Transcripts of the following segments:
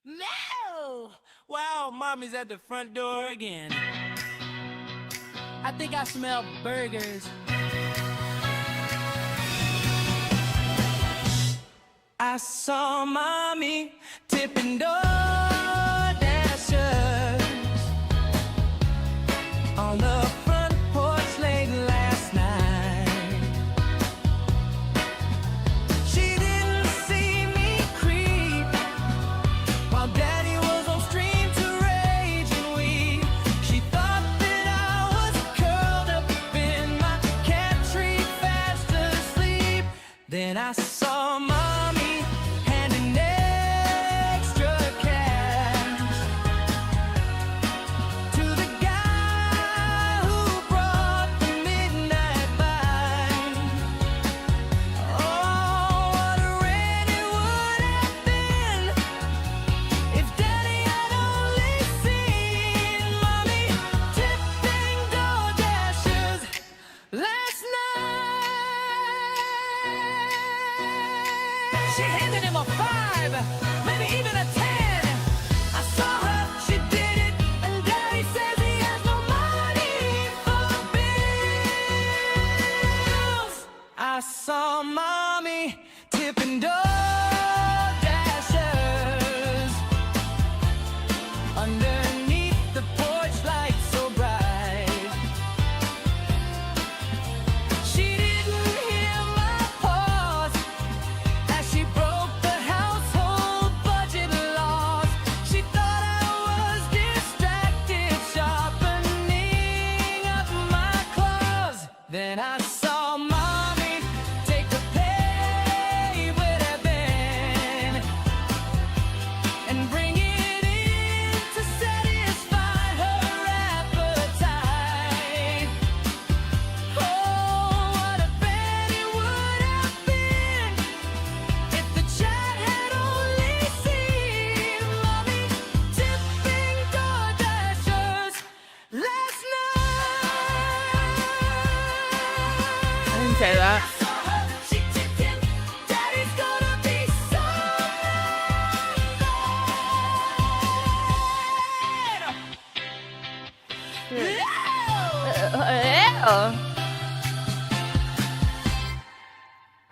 No! Wow, mommy's at the front door again. I think I smell burgers. I saw mommy tipping door dashers on the front porch late last night. She didn't see me creep while daddy was on stream to rage and weep. She thought that I was curled up in my cat tree fast asleep. Then I saw mommy handing extra cash to the guy who brought the midnight bite. Oh, what a rain it would have been if daddy had only seen mommy tipping door dashers last night. She handed him a 5, maybe even a 10. I saw her, she did it, and daddy says he has no money for bills. I saw mommy tipping door dashers underneath the porch light so bright. She didn't hear my pause as she broke the household budget laws. She thought I was distracted, sharpening up my claws. Then I saw mommy take the pay with a pen and bring it in to satisfy her appetite. Oh, what a bet it would have been if the chat had only seen mommy tipping door dashers last night. I didn't say that. Saw her, she tipped him. Daddy's gonna be so mad.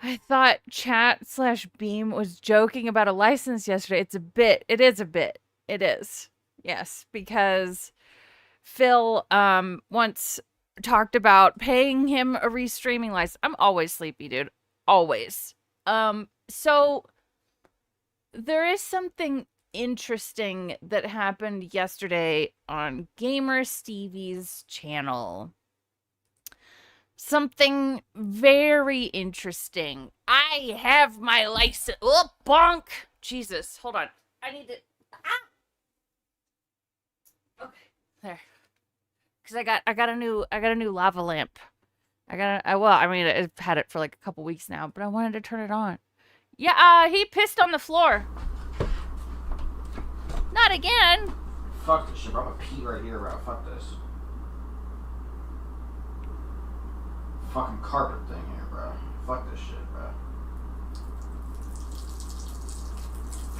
I thought chat/beam was joking about a license yesterday. It's a bit. It is a bit. It is. Yes, because Phil once talked about paying him a restreaming license. I'm always sleepy, dude. Always. So there is something interesting that happened yesterday on Gamer Stevie's channel. Something very interesting. I have my license. Oh, bonk. Jesus, hold on. I need to. Ah. Okay, there. Cause I got a new lava lamp. I've had it for like a couple weeks now, but I wanted to turn it on. Yeah, he pissed on the floor. Not again. Fuck this shit, bro. I'm gonna pee right here, bro. Fuck this. Fucking carpet thing here, bro. Fuck this shit, bro.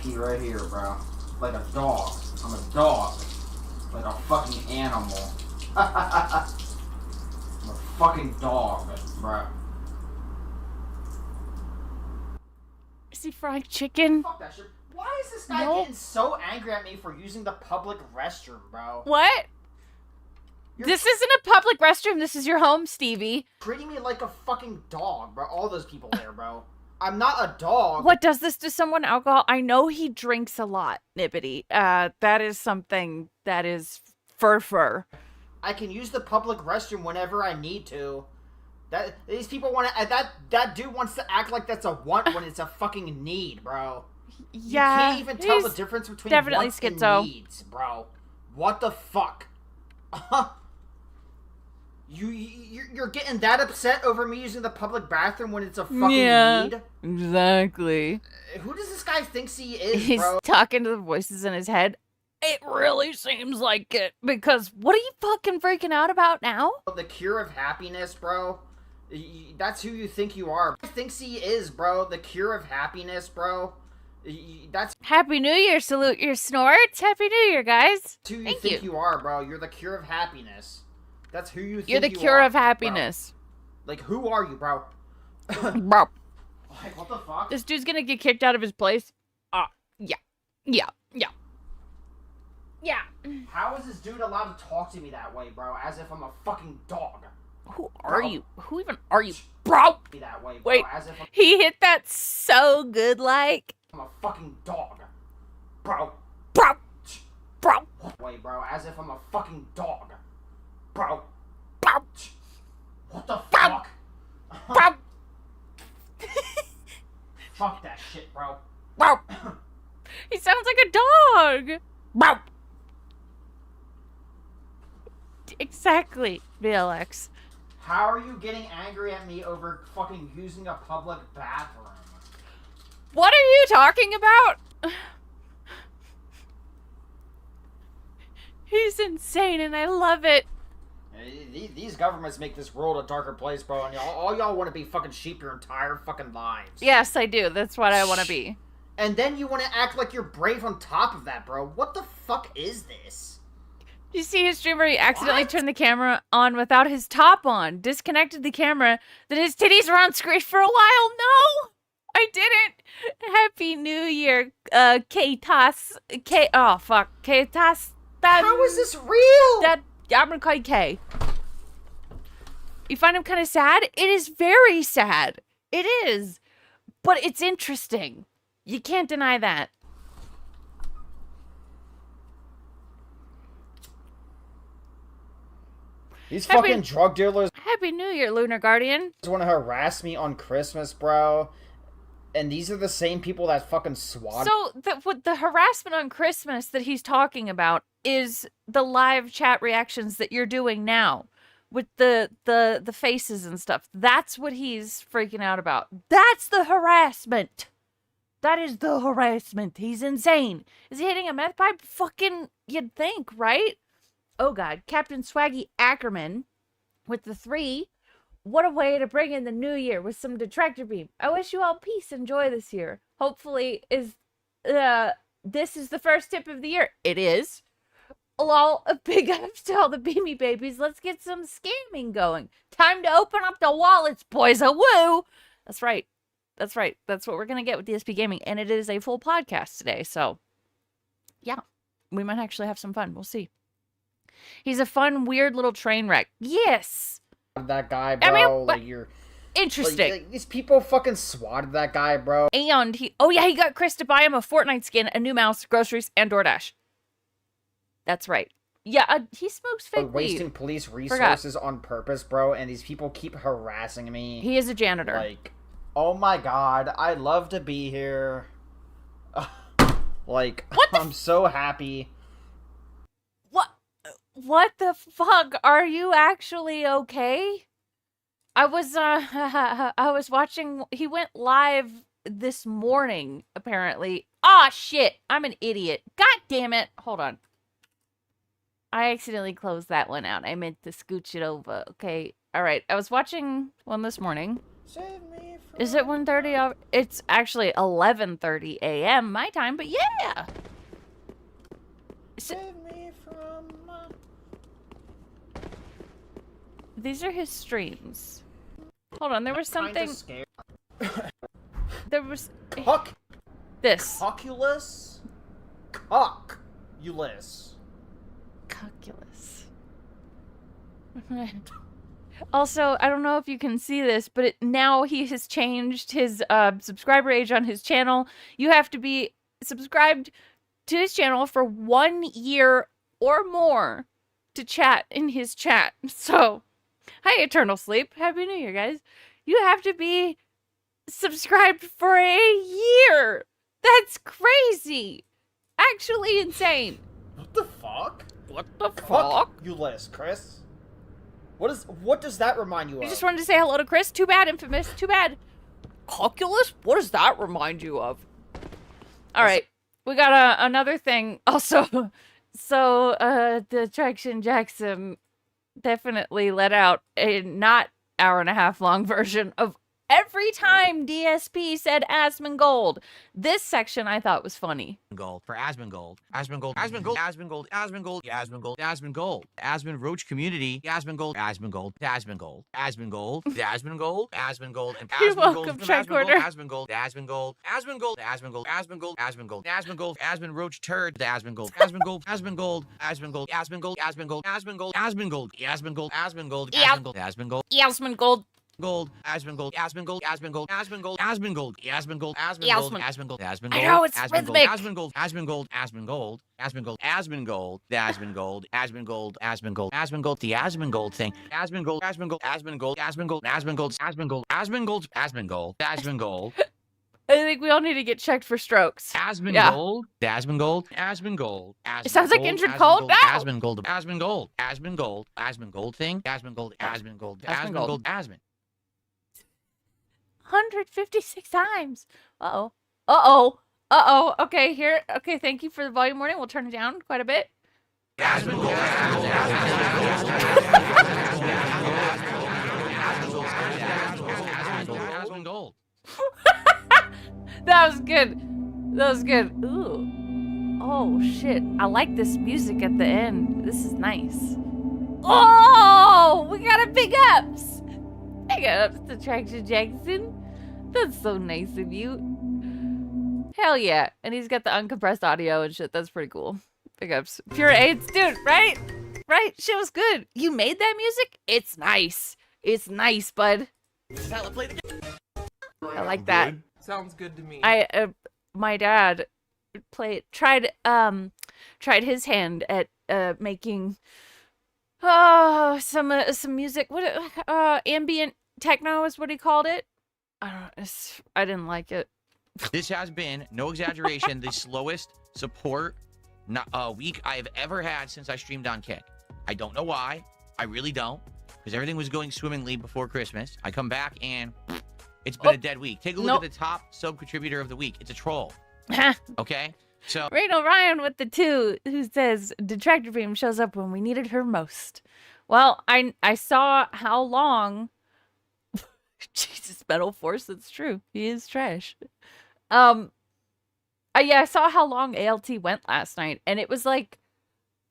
Pee right here, bro. Like a dog. I'm a dog. Like a fucking animal. I'm a fucking dog, bro. Is he fried chicken? Fuck that shit. Why is this guy Nope. getting so angry at me for using the public restroom, bro? What? This isn't a public restroom. This is your home, Stevie. Treating me like a fucking dog, bro. All those people there, bro. I'm not a dog. What does this to someone? Alcohol? I know he drinks a lot, Nibbity. That is something that is fur. I can use the public restroom whenever I need to. These people want to. That dude wants to act like that's a want when it's a fucking need, bro. Yeah, You can't even tell the he's difference between definitely wants schizo. and needs, bro. What the fuck? You're getting that upset over me using the public bathroom when it's a fucking need? Exactly. Who does this guy think he is, He's bro? talking to the voices in his head. It really seems like it. Because what are you fucking freaking out about now? The cure of happiness, bro. That's who you think you are. Thinks he is, bro. The cure of happiness, bro. That's Happy New Year. Salute your snorts. Happy New Year, guys. who you Thank think you. you are, bro. You're the cure of happiness. That's who you think You're the you cure are, of happiness. bro. Like, who are you, bro? Bro. Like, what the fuck? This dude's gonna get kicked out of his place. Yeah. How is this dude allowed to talk to me that way, bro? As if I'm a fucking dog. Who are Bro. you? Who even are you? Bro! Me that way, bro. Wait. As if He hit that so good, like. I'm a fucking dog. Bro. Bro! Bro! Way, bro. As if I'm a fucking dog. Bro. Bro! What the fuck? Bro! Fuck that shit, bro. Bro! He sounds like a dog! Bro! Exactly, VLX. How are you getting angry at me over fucking using a public bathroom? What are you talking about? He's insane and I love it. These governments make this world a darker place, bro, and all y'all want to be fucking sheep your entire fucking lives. Yes, I do. That's what I want to be. And then you want to act like you're brave on top of that, bro. What the fuck is this? Did you see his stream where he accidentally What? turned the camera on without his top on? Disconnected the camera, then his titties were on screen for a while? No! I didn't! Happy New Year, K-Toss. Oh, fuck. K-Toss. How is this real? I'm gonna call you K. You find him kind of sad? It is very sad. It is. But it's interesting. You can't deny that. These Happy- fucking drug dealers Happy New Year, Lunar Guardian. want to harass me on Christmas, bro. And these are the same people that fucking swat. So the harassment on Christmas that he's talking about is the live chat reactions that you're doing now with the faces and stuff. That's what he's freaking out about. That's the harassment. That is the harassment. He's insane. Is he hitting a meth pipe? Fucking, you'd think, right? Oh God, Captain Swaggy Ackerman with the 3. What a way to bring in the new year with some detractor beam. I wish you all peace and joy this year. Hopefully this is the first tip of the year. It is. Lol, a big ups to all the Beamie babies. Let's get some scamming going. Time to open up the wallets, boys. A woo. That's right. That's right. That's what we're going to get with DSP Gaming. And it is a full podcast today. So, yeah, we might actually have some fun. We'll see. He's a fun, weird little train wreck. Yes. That guy, bro. I mean, like, you're... Interesting. Like, these people fucking swatted that guy, bro. And he got Chris to buy him a Fortnite skin, a new mouse, groceries, and DoorDash. That's right. Yeah, he smokes fake Wasting weed. police resources on purpose, bro, and these people keep harassing me. He is a janitor. Like, oh my god, I love to be here. Like, I'm so happy. What the fuck? Are you actually okay? I was watching, he went live this morning, apparently. Ah, shit. I'm an idiot. God damn it. Hold on. I accidentally closed that one out. I meant to scooch it over. Okay. All right. I was watching one this morning. Is it 1:30? It's actually 11:30 a.m. my time, but yeah. These are his streams. Hold on, there was something. There was this. Cockulus? Cockulus. Calculus. Also, I don't know if you can see this, but now he has changed his subscriber age on his channel. You have to be subscribed to his channel for 1 year or more to chat in his chat. So, hi, Eternal Sleep. Happy New Year, guys. You have to be subscribed for a year. That's crazy. Actually insane. What the fuck? What the fuck? Cockulus, Chris. What does that remind you of? You just wanted to say hello to Chris? Too bad, Infamous. Too bad. Calculus? What does that remind you of? All right. We got another thing also. So, the Attraction Jackson definitely let out a not hour and a half long version of every time DSP said Asmongold. This section I thought was funny. Gold for Asmongold. Asmongold. Asmongold. Asmongold. Asmongold. Asmongold. Asmongold. Asmon Roach community. Asmongold. Asmongold. Asmongold. Asmongold. Asmongold. Asmongold. And You're Asmongold. welcome, Tricorder. Asmongold. Asmongold. Asmongold. Asmongold. Asmongold. Asmongold. Asmongold. Asmon Roach turd. Asmongold. Asmongold. Asmongold. Asmongold. Asmongold. Asmongold. Asmongold. Asmongold. Asmongold. Asmongold. Asmongold. Asmongold. Asmongold. Gold, Asmongold, Asmongold, Asmongold, Asmongold, Asmongold, Asmongold, Asmongold, Asmongold, Asmongold, I know, it's Asmongold, rhythmic. Asmongold, Asmongold, Asmongold, Asmongold, Asmongold, the Asmongold, Asmongold, Asmongold, Asmongold, the Asmongold thing, Asmongold, Asmongold, Asmongold, Asmongold, Asmongold, Asmongold, Asmongold, Asmongold, Asmongold. I think we all need to get checked for strokes. Asmongold, Asmongold, Asmongold, Asmongold. It sounds like injured cold. Asmongold, Asmongold, Asmongold, Asmongold thing, Asmongold, Asmongold, Asmongold, Asmon. 156 times. Uh-oh. Uh-oh. Uh-oh. Okay, here. Okay, thank you for the volume warning. We'll turn it down quite a bit. Asmongold. Asmongold. That was good. That was good. Ooh. Oh, shit. I like this music at the end. This is nice. Oh, we got a big ups. Big ups to Traction Jackson. That's so nice of you. Hell yeah. And he's got the uncompressed audio and shit. That's pretty cool. Big ups. Pure AIDS, dude, right? Right? Shit was good. You made that music? It's nice. It's nice, bud. I like that. Sounds good to me. My dad tried his hand at making some music. What ambient techno is what he called it. I didn't like it. This has been, no exaggeration, the slowest support week I have ever had since I streamed on Kick. I don't know why. I really don't. Because everything was going swimmingly before Christmas. I come back and it's been a dead week. Take a look at the top sub-contributor of the week. It's a troll. Okay? So Rachel Ryan with the 2 who says Detractor Beam shows up when we needed her most. Well, I saw how long Jesus, Metal Force, it's true. He is trash. Yeah, I saw how long ALT went last night, and it was like,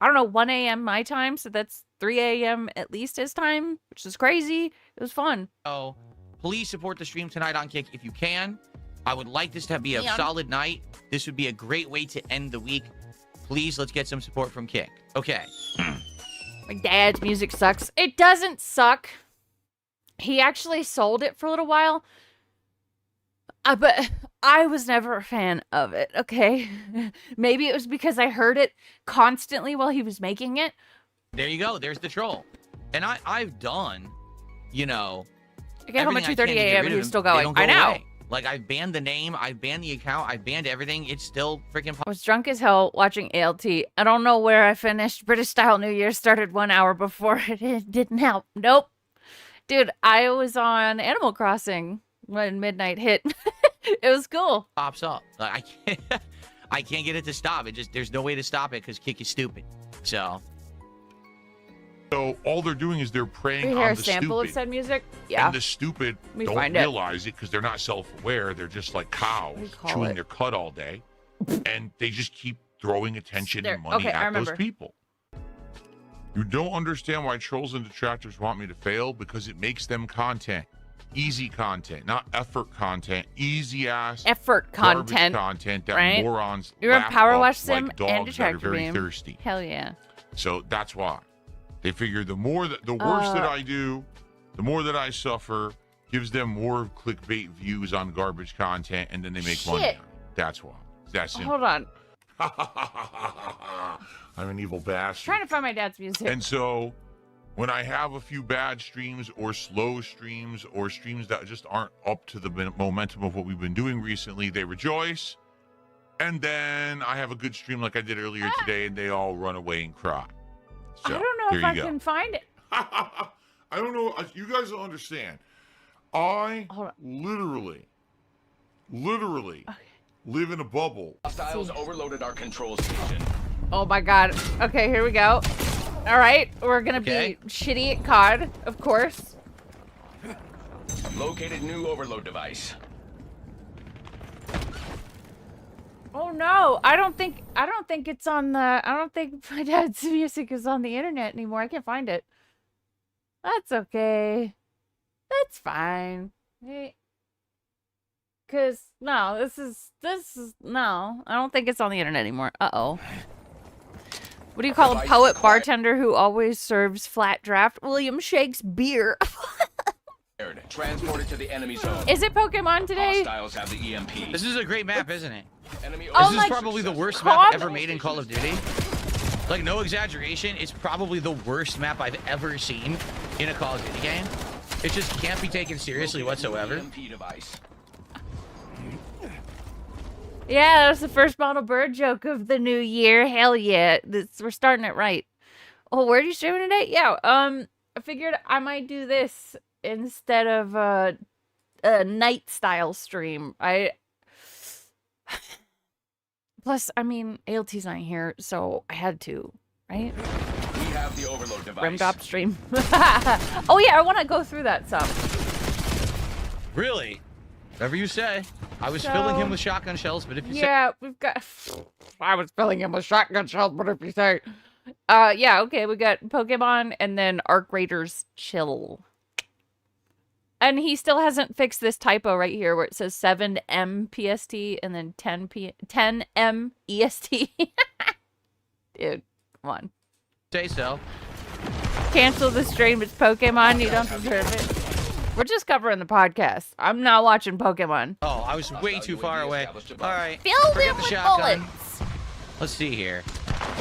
I don't know, 1 a.m. my time, so that's 3 a.m. at least his time, which is crazy. It was fun. Oh, please support the stream tonight on Kick if you can. I would like this to be a solid night. This would be a great way to end the week. Please, let's get some support from Kick. Okay. My dad's music sucks. It doesn't suck. He actually sold it for a little while. But I was never a fan of it, okay? Maybe it was because I heard it constantly while he was making it. There you go. There's the troll. And I've done, you know, I get home at 2:30 a.m. and he's still They going. don't go I know. away. Like, I've banned the name, I've banned the account, I've banned everything. It's still freaking I was drunk as hell watching ALT. I don't know where I finished. British Style New Year started 1 hour before it didn't help. Nope. Dude, I was on Animal Crossing when midnight hit. It was cool. pops up. Like, I can't get it to stop. There's no way to stop it because Kick is stupid. So all they're doing is they're preying We hear on a the sample of stupid. said music. Yeah. And the stupid me don't find it. realize it because they're not self-aware. They're just like cows call chewing it? their cud all day. And they just keep throwing attention There- and money okay, I at those remember. people. You don't understand why trolls and detractors want me to fail because it makes them content. Easy content, not effort content. Easy ass Effort garbage content. content that right? morons You're a lap Power up Wash Sim like and dogs that are Detractor very Beam. thirsty. Hell yeah. So that's why. They figure the worse that I do, the more that I suffer, gives them more clickbait views on garbage content, and then they make money on Shit. it. That's why. That's simple. Hold on. I'm an evil bastard. Trying to find my dad's music. And so when I have a few bad streams or slow streams or streams that just aren't up to the momentum of what we've been doing recently, they rejoice. And then I have a good stream like I did earlier today, and they all run away and cry. So, I don't know there if I you go. can find it. I don't know. You guys don't understand. I Hold on. literally live in a bubble. Hostiles overloaded our control station. Oh my god. Okay, here we go. All right, we're gonna Okay. be shitty at COD, of course. Located new overload device. Oh no, I don't think it's on the, I don't think my dad's music is on the internet anymore. I can't find it. That's okay. That's fine. Hey. Cause no, this is no, I don't think it's on the internet anymore. Uh-oh. What do you call a poet bartender who always serves flat draft? William Shakes beer. Transported to the enemy zone. Is it Pokemon today? Hostiles have the EMP. This is a great map, isn't it? Enemy Oh This my is probably the worst God. map ever made in Call of Duty. Like, no exaggeration, it's probably the worst map I've ever seen in a Call of Duty game. It just can't be taken seriously whatsoever. EMP device. Yeah, that was the first model bird joke of the new year. Hell yeah. We're starting it right. Oh, where are you streaming today? Yeah, I figured I might do this instead of a night style stream. Plus, I mean, ALT's not here, so I had to, right? We have the overload device. Rim drop stream. Oh yeah, I want to go through that some. Really? Whatever you say. I was filling him with shotgun shells, but if you say... Yeah, we've got... I was filling him with shotgun shells, but if you say... yeah, okay, we got Pokemon and then Arc Raiders Chill. And he still hasn't fixed this typo right here where it says 7M PST and then 10M EST. Dude, come on. Say so. Cancel the stream, it's Pokemon, you don't deserve it. We're just covering the podcast. I'm not watching Pokemon. Oh, I was way too far away. All right. Fill forget them the with shotgun. bullets. Let's see here.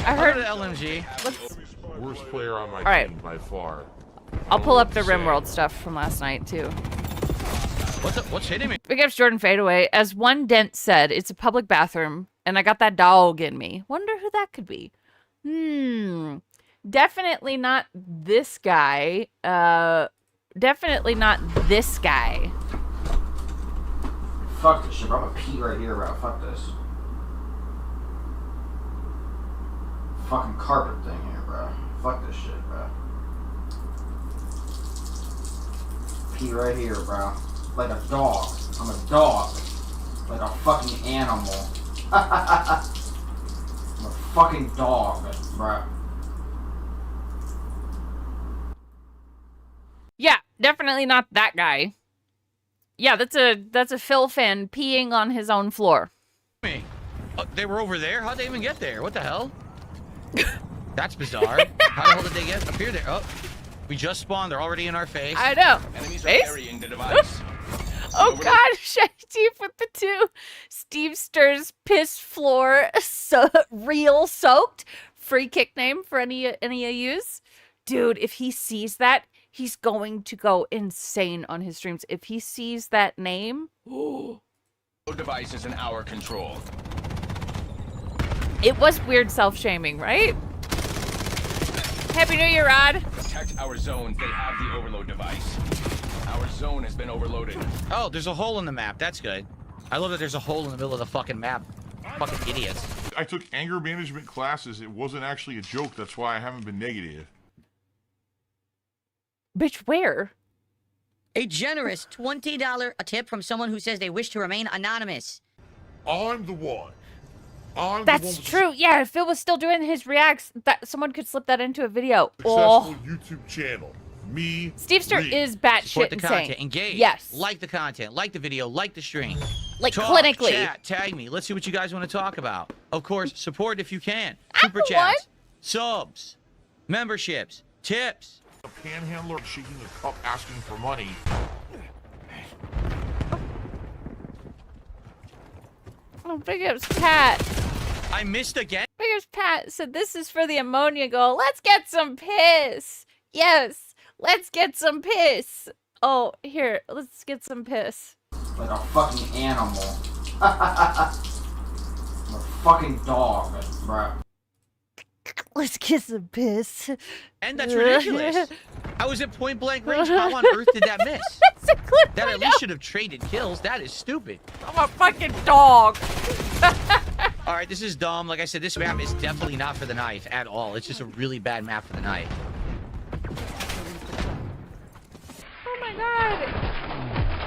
I heard... the LMG. Worst player on my All right. team by far. I'll pull up the RimWorld stuff from last night, too. What's hitting me? Big ups Jordan Fadeaway. As one dent said, it's a public bathroom, and I got that dog in me. Wonder who that could be. Definitely not this guy. Definitely not this guy. Fuck this shit, bro. I'm gonna pee right here, bro. Fuck this. Fucking carpet thing here, bro. Fuck this shit, bro. Pee right here, bro. Like a dog. I'm a dog. Like a fucking animal. I'm a fucking dog, bro. Yeah, definitely not that guy. Yeah, that's a Phil fan peeing on his own floor. Me. They were over there? How'd they even get there? What the hell? That's bizarre. How the hell did they get up here? There. Oh, we just spawned. They're already in our face. I know. Enemies are Face? carrying the device. Oh god, Shaggy Chief with the 2. Steve Stirs piss floor real soaked. Free kick name for any of yous. Dude, if he sees that, he's going to go insane on his streams. If he sees that name, Device is in our control. it was weird self-shaming, right? Happy New Year, Rod. Protect our zones. They have the overload device. Our zone has been overloaded. Oh, there's a hole in the map. That's good. I love that there's a hole in the middle of the fucking map. Fucking idiots. I took anger management classes. It wasn't actually a joke. That's why I haven't been negative. Bitch, where? A generous $20 a tip from someone who says they wish to remain anonymous. I'm the one. I'm That's the one with true. Yeah, if Phil was still doing his reacts, that someone could slip that into a video. the Oh, successful YouTube channel. Me. Steve Stir me. is Support batshit the insane. content. Engage. Yes, Like the content. Like the video. Like the stream. like Talk, clinically. Chat, tag me. Let's see what you guys want to talk about. Of course, support if you can. I'm Super the one. chats, subs, memberships, tips. A panhandler shaking a cup asking for money. Oh, big ups, Pat. I missed again. Big ups, Pat said this is for the ammonia goal. Let's get some piss. Yes, let's get some piss. Oh, here, let's get some piss. Like a fucking animal. I'm a fucking dog, bro. Let's get some piss. And that's ridiculous. I was at point blank range. How on earth did that miss? That's a clip. That at least should have traded kills. That is stupid. I'm a fucking dog. All right, this is dumb. Like I said, this map is definitely not for the knife at all. It's just a really bad map for the knife. Oh my god.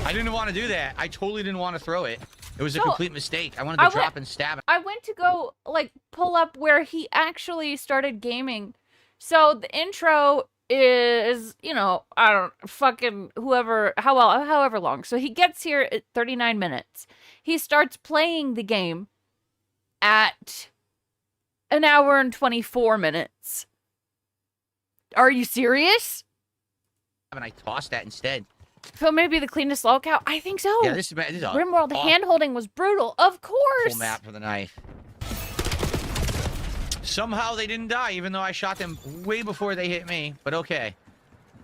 I didn't want to do that. I totally didn't want to throw it. It was a No, complete mistake. I wanted to drop and stab him. I went to go, like, pull up where he actually started gaming. So the intro is, you know, I don't fucking however long. So he gets here at 39 minutes. He starts playing the game at 1 hour and 24 minutes. Are you serious? And I tossed that instead. Phil, maybe the cleanest lolcow? I think so. Yeah, this is Rimworld hand-holding was brutal. Of course. Full map for the knife. Somehow they didn't die, even though I shot them way before they hit me. But okay.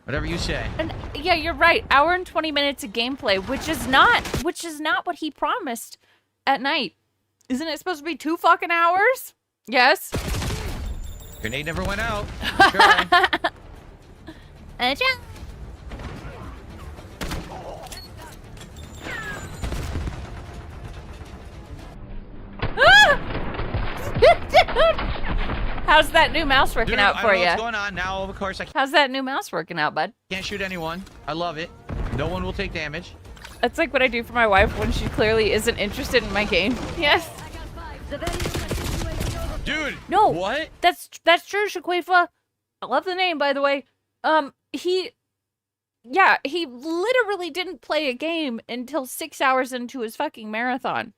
Whatever you say. And yeah, you're right. 1 hour and 20 minutes of gameplay, which is not what he promised at night. Isn't it supposed to be 2 fucking hours? Yes. Grenade never went out. Try. How's that new mouse working Dude, out I for don't know you? what's going on now. Of course, I How's that new mouse working out, bud? can't shoot anyone. I love it. No one will take damage. That's like what I do for my wife when she clearly isn't interested in my game. Yes. Dude. No. What? That's true, Shaquifa. I love the name, by the way. He literally didn't play a game until 6 hours into his fucking marathon.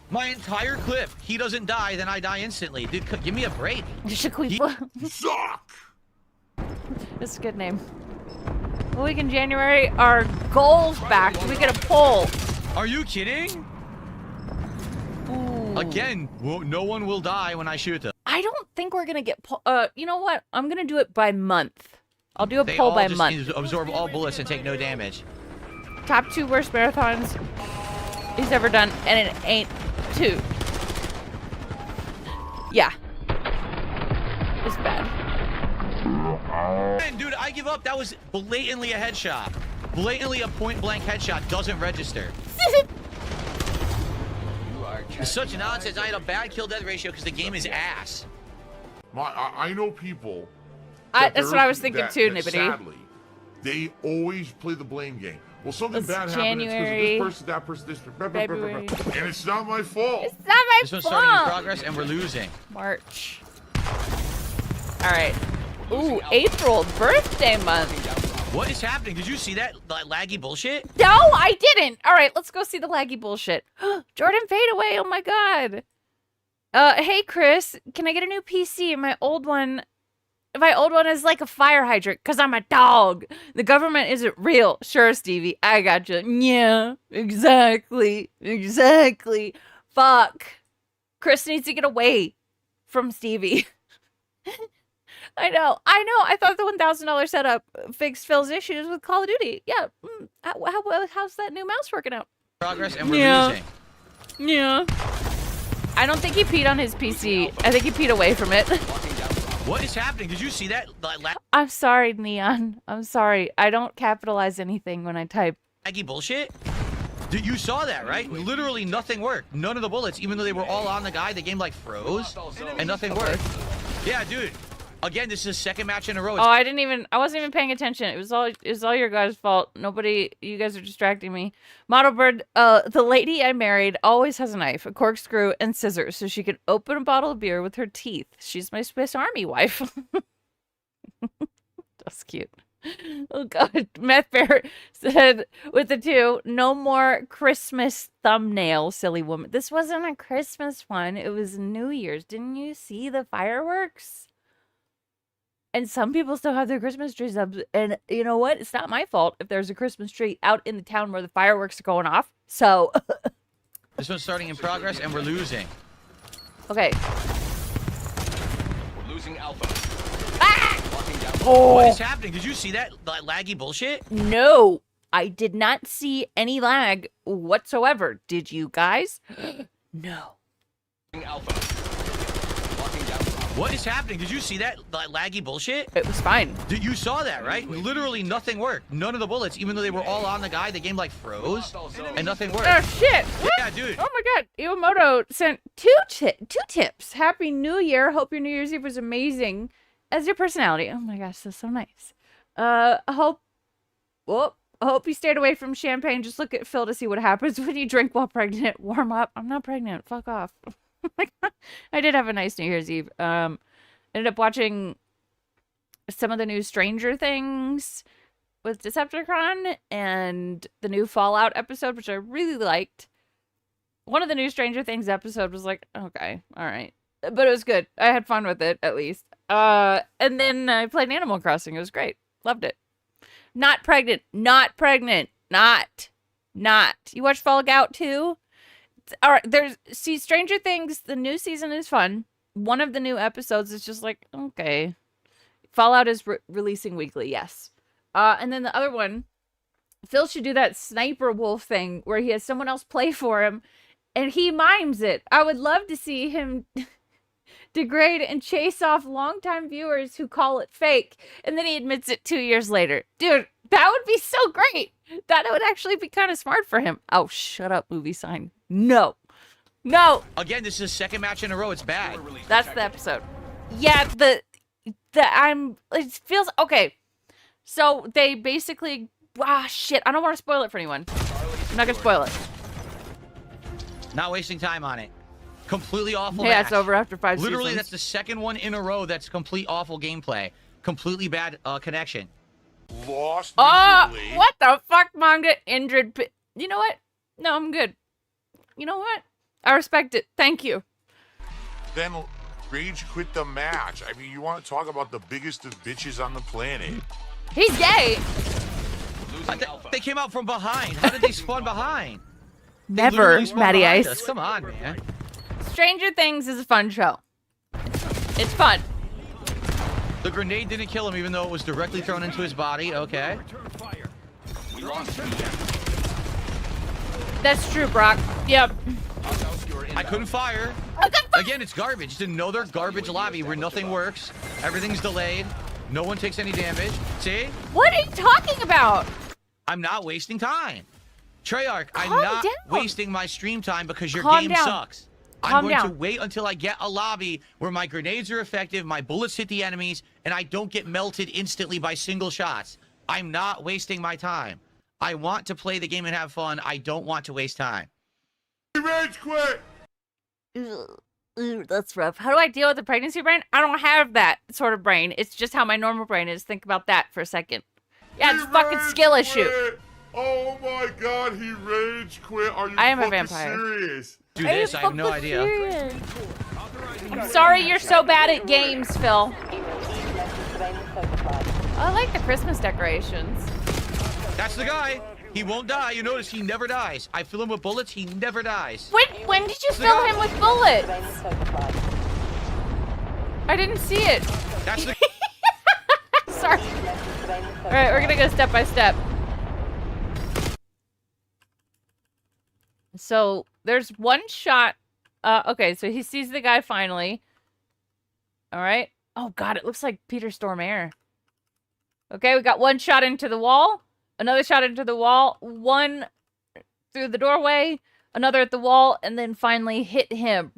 My entire clip. He doesn't die, then I die instantly. Dude, give me a break. Shaquifa. Suck! That's a good name. A week in January, our goal's back. We get a poll. Are you kidding? Ooh. Again, no one will die when I shoot them. I don't think we're gonna get you know what? I'm gonna do it by month. I'll do a They poll all by just month. absorb all bullets and take no damage. Top 2 worst marathons he's ever done, and it ain't 2. Yeah. It's bad. Man, dude, I give up. That was blatantly a headshot. Blatantly a point-blank headshot doesn't register. It's such nonsense. I had a bad kill-death ratio because the game is ass. I know people. That's what I was thinking too, Nibbity. Sadly, they always play the blame game. Well, something It's bad January, happened. It's because of this person, that person, this person, February. and it's not my fault. It's not my This one's starting in fault. progress, and we're losing. March. All right. Ooh, April, birthday month. What is happening? Did you see that laggy bullshit? No, I didn't. All right, let's go see the laggy bullshit. Jordan Fadeaway. Oh my god. Hey Chris, can I get a new PC? My old one is like a fire hydrant because I'm a dog. The government isn't real. Sure, Stevie, I got you. Yeah, exactly. Fuck. Chris needs to get away from Stevie. I know. I thought the $1,000 setup fixed Phil's issues with Call of Duty. Yeah. How's that new mouse working out? Progress, and we're losing. Yeah. I don't think he peed on his PC. I think he peed away from it. What is happening? Did you see that I'm sorry, Neon. I'm sorry. I don't capitalize anything when I type. laggy bullshit? Dude, you saw that, right? Literally nothing worked. None of the bullets, even though they were all on the guy, the game like froze, and nothing worked. Yeah, dude. Again, this is the second match in a row. Oh, I wasn't even paying attention. It was all your guys' fault. You guys are distracting me. Model Bird, the lady I married always has a knife, a corkscrew, and scissors, so she can open a bottle of beer with her teeth. She's my Swiss Army wife. That's cute. Oh god. Meth Bear said with the 2, no more Christmas thumbnail, silly woman. This wasn't a Christmas one. It was New Year's. Didn't you see the fireworks? And some people still have their Christmas trees up. And you know what? It's not my fault if there's a Christmas tree out in the town where the fireworks are going off. So. This one's starting in progress, and we're losing. Okay. Losing Alpha. Oh. What is happening? Did you see that laggy bullshit? No, I did not see any lag whatsoever. Did you guys? No. Alpha. What is happening? Did you see that laggy bullshit? It was fine. Dude, you saw that, right? Literally nothing worked. None of the bullets, even though they were all on the guy, the game like froze, and nothing worked. Oh shit! What? Yeah, dude. Oh my god! Iwamoto sent two tips. Happy New Year. Hope your New Year's Eve was amazing. As your personality. Oh my gosh, that's so nice. I hope you stayed away from champagne. Just look at Phil to see what happens when you drink while pregnant. Warm up. I'm not pregnant. Fuck off. I did have a nice New Year's Eve. Ended up watching some of the new Stranger Things with Decepticon and the new Fallout episode, which I really liked. One of the new Stranger Things episode was like, okay, all right. But it was good. I had fun with it, at least. And then I played Animal Crossing. It was great. Loved it. Not pregnant. Not pregnant. Not. You watch Fallout too? All right, see, Stranger Things, the new season is fun. One of the new episodes is just like, okay. Fallout is releasing weekly, yes. And then the other one, Phil should do that Sniper Wolf thing where he has someone else play for him and he mimes it. I would love to see him degrade and chase off longtime viewers who call it fake, and then he admits it 2 years later. Dude, that would be so great. That would actually be kind of smart for him. Oh, shut up, movie sign. No. Again, this is the second match in a row. It's bad. That's the episode. Yeah, it feels okay. So they basically, shit. I don't want to spoil it for anyone. I'm not gonna spoil it. Not wasting time on it. Completely awful Yeah, match. it's over after 5 Literally, seasons. that's the second one in a row that's complete awful gameplay. Completely bad connection. Lost. Oh, miserably. what the fuck, manga? Injured. You know what? No, I'm good. You know what? I respect it. Thank you. Then rage quit the match. I mean, you want to talk about the biggest of bitches on the planet? He's gay. They came out from behind. How did they spawn behind? They Never, literally spawned Matty behind Ice. us. Come on, man. Stranger Things is a fun show. It's fun. The grenade didn't kill him, even though it was directly thrown into his body. Okay. That's true, Brock. Yep. I couldn't fire. Again, it's garbage. It's another garbage lobby where nothing works. Everything's delayed. No one takes any damage. See? What are you talking about? I'm not wasting time. Treyarch, I'm Calm not down. wasting my stream time because your Calm game down. sucks. I'm Calm going to down. wait until I get a lobby where my grenades are effective, my bullets hit the enemies, and I don't get melted instantly by single shots. I'm not wasting my time. I want to play the game and have fun. I don't want to waste time. Rage quit. Ooh, that's rough. How do I deal with the pregnancy brain? I don't have that sort of brain. It's just how my normal brain is. Think about that for a second. Yeah, it's a fucking skill issue. Oh my god, he rage quit. Are you I am a fucking vampire. serious? Do this, I have no idea. I'm sorry you're so bad at games, Phil. I like the Christmas decorations. That's the guy. He won't die. You notice he never dies. I fill him with bullets. He never dies. When did you fill him with bullets? I didn't see it. That's the... Sorry. All right, we're gonna go step by step. So there's one shot. Okay, so he sees the guy finally. All right. Oh God, it looks like Peter Stormare. Okay, we got one shot into the wall, another shot into the wall, one through the doorway, another at the wall, and then finally hit him.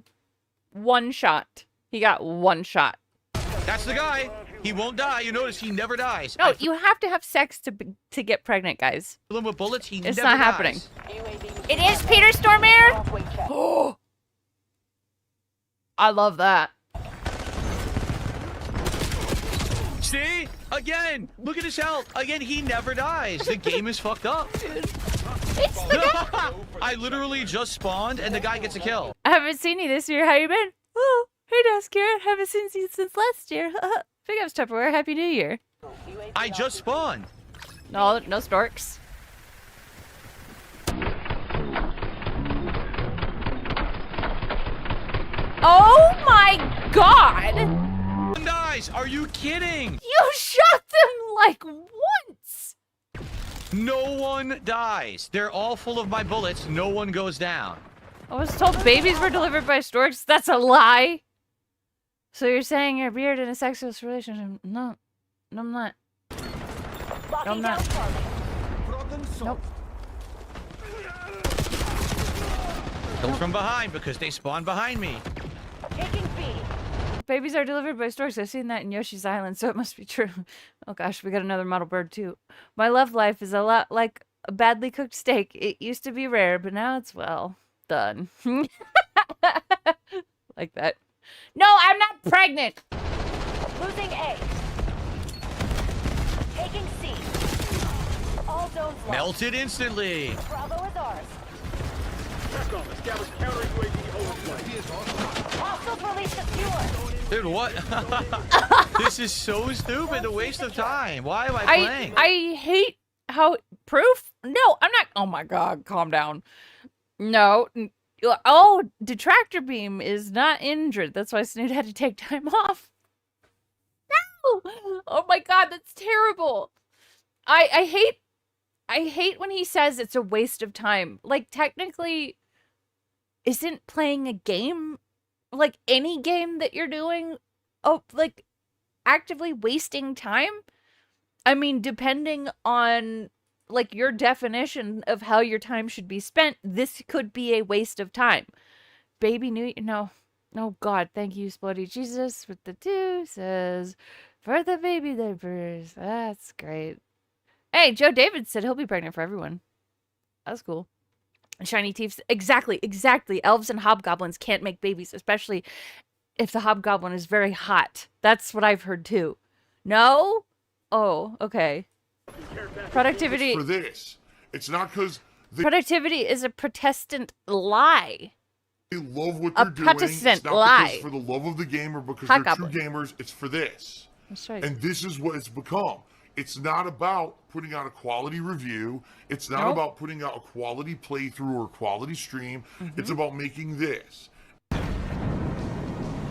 One shot. He got one shot. That's the guy. He won't die. You notice he never dies. No, I you have to have sex to get pregnant, guys. fill him with bullets. He It's never not dies. happening. It is Peter Stormare. Oh, I love that. See? Again. Look at his health. Again, he never dies. The game is fucked up. It's the guy. I literally just spawned and the guy gets a kill. I haven't seen you this year. How you been? Oh, hey, Duskir. Haven't seen you since last year. Big ups, Tupperware. Happy New Year. I just spawned. No storks. Oh my God! No one dies. Are you kidding? You shot them like once. No one dies. They're all full of my bullets. No one goes down. I was told babies were delivered by storks. That's a lie. So you're saying you're weird in a sexless relationship? No, I'm not. No, I'm not. Nope. Killed from behind because they spawned behind me. babies are delivered by storks. I've seen that in Yoshi's Island, so it must be true. Oh gosh, we got another model bird too. My love life is a lot like a badly cooked steak. It used to be rare, but now it's, well, done. Like that. No, I'm not pregnant! Losing A. Taking C. All zones lost. Melted instantly. Bravo is ours. Hostiles release the fuel. Dude, what? This is so stupid. A waste of time. Why am I playing? I hate how proof. No, I'm not. Oh my god, calm down. No. Oh, detractor beam is not injured. That's why Snoot had to take time off. No. Oh my god, that's terrible. I hate when he says it's a waste of time. Like, technically, isn't playing a game, like any game that you're doing, like actively wasting time? I mean, depending on like your definition of how your time should be spent, this could be a waste of time. Baby New no. Oh God, thank you, Splody Jesus with the deuces for the baby diapers. That's great. Hey, Joe David said he'll be pregnant for everyone. That's cool. Shiny teeth. Exactly. Elves and hobgoblins can't make babies, especially if the hobgoblin is very hot. That's what I've heard too. No? Oh, okay. Productivity. It's for this. It's not because Productivity is a Protestant lie. they love what A they're doing. Protestant It's not lie. because for the love of the game or because Hobgoblin. they're true gamers. It's for this. That's right. And this is what it's become. It's not about putting out a quality review. It's not Nope. about putting out a quality playthrough or a quality stream. It's about making this.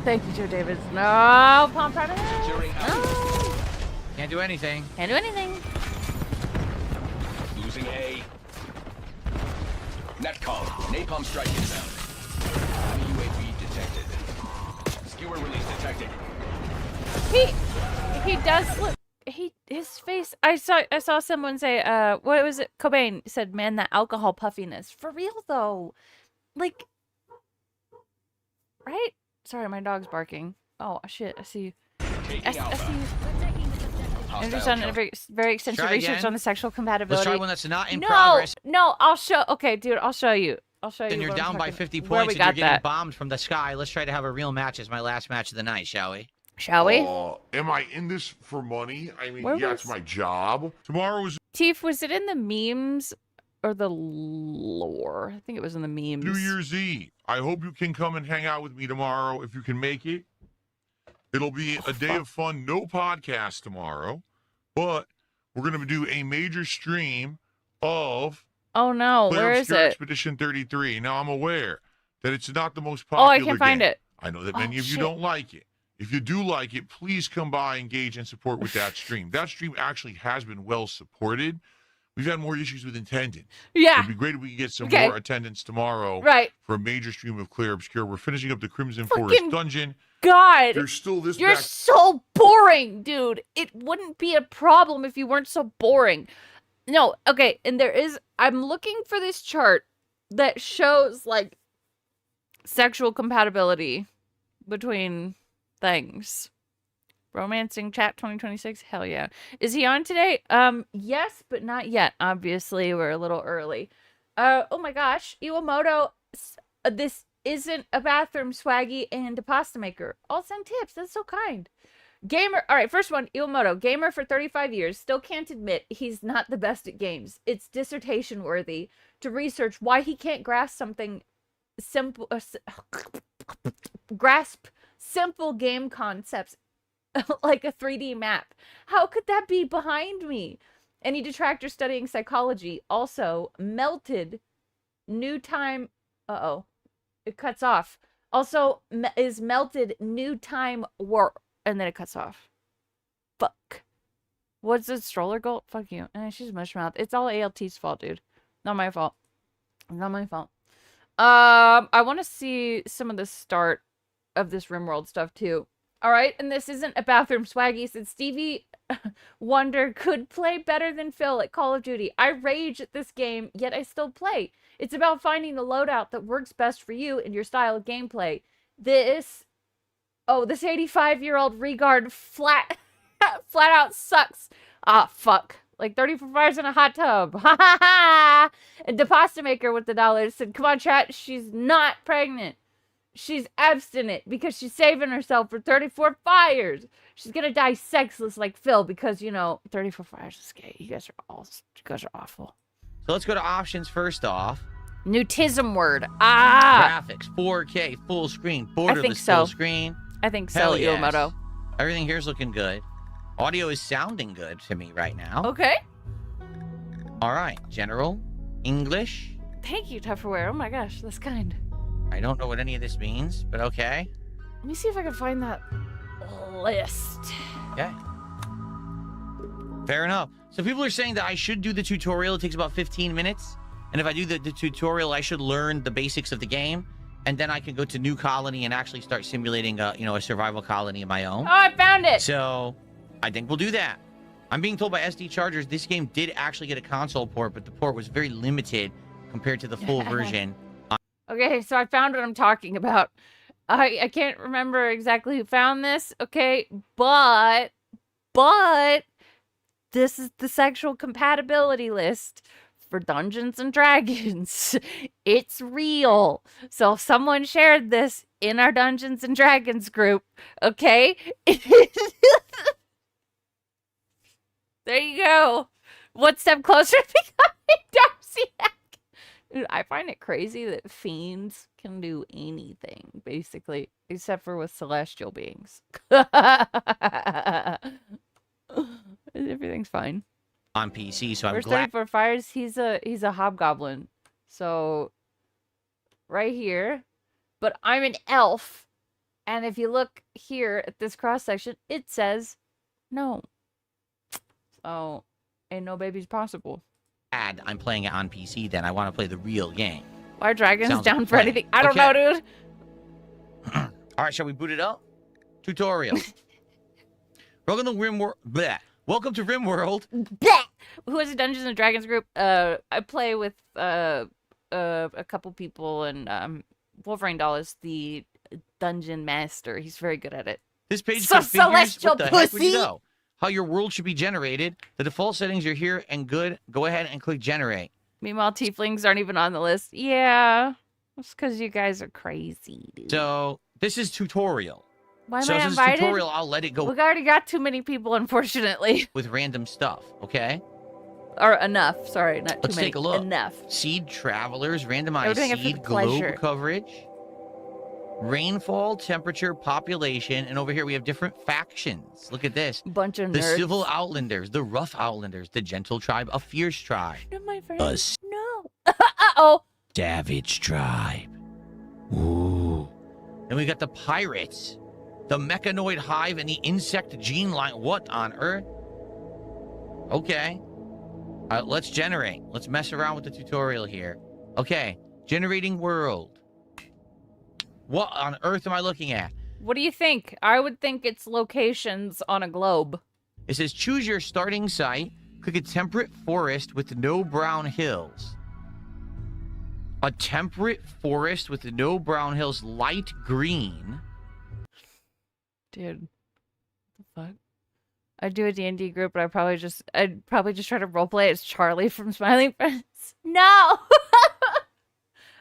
Thank you, Joe David. No, Palm Predator. Securing Auld. No. Can't do anything. Can't do anything. Losing A. Netcom. Napalm strike inbound. Enemy UAV detected. Skewer release detected. He does look. His face. I saw someone say. What was it? Cobain said, "Man, that alcohol puffiness." For real though, like, right? Sorry, my dog's barking. Oh shit! I see you. Taking I see Alpha. you. Hostile Andrew's done counter. very extensive Try research again. on the sexual compatibility. Let's try one that's not in no, progress. no, I'll show. Okay, dude, I'll show you. And you're what I'm down by talking- 50 where we points and got you're getting that. bombed from the sky. Let's try to have a real match as my last match of the night, shall we? Shall we? Am I in this for money? I mean, Where yeah, was- it's my job. Tomorrow is Tief, was it in the memes or the lore? I think it was in the memes. New Year's Eve. I hope you can come and hang out with me tomorrow if you can make it. It'll be a day of fun. No podcast tomorrow, but we're going to do a major stream of Oh no, Player where is Obscure it? Expedition 33. Now, I'm aware that it's not the most Oh, popular I can't find game. it. I know that Oh, many of you shit. don't like it. If you do like it, please come by, engage, and support with that stream. That stream actually has been well supported. We've had more issues with attendance. Yeah, It'd be great if we could get some Okay. more attendance tomorrow right. for a major stream of Clear Obscure. We're finishing up the Crimson Fucking Forest dungeon. God, There's still this you're back. so boring, dude. It wouldn't be a problem if you weren't so boring. No, okay, and I'm looking for this chart that shows, like, sexual compatibility between things. Romancing Chat 2026? Hell yeah. Is he on today? Yes, but not yet. Obviously, we're a little early. Oh my gosh. Iwamoto, this isn't a bathroom, swaggy, and a pasta maker. I'll send tips. That's so kind. Gamer. All right, first one. Iwamoto, gamer for 35 years. Still can't admit he's not the best at games. It's dissertation worthy to research why he can't grasp something simple. Grasp simple game concepts like a 3D map. How could that be behind me? Any detractor studying psychology also melted new time. Uh-oh. It cuts off. Also is melted new time war. And then it cuts off. Fuck. What's the stroller goal? Fuck you. She's mushmouth. It's all ALT's fault, dude. Not my fault. Not my fault. I want to see some of the start of this RimWorld stuff too. All right, and this isn't a bathroom swaggy. Said Stevie Wonder could play better than Phil at Call of Duty. I rage at this game, yet I still play. It's about finding the loadout that works best for you and your style of gameplay. This Oh, this 85-year-old regard flat out sucks. Ah, fuck. Like 34 fires in a hot tub. Ha ha ha! And the pasta maker with the dollars said, come on, chat, she's not pregnant. She's abstinent because she's saving herself for 34 fires. She's gonna die sexless like Phil because, 34 fires is gay. You guys are awful. So let's go to options first off. Newtism word. Ah! Graphics, 4K, full screen, borderless so. full screen. I think so, Hell yes. Iwamoto. Everything here's looking good. Audio is sounding good to me right now. Okay. All right, general, English. Thank you, Tupperware. Oh my gosh, that's kind. I don't know what any of this means, but okay. Let me see if I can find that list. Okay. Fair enough. So people are saying that I should do the tutorial. It takes about 15 minutes. And if I do the tutorial, I should learn the basics of the game. And then I can go to New Colony and actually start simulating a survival colony of my own. Oh, I found it! So I think we'll do that. I'm being told by SD Chargers this game did actually get a console port, but the port was very limited compared to the full version. Okay, so I found what I'm talking about. I can't remember exactly who found this, okay? But this is the sexual compatibility list for Dungeons and Dragons. It's real. So if someone shared this in our Dungeons and Dragons group, okay? There you go. One step closer to becoming Darcy. Dude, I find it crazy that fiends can do anything, basically, except for with celestial beings. Everything's fine. On PC, so I'm Where's glad. 34 Fires? He's a hobgoblin. So, right here. But I'm an elf. And if you look here at this cross section, it says no. So, ain't no babies possible. I'm playing it on PC then. I want to play the real game. Why are dragons Sounds down like for play. anything? I don't know, dude. All right, shall we boot it up? Tutorial. Welcome to RimWorld. Bleh. Welcome to RimWorld. Who has a Dungeons and Dragons group? I play with a couple people, and Wolverine Doll is the dungeon master. He's very good at it. This page So configures celestial what the heck would you pussy. know? How your world should be generated. The default settings are here and good. Go ahead and click generate. Meanwhile, tieflings aren't even on the list. Yeah, it's because you guys are crazy, dude. So this is tutorial. Why am So I this is invited? tutorial. I'll let it go We already got too many people, unfortunately. with random stuff. Okay. Or enough. Sorry, not too Let's many. take a look. Enough. Seed travelers, randomized We're doing it for seed the globe pleasure. coverage, rainfall, temperature, population, and over here we have different factions. Look at this. Bunch of The nerds. civil outlanders, the rough outlanders, the gentle tribe, a fierce tribe, No, my friend. a No. Uh-oh. savage tribe. Ooh. Then we got the pirates, the mechanoid hive, and the insect gene line. What on earth? Okay. Let's generate. Let's mess around with the tutorial here. Okay. Generating world. What on earth am I looking at? What do you think? I would think it's locations on a globe. It says choose your starting site. Click a temperate forest with no brown hills. A temperate forest with no brown hills, light green. Dude. What the fuck? I'd do a D&D group, but I'd probably just try to roleplay as Charlie from Smiling Friends. No!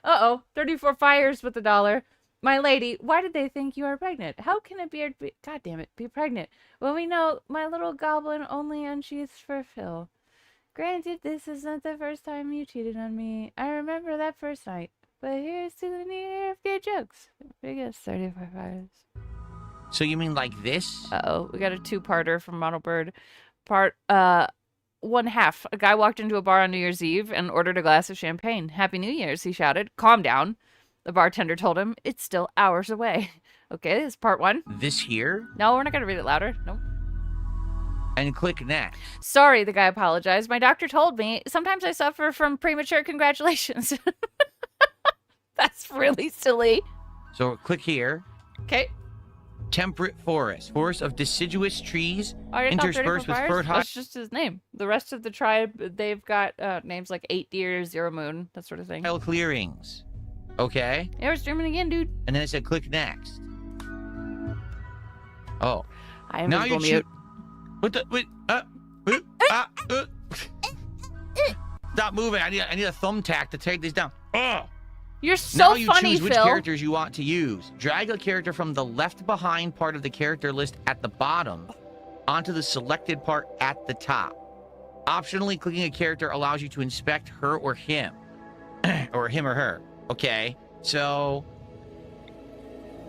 Uh-oh. 34 fires with $1. My lady, why did they think you are pregnant? How can a beard be... God damn it, be pregnant? Well, we know my little goblin only unsheaths for Phil. Granted, this is not the first time you cheated on me. I remember that first night. But here's to the new year of gay jokes. Biggest 35 fires. So you mean like this? Uh-oh, we got a two-parter from Monobird. Part, 1/2. A guy walked into a bar on New Year's Eve and ordered a glass of champagne. Happy New Year's, he shouted. Calm down. The bartender told him, it's still hours away. Okay, this is part 1. This here? No, we're not going to read it louder. Nope. And click next. Sorry, the guy apologized. My doctor told me sometimes I suffer from premature congratulations. That's really silly. So click here. Okay. Temperate forest. Forest of deciduous trees Already thought 34 interspersed with fires? fertile... That's just his name. The rest of the tribe, they've got names like 8 Deer, 0 Moon, that sort of thing. clearings. Okay. Yeah, we're streaming again, dude. And then it said click next. Oh. I am Now visible you mute. What the? Wait. Stop moving. I need a thumbtack to take these down. Ugh. You're so Now you funny, choose which Phil. characters you want to use. Drag a character from the left behind part of the character list at the bottom onto the selected part at the top. Optionally, clicking a character allows you to inspect her or him. Or him or her. Okay, so...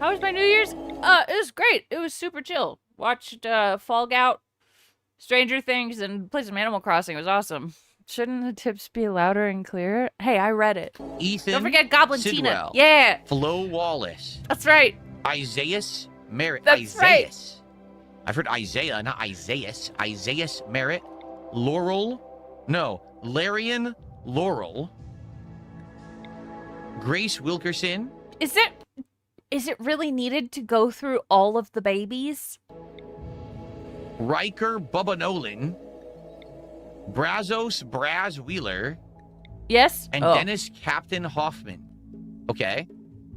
How was my New Year's? It was great. It was super chill. Watched Fall Out, Stranger Things, and played some Animal Crossing. It was awesome. Shouldn't the tips be louder and clearer? Hey, I read it. Ethan Don't forget Goblin Tina. Sidwell, Yeah, Flo Wallace, that's right. Isaias Merritt. That's right. Isaias. I've heard Isaiah, not Isaias. Isaias Merritt. Larian Laurel. Grace Wilkerson. Is it really needed to go through all of the babies? Riker Bubba Nolan. Brazos Braz Wheeler. Yes? And Oh. Dennis Captain Hoffman. Okay.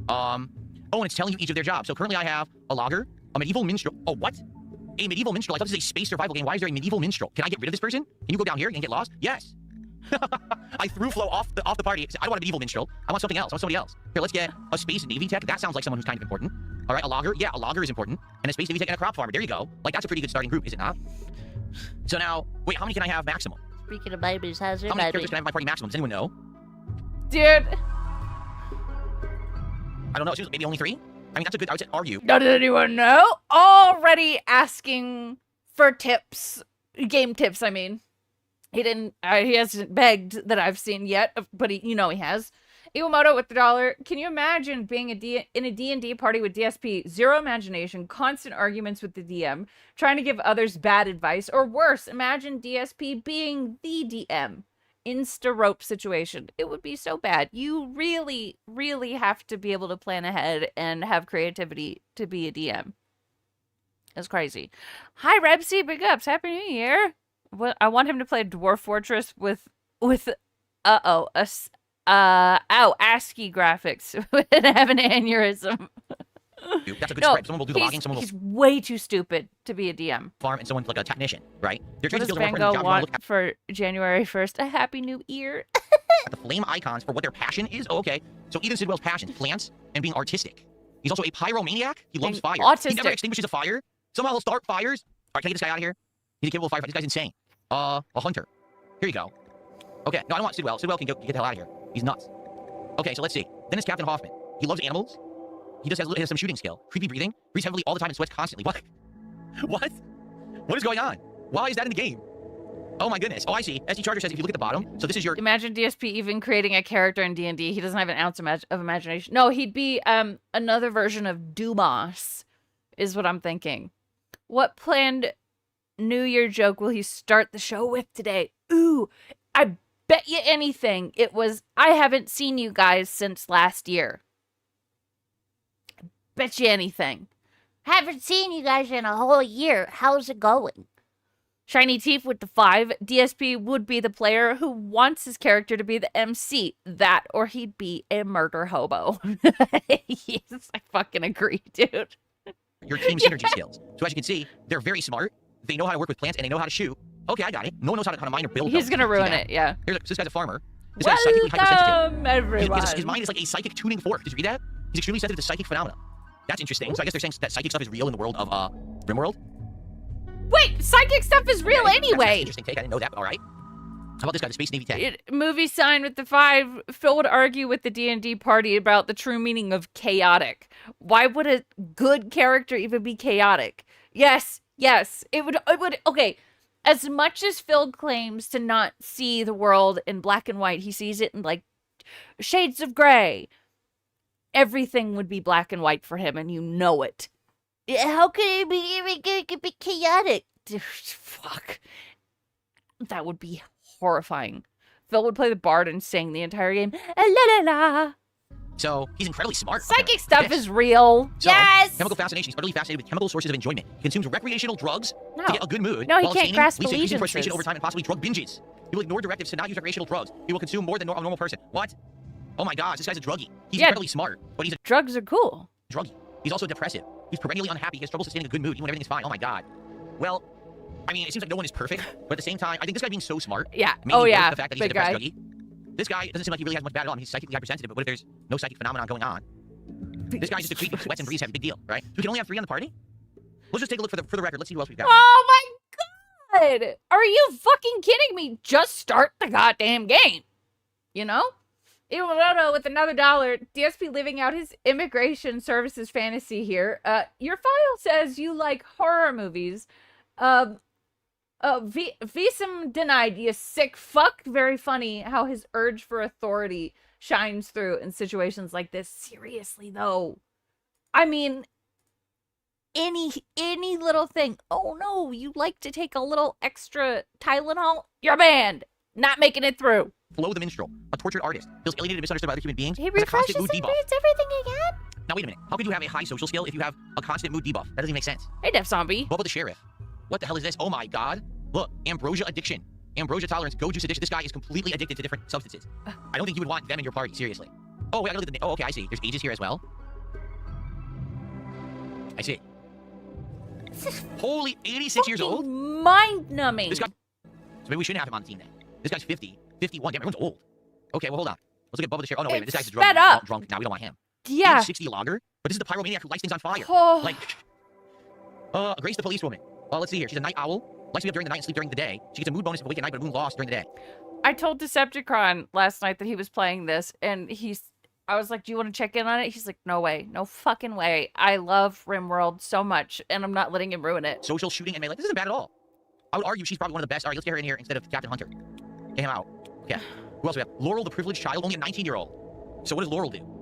Oh, and it's telling you each of their jobs. So currently I have a logger, a medieval minstrel. Oh, what? A medieval minstrel. I thought this is a space survival game. Why is there a medieval minstrel? Can I get rid of this person? Can you go down here and get lost? Yes. I threw Flo off the party. I don't want a medieval minstrel. I want something else. I want somebody else. Here, let's get a space navy tech. That sounds like someone who's kind of important. All right, a logger. Yeah, a logger is important. And a space navy tech and a crop farmer. There you go. Like, that's a pretty good starting group, is it not? So now, wait, how many can I have maximum? Speaking of babies, how's your How many baby? characters can I have in my party maximum? Does anyone know? Dude, I don't know. Maybe only 3? I mean, that's a good, I would say, are you? does anyone know? Already asking for tips. Game tips, I mean. He didn't, he hasn't begged that I've seen yet, but he has. Iwamoto with the $1. Can you imagine being in a D&D party with DSP, zero imagination, constant arguments with the DM, trying to give others bad advice, or worse, imagine DSP being the DM. Insta-rope situation. It would be so bad. You really, really have to be able to plan ahead and have creativity to be a DM. It's crazy. Hi, Rebsy. Big ups. Happy New Year. I want him to play Dwarf Fortress with ASCII graphics and have an aneurysm. That's a good No, spread. Someone will do the logging, someone will he's way too stupid to be a DM. farm, and someone's like a technician, right? Their What trade does skills are Van more Gogh important than the job. You wanna want look for January 1st? A Happy New Year. at the flame icons for what their passion is. Oh, okay. So Ethan Sidwell's passion, plants and being artistic. He's also a pyromaniac. He loves Being fire. He autistic. never extinguishes a fire. Somehow he'll start fires. All right, can I get this guy out of here? He's a capable firefighter. This guy's insane. A hunter. Here you go. Okay, no, I don't want Sidwell. Sidwell can get the hell out of here. He's nuts. Okay, so let's see. Then it's Captain Hoffman. He loves animals. He just has some shooting skill. Creepy breathing. Breathes heavily all the time and sweats constantly. What? What? What is going on? Why is that in the game? Oh my goodness. Oh, I see. SD Charger says if you look at the bottom, so this is your... Imagine DSP even creating a character in D&D. He doesn't have an ounce of imagination. No, he'd be another version of Dumas, is what I'm thinking. What planned New Year joke will he start the show with today? Ooh, I bet you anything it was, I haven't seen you guys since last year. Bet you anything. Haven't seen you guys in a whole year. How's it going? Shiny Teeth with the 5. DSP would be the player who wants his character to be the MC. That, or he'd be a murder hobo. Yes, I fucking agree, dude. Your team synergy skills. So as you can see, they're very smart. They know how to work with plants and they know how to shoot. Okay, I got it. No one knows how to mine or build. He's though. gonna See ruin that? it, yeah. So this guy's a farmer. This guy's psychically hypersensitive. Welcome, everyone. His mind is like a psychic tuning fork. Did you read that? He's extremely sensitive to psychic phenomena. That's interesting. So I guess they're saying that psychic stuff is real in the world of RimWorld. Wait, psychic stuff is real Okay, that's an anyway. interesting take. I didn't know that, but all right. How about this guy, the Space Navy Tech? Movie sign with the 5. Phil would argue with the D&D party about the true meaning of chaotic. Why would a good character even be chaotic? Yes. It would, okay. As much as Phil claims to not see the world in black and white, he sees it in like shades of gray. Everything would be black and white for him, and you know it. How could it be chaotic? Fuck. That would be horrifying. Phil would play the bard and sing the entire game. La la la. So he's incredibly smart. Psychic stuff is real. So, Yes. chemical fascination. He's utterly fascinated with chemical sources of enjoyment. He consumes recreational drugs No. to get a good mood. No, he while can't abstaining grasp leads to increasing frustration allegiances. over time and possibly drug binges. He will ignore directives to not use recreational drugs. He will consume more than a normal person. What? Oh my gosh, this guy's a druggie. He's Yeah. incredibly smart, but he's a Drugs are cool. druggie. He's also depressive. He's perennially unhappy. He has trouble sustaining a good mood even when everything's fine. Oh my god. Well, I mean, it seems like no one is perfect, but at the same time, I think this guy being so smart. Yeah. Maybe Oh yeah. the fact that he's a Big depressed guy. druggie. This guy doesn't seem like he really has much bad at all. I mean, he's psychically hypersensitive, but what if there's no psychic phenomenon going on? This guy's just a creep who sweats and breathes have a big deal, right? So we can only have 3 on the party? Let's just take a look for the record. Let's see who else we've got. Oh my god! Are you fucking kidding me? Just start the goddamn game. You know? Ilroto with another $1. DSP living out his immigration services fantasy here. Your file says you like horror movies. Visum denied, you sick fuck. Very funny how his urge for authority shines through in situations like this. Seriously, though. I mean, any little thing. Oh no, you like to take a little extra Tylenol? You're banned. Not making it through. Flo the Minstrel, a tortured artist, feels alienated and misunderstood by other human beings. He has a refreshes constant and mood debuff. reads everything again? Now wait a minute. How could you have a high social skill if you have a constant mood debuff? That doesn't even make sense. Hey, Def Zombie. Bubba the Sheriff. What the hell is this? Oh my god. Look, ambrosia addiction. Ambrosia tolerance, go juice addiction. This guy is completely addicted to different substances. I don't think you would want them in your party, seriously. Oh, wait, I gotta look at the... Oh, okay, I see. There's ages here as well. I see. Holy, 86 years old? Mind-numbing. This guy... So maybe we shouldn't have him on the team then. This guy's 50. 51. Damn, everyone's old. Okay, well, hold on. Let's look at Bubba the Sheriff. Oh, no, wait a minute. This guy's Sped up. drunk now. We don't want him. Yeah. Age 60 longer? But this is the pyromaniac who lights things on fire. Oh. Like... Grace the policewoman. Let's see here. She's a night owl. Likes to be up during the night and sleep during the day. She gets a mood bonus if awake at night, but a mood loss during the day. I told Decepticon last night that he was playing this, and I was like, do you want to check in on it? He's like, no way. No fucking way. I love RimWorld so much, and I'm not letting him ruin it. Social shooting and melee. This isn't bad at all. I would argue she's probably one of the best. All right, let's get her in here instead of Captain Hunter. Get him out. Okay. Who else do we have? Laurel, the privileged child, only a 19-year-old. So what does Laurel do?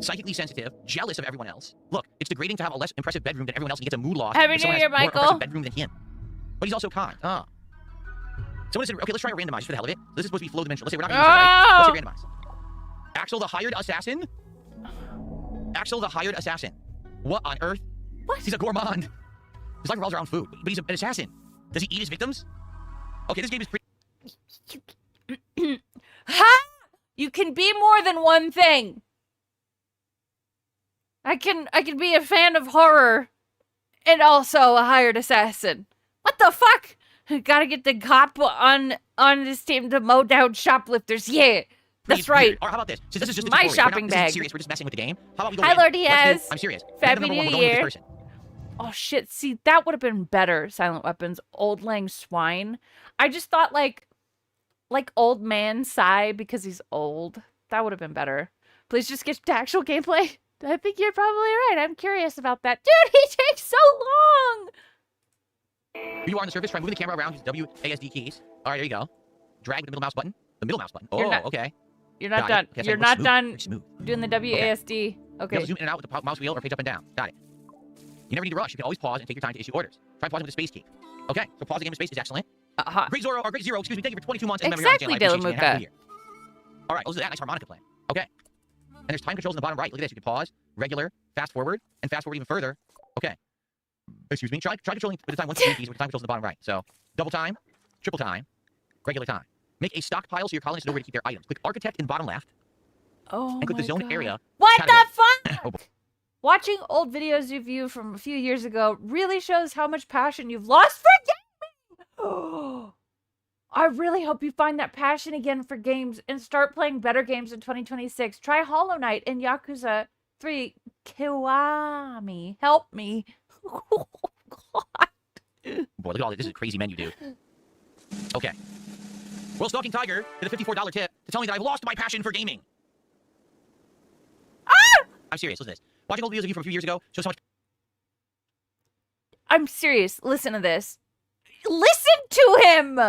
Psychically sensitive, jealous of everyone else. Look, it's degrading to have a less impressive bedroom than everyone else and gets a mood loss. Happy if someone New Year, has more Michael. impressive bedroom than him. But he's also kind. Someone said, okay, let's try a randomize for the hell of it. This is supposed to be flow dimensional. Let's say we're not going to use it, right? Let's say randomize. Axel, the hired assassin? Axel, the hired assassin. What on earth? What? He's a gourmand. His life revolves around food, but he's an assassin. Does he eat his victims? Okay, this game is pretty... Ha! You can be more than one thing. I can be a fan of horror and also a hired assassin. What the fuck? Gotta get the cop on this team to mow down shoplifters. Yeah, that's right. Weird. Or how about this? So this is just a My tutorial. shopping This isn't bag. serious. We're just messing with the game. How about we go Hi, in? Lord Let's Diaz. I'm serious. Happy Number one, New we're going with Year. this person. Oh shit, see, that would have been better, Silent Weapons. Old Lang Swine. I just thought like old man Sigh because he's old. That would have been better. Please just get to actual gameplay. I think you're probably right. I'm curious about that. Dude, he takes so long! You are on the surface. Try moving the camera around. Use WASD keys. All right, there you go. Drag with the middle mouse button. The middle mouse button. Oh, You're not- okay. You're not Got done. it. Okay, so You're we're not smooth. done We're smooth. doing the WASD. You Okay. have to zoom in and out with the mouse wheel or page up and down. Got it. You never need to rush. You can always pause and take your time to issue orders. Try pausing with the space key. Okay, so pause the game with space is excellent. Great Zoro, or Great Zero, excuse me, thank you for 22 months. And Exactly, Delamuka. All right, let's do that nice harmonica playing. Okay. And there's time controls in the bottom right. Look at this. You can pause, regular, fast forward, and fast forward even further. Okay. Excuse me. Try controlling with the time 1 to 3 keys with the time controls in the bottom right. So double time, triple time, regular time. Make a stockpile so your colonists know where to keep their items. Click architect in bottom left Oh and click the my zone God. area. What category. the fuck? Oh, boy. Watching old videos of you from a few years ago really shows how much passion you've lost for gaming. I really hope you find that passion again for games and start playing better games in 2026. Try Hollow Knight and Yakuza 3 Kiwami. Help me. Oh, God. Boy, look at all this. This is a crazy menu, dude. Okay. World Stalking Tiger did a $54 tip to tell me that I've lost my passion for gaming. I'm serious. Listen to this. Watching old videos of you from a few years ago shows how much... I'm serious. Listen to this. Listen to him.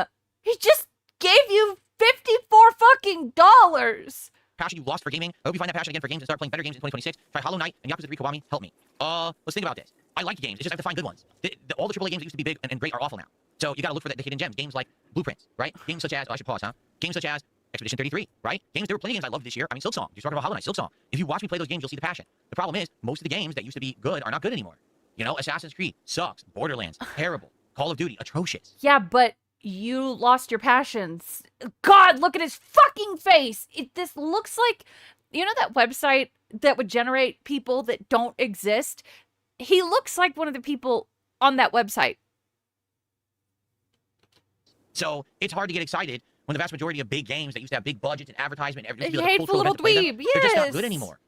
He just gave you $54 fucking dollars. passion you lost for gaming. I hope you find that passion again for games and start playing better games in 2026. Try Hollow Knight and Yakuza 3 Kiwami. Help me. Let's think about this. I like games. It's just I have to find good ones. All the AAA games that used to be big and great are awful now. So you gotta look for the hidden gems. Games like Blueprints, right? Games such as, I should pause, huh? Games such as Expedition 33, right? Games, there were plenty of games I loved this year. I mean, Silksong. You're talking about Hollow Knight, Silksong. If you watch me play those games, you'll see the passion. The problem is, most of the games that used to be good are not good anymore. You know, Assassin's Creed sucks. Borderlands, terrible. Call of Duty, atrocious. Yeah, but you lost your passions. God, look at his fucking face. This looks like, you know that website that would generate people that don't exist? he looks like one of the people on that website. So it's hard to get excited when the vast majority of big games that used to have big budgets and advertisement, everything used to be like a Hateful cultural little event to play them, dweeb, they're just not yes. good anymore.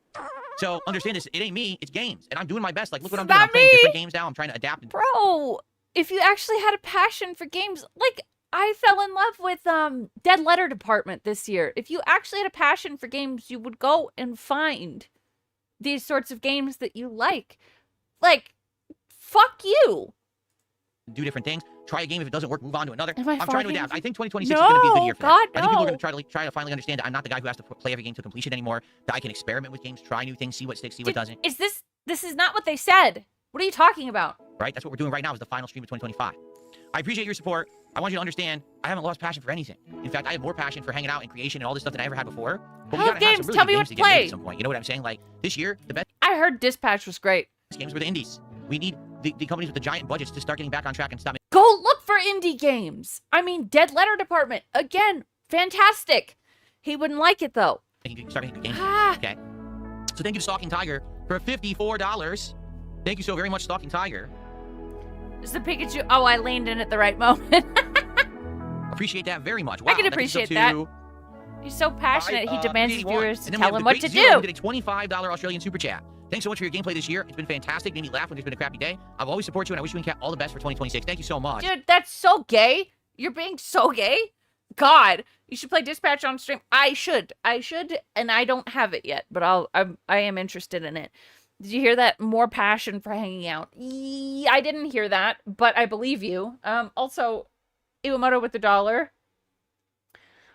So understand this, it ain't me, it's games. And I'm doing my best. Like, look what I'm It's doing. I'm not playing me. different games now. I'm trying to adapt. Bro, if you actually had a passion for games, like I fell in love with Dead Letter Department this year. If you actually had a passion for games, you would go and find these sorts of games that you like. Like, fuck you. Do different things. Try a game. If it doesn't work, move on to another. Am I I'm trying to fucking- adapt. I think 2026 is going to be a good year for No, that. God, I think people are no. going to try to finally understand that I'm not the guy who has to play every game to completion anymore. That I can experiment with games, try new things, see what sticks, see what doesn't. Is this is not what they said. What are you talking about? Right? That's what we're doing right now. Is the final stream of 2025. I appreciate your support. I want you to understand I haven't lost passion for anything. In fact, I have more passion for hanging out and creation and all this stuff than I ever had before. But I we love gotta have games. some really Tell good me games what to to get made play. at some point. You know what I'm saying? Like this year, the best I heard Dispatch was great. games were the indies. We need the companies with the giant budgets to start getting back on track and stop. Go look for indie games. I mean, Dead Letter Department, again, fantastic. He wouldn't like it though. Start making good games. Ah. Okay. So thank you to Stalking Tiger for $54. Thank you so very much, Stalking Tiger. Is the Pikachu? Oh, I leaned in at the right moment. Appreciate that very much. Wow, I can that takes us appreciate up that. to He's so passionate, he demands his 381. viewers to And then tell we have him the what Great to Zero, who do. did a $25 Australian super chat. Thanks so much for your gameplay this year. It's been fantastic. Made me laugh when there's been a crappy day. I'll always support you, and I wish you and Kat all the best for 2026. Thank you so much. Dude, that's so gay. You're being so gay. God, you should play Dispatch on stream. I should, and I don't have it yet, but I am interested in it. Did you hear that? More passion for hanging out. I didn't hear that, but I believe you. Also, Iwamoto with the $1.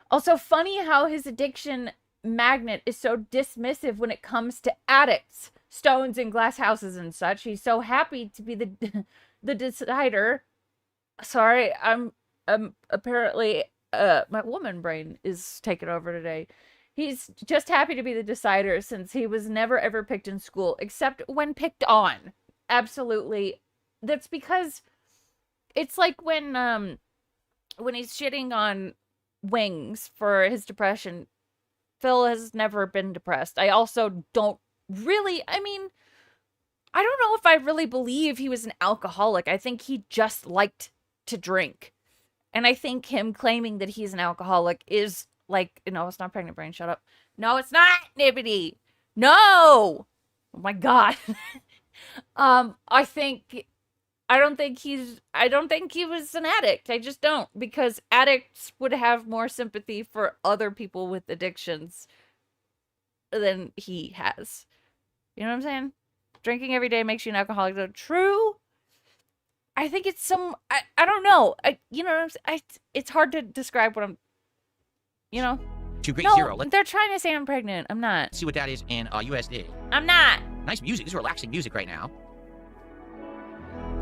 Also, funny how his addiction magnet is so dismissive when it comes to addicts, stones, and glass houses and such. He's so happy to be the decider. Sorry, I'm apparently my woman brain is taking over today. He's just happy to be the decider since he was never ever picked in school except when picked on. Absolutely. That's because it's like when he's shitting on Wings for his depression. Phil has never been depressed. I also don't really, I mean, I don't know if I really believe he was an alcoholic. I think he just liked to drink. And I think him claiming that he's an alcoholic is like, no, it's not pregnant brain, shut up. No, it's not, Nibbity. No! Oh my god. I don't think he was an addict. I just don't, because addicts would have more sympathy for other people with addictions than he has. You know what I'm saying? Drinking every day makes you an alcoholic. Though true. I think it's I don't know. You know what I'm saying? It's hard to describe what I'm, you know. To Great No, Zero. Let's they're trying to say I'm pregnant. I'm not. see what that is in USD. I'm not. Nice music. This is relaxing music right now.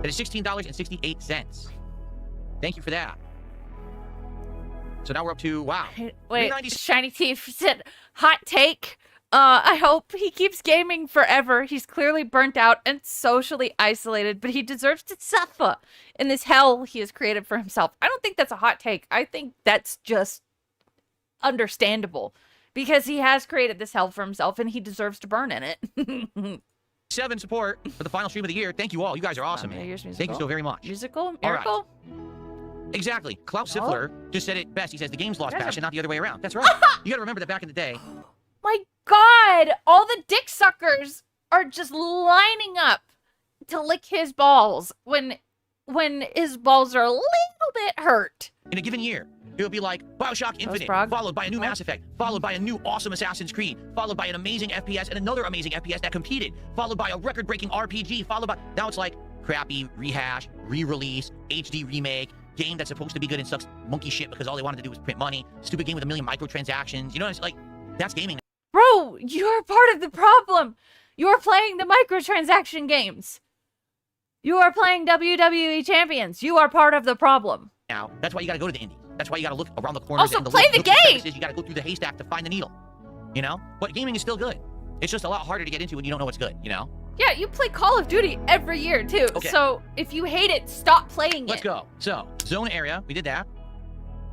That is $16.68. Thank you for that. So now we're up to, wow. Wait, 390 Shiny Teeth said, hot take. I hope he keeps gaming forever. He's clearly burnt out and socially isolated, but he deserves to suffer in this hell he has created for himself. I don't think that's a hot take. I think that's just understandable because he has created this hell for himself and he deserves to burn in it. 7 support for the final stream of the year. Thank you all. You guys are awesome, New man. Year's Thank you musical. so very much. Musical? right. Miracle? Exactly. Klaus Siffler just said it best. He says the game's lost That's a- passion, not the other way around. That's right. You got to remember that back in the day. My God, all the dick suckers are just lining up to lick his balls when his balls are a little bit hurt. In a given year, it would be like Bioshock Infinite, Prague. followed by a new Mass Effect, followed by a new awesome Assassin's Creed, followed by an amazing FPS and another amazing FPS that competed, followed by a record-breaking RPG, followed by... Now it's like crappy rehash, re-release, HD remake, game that's supposed to be good and sucks monkey shit because all they wanted to do was print money, stupid game with a million microtransactions. You know, it's like, that's gaming. Bro, you're part of the problem. You're playing the microtransaction games. You are playing WWE Champions. You are part of the problem. Now, that's why you gotta go to the indies. That's why you gotta look around the corners. Also, and play the look at game! services. You gotta go through the haystack to find the needle. You know? But gaming is still good. It's just a lot harder to get into when you don't know what's good, you know? Yeah, you play Call of Duty every year, too. Okay. So if you hate it, stop playing Let's it. go. So, zone area, we did that.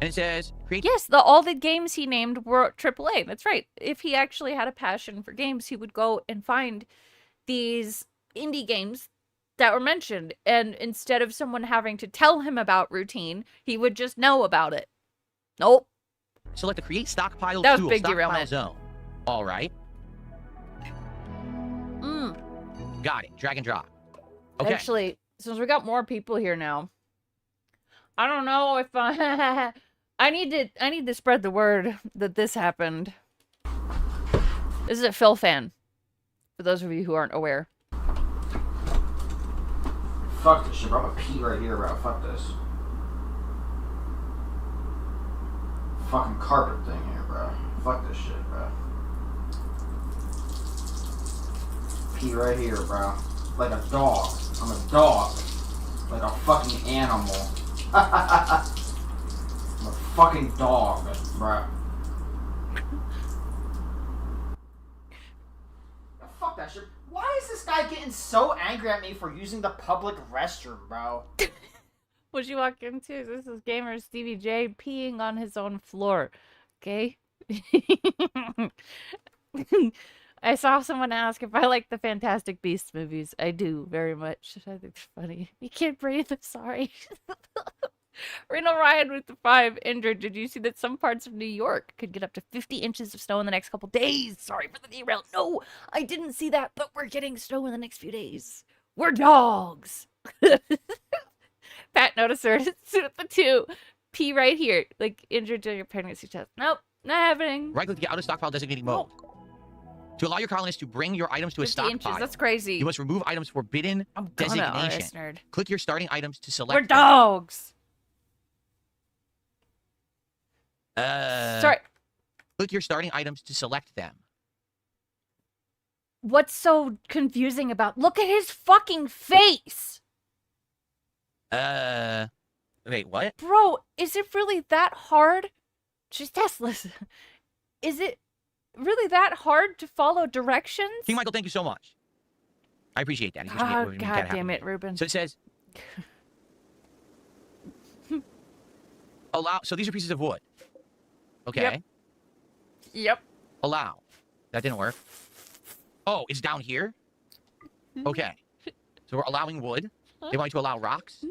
And it says, create... Yes, all the games he named were AAA. That's right. If he actually had a passion for games, he would go and find these indie games that were mentioned. And instead of someone having to tell him about routine, he would just know about it. Nope. Select the create stockpile That was tool. big Stockpile derailment. zone. All right. Got it. Drag and drop. Okay. Actually, since we got more people here now, I don't know if I need to spread the word that this happened. This is a Phil fan. For those of you who aren't aware. Fuck this shit, bro. I'm gonna pee right here, bro. Fuck this. Fucking carpet thing here, bro. Fuck this shit, bro. Pee right here, bro. Like a dog. I'm a dog. Like a fucking animal. I'm a fucking dog, bro. Fuck that shit. Why is this guy getting so angry at me for using the public restroom, bro? What you walk into? This is gamer Stevie J peeing on his own floor. Okay? I saw someone ask if I like the Fantastic Beasts movies. I do, very much. I think it's funny. You can't breathe, I'm sorry. Reno Ryan with the 5 injured. Did you see that some parts of New York could get up to 50 inches of snow in the next couple days? Sorry for the derail. No, I didn't see that, but we're getting snow in the next few days. We're dogs. Pat noticer with the 2. Pee right here. Like injured during your pregnancy test. Nope, not happening. Right click to get out of stockpile designating mode. To allow your colonists to bring your items to a 50 stockpile, inches, that's crazy. you must remove items forbidden I'm gonna designation. RS nerd. Click your starting items to select. We're dogs. Sorry. Click your starting items to select them. What's so confusing about? Look at his fucking face. Wait, what? Bro, is it really that hard? Just Teslas. Is it really that hard to follow directions? King Michael, thank you so much. I appreciate that. You just Oh, made God that happen. damn it, Ruben. So it says, allow. So these are pieces of wood. Okay. Yep. Allow. That didn't work. Oh, it's down here? Okay. So we're allowing wood. They want you to allow rocks.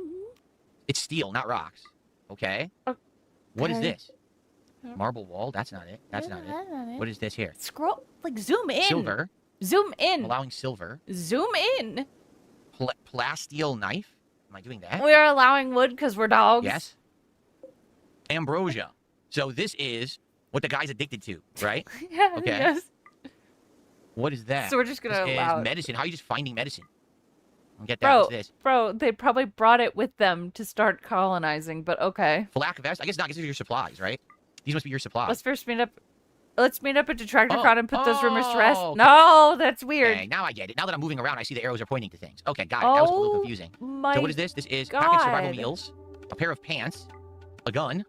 It's steel, not rocks. Okay. What is Okay. this? Marble wall? That's not it. That's not it. What is this here? Scroll, like zoom in. Silver. Zoom in. Allowing silver. Zoom in. Plasteel knife. Am I doing that? We are allowing wood because we're dogs. Yes. Ambrosia. So this is what the guy's addicted to, right? Yeah, Okay. yes. What is that? So we're just gonna This allow is it. medicine. How are you just finding medicine? I don't get that. Bro, What's this? bro, they probably brought it with them to start colonizing, but okay. Flak vest? I guess not. I guess these are your supplies, right? These must be your supplies. Let's first meet up. Let's meet up at DetractorCon Oh, and put those rumors to rest. okay. No, that's weird. Okay, now I get it. Now that I'm moving around, I see the arrows are pointing to things. Okay, got it. That was a little Oh confusing. my So what is this? This is packaged survival God. meals, a pair of pants, a gun,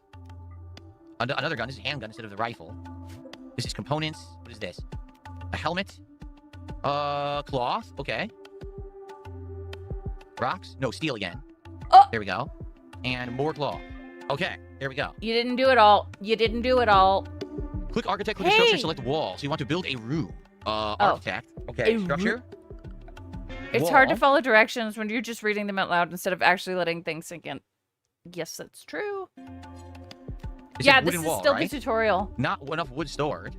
another gun. This is a handgun instead of the rifle. This is components. What is this? A helmet, cloth. Okay. Rocks? No, steel again. Oh! There we go. And more cloth. Okay, there we go. You didn't do it all. You didn't do it all. Click architect, click a structure, Hey! select wall. So you want to build a room. Architect. Okay, A structure. It's hard to Wall. follow directions when you're just reading them out loud instead of actually letting things sink in. Yes, that's true. It Yeah, says this wooden is wall, still right? the tutorial. Not enough wood stored.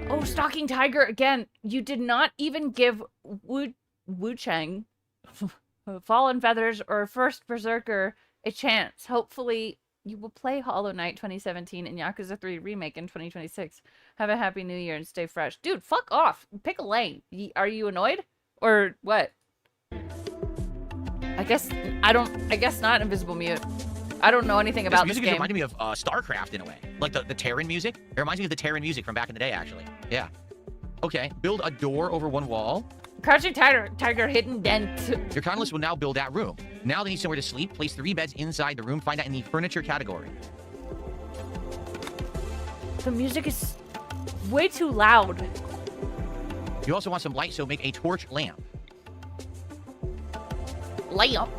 Oh, Stalking Tiger again. You did not even give Wu Chang, Fallen Feathers, or First Berserker a chance. Hopefully, you will play Hollow Knight 2017 and Yakuza 3 Remake in 2026. Have a happy new year and stay fresh. Dude, fuck off. Pick a lane. Are you annoyed? Or what? I guess not, Invisible Mute. I don't know anything about this music is game. reminding me of StarCraft in a way. Like the Terran music. It reminds me of the Terran music from back in the day, actually. Yeah. Okay, build a door over one wall. Crouching Tiger Hidden Dent. Your colonists will now build that room. Now they need somewhere to sleep. Place 3 beds inside the room. Find that in the furniture category. The music is way too loud. You also want some light, so make a torch lamp. Lamp.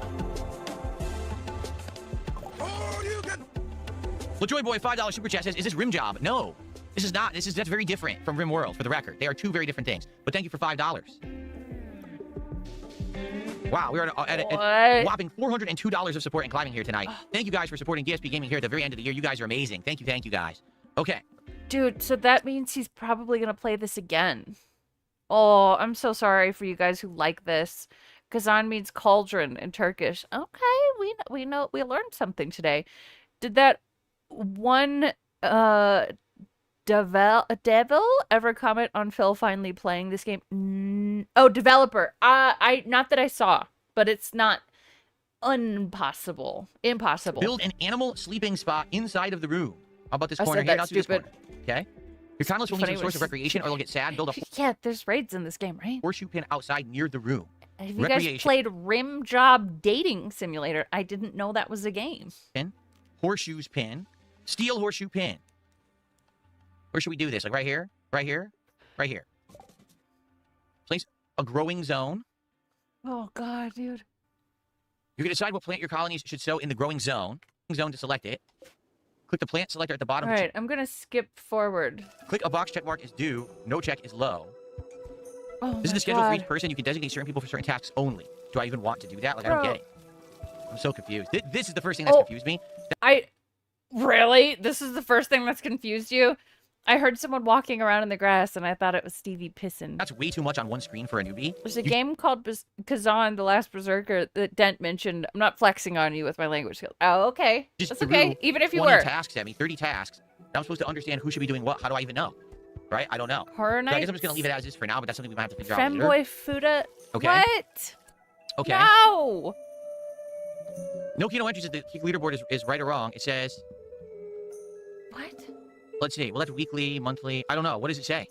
LaJoy Boy, $5 super chat says, is this Rim Job? No, this is not. That's very different from Rim World, for the record. They are 2 very different things. But thank you for $5. Wow, we're at a What? whopping $402 of support and climbing here tonight. Thank you guys for supporting DSP Gaming here at the very end of the year. You guys are amazing. Thank you guys. Okay. Dude, so that means he's probably gonna play this again. Oh, I'm so sorry for you guys who like this. Kazan means cauldron in Turkish. Okay, we know we learned something today. Did that one devil ever comment on Phil finally playing this game? Oh, developer. I not that I saw, but it's not impossible. Build an animal sleeping spot inside of the room. How about this I corner said here? that Not to this stupid. corner. Okay. Your timeless will need Funny some source was- of recreation or they'll get sad. Build a Yeah, there's raids in this game, right? horseshoe pin outside near the room. Have you guys Recreation. played Rim Job Dating Simulator? I didn't know that was a game. Pin. Horseshoes pin. Steel horseshoe pin. Where should we do this? Like right here? Right here? Right here. Place a growing zone. Oh god, dude. You can decide what plant your colonies should sow in the growing zone. Zone to select it. Click the plant selector at the bottom. All right, I'm gonna skip forward. Click a box check mark is due. No check is low. Oh This is my the schedule for each God. person. You can designate certain people for certain tasks only. Do I even want to do that? Like, I don't Bro. get it. I'm so confused. This is the first thing that's Oh. confused me. Really? This is the first thing that's confused you? I heard someone walking around in the grass and I thought it was Stevie pissing. That's way too much on one screen for a newbie. There's a game called Kazan, The Last Berserker, that Dent mentioned. I'm not flexing on you with my language skills. Oh, okay. Just That's okay, threw even if you 20 were. tasks at me, 30 tasks. I'm supposed to understand who should be doing what. How do I even know? Right? I don't know. Horror So I guess Nights? I'm just going to leave it as is for now, but that's something we might have to figure out later. Femboy Fuda? Okay. What? Okay. No! No Kino entries. The leaderboard is right or wrong. It says, What? let's see. Well, that's weekly, monthly. I don't know. What does it say?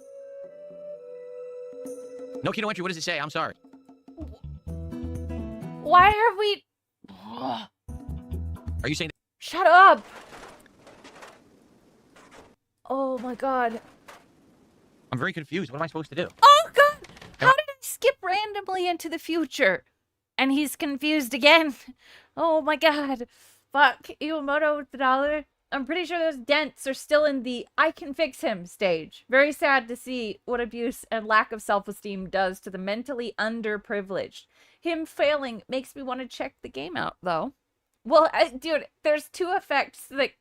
No Kino entry. What does it say? I'm sorry. Why are we... Are you saying Shut up! Oh my god. I'm very confused. What am I supposed to do? Oh god! How did I skip randomly into the future? And he's confused again. Oh my god. Fuck. Iwamoto with the $1. I'm pretty sure those dents are still in the I can fix him stage. Very sad to see what abuse and lack of self-esteem does to the mentally underprivileged. Him failing makes me want to check the game out, though. Well, dude, there's two effects that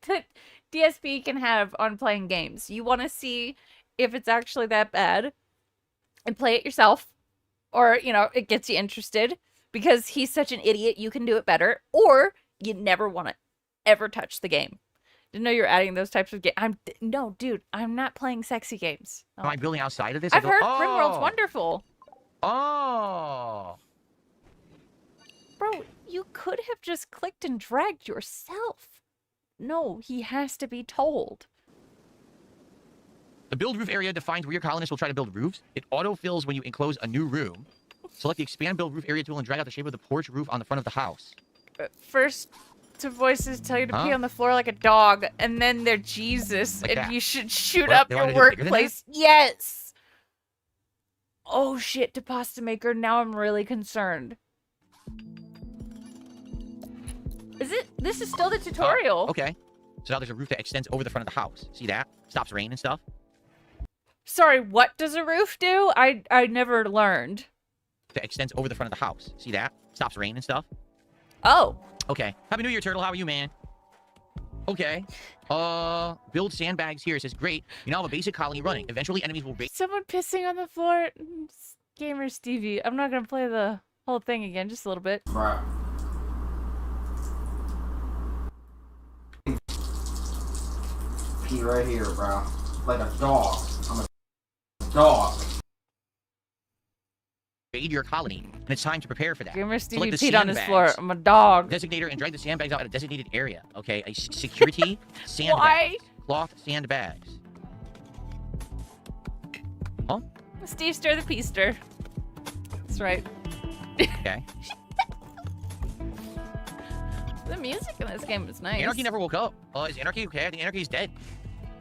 DSP can have on playing games. You want to see if it's actually that bad and play it yourself, or, you know, it gets you interested because he's such an idiot, you can do it better, or you never want to ever touch the game. Didn't know you're adding those types of games. No, dude, I'm not playing sexy games. Am I building outside of this? I've heard oh. Rimworld's wonderful. Oh. Bro, you could have just clicked and dragged yourself. No, he has to be told. The build roof area defines where your colonists will try to build roofs. It auto-fills when you enclose a new room. Select the expand build roof area tool and drag out the shape of the porch roof on the front of the house. First, two voices tell you to pee Huh? on the floor like a dog, and then they're Jesus, Like and that. you should shoot What? up They your wanna do it bigger than that? workplace. Yes! Oh shit, to pasta maker, now I'm really concerned. This is still the tutorial. Okay. So now there's a roof that extends over the front of the house. See that? Stops rain and stuff. Sorry, what does a roof do? I never learned. That extends over the front of the house. See that? Stops rain and stuff. Oh. Okay. Happy New Year, Turtle. How are you, man? Okay. Build sandbags here. It says, great. You now have a basic colony running. Eventually, enemies will raid. Someone pissing on the floor. Gamer Stevie. I'm not gonna play the whole thing again, just a little bit. Bruh. Pee right here, bro. Like a dog. I'm a dog. Raid your colony, and it's time to prepare for that. Gamer Stevie Select the peed on his floor. sandbags. I'm a dog. Designator and drag the sandbags out at a designated area. Okay, a security sandbags. Why? Cloth sandbags. Huh? Steve stir the peaster. That's right. Okay. The music in this game is nice. Anarchy never woke up. Is Anarchy okay? I think Anarchy's dead.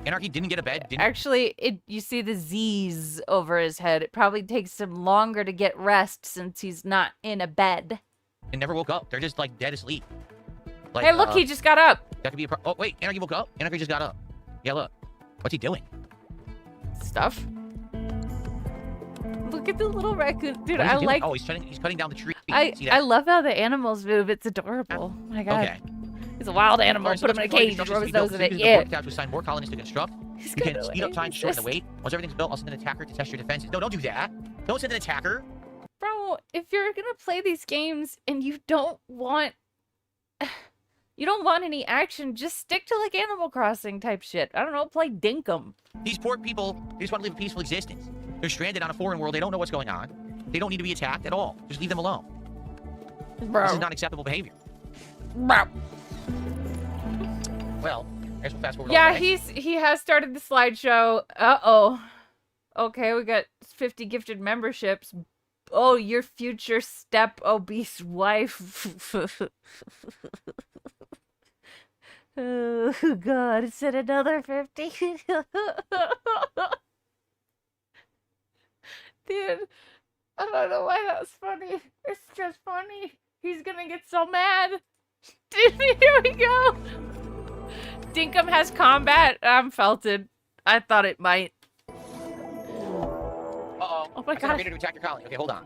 Anarchy didn't get a bed. Didn't. Actually, you see the Z's over his head. It probably takes him longer to get rest since he's not in a bed. It never woke up. They're just like dead asleep. Like, Hey, look, he just got up. That could be a. Oh wait, Anarchy woke up. Anarchy just got up. Yeah, look. What's he doing? Stuff. Look Look at the little raccoon, dude. What is he I doing? like. Oh, he's cutting down the tree. See I that? love how the animals move. It's adorable. Oh my god. Okay. He's a wild animal. Alright, so Put him in a that's before cage. construction Rub his is built. nose in it. Use Yeah. the work tab to assign more colonists to construct. He's You can got speed up time, shorten the resist. wait. Once everything's built, I'll send an attacker to test your defenses. No, don't do that. Don't send an attacker. Bro, if you're gonna play these games and you don't want any action, just stick to like Animal Crossing type shit. I don't know, play Dinkum. These poor people, they just want to live a peaceful existence. They're stranded on a foreign world. They don't know what's going on. They don't need to be attacked at all. Just leave them alone. Bro. This is not acceptable behavior. Bro. Well, I guess we'll fast forward. Yeah, all the way. he has started the slideshow. Uh-oh. Okay, we got 50 gifted memberships. Oh, your future step obese wife. Oh, God, it's at another 50. Dude, I don't know why that was funny. It's just funny. He's gonna get so mad. Dude, here we go. Dinkum has combat. I'm felted. I thought it might. Uh-oh. Oh my I sent a God. raider to attack your colony. Okay, hold on.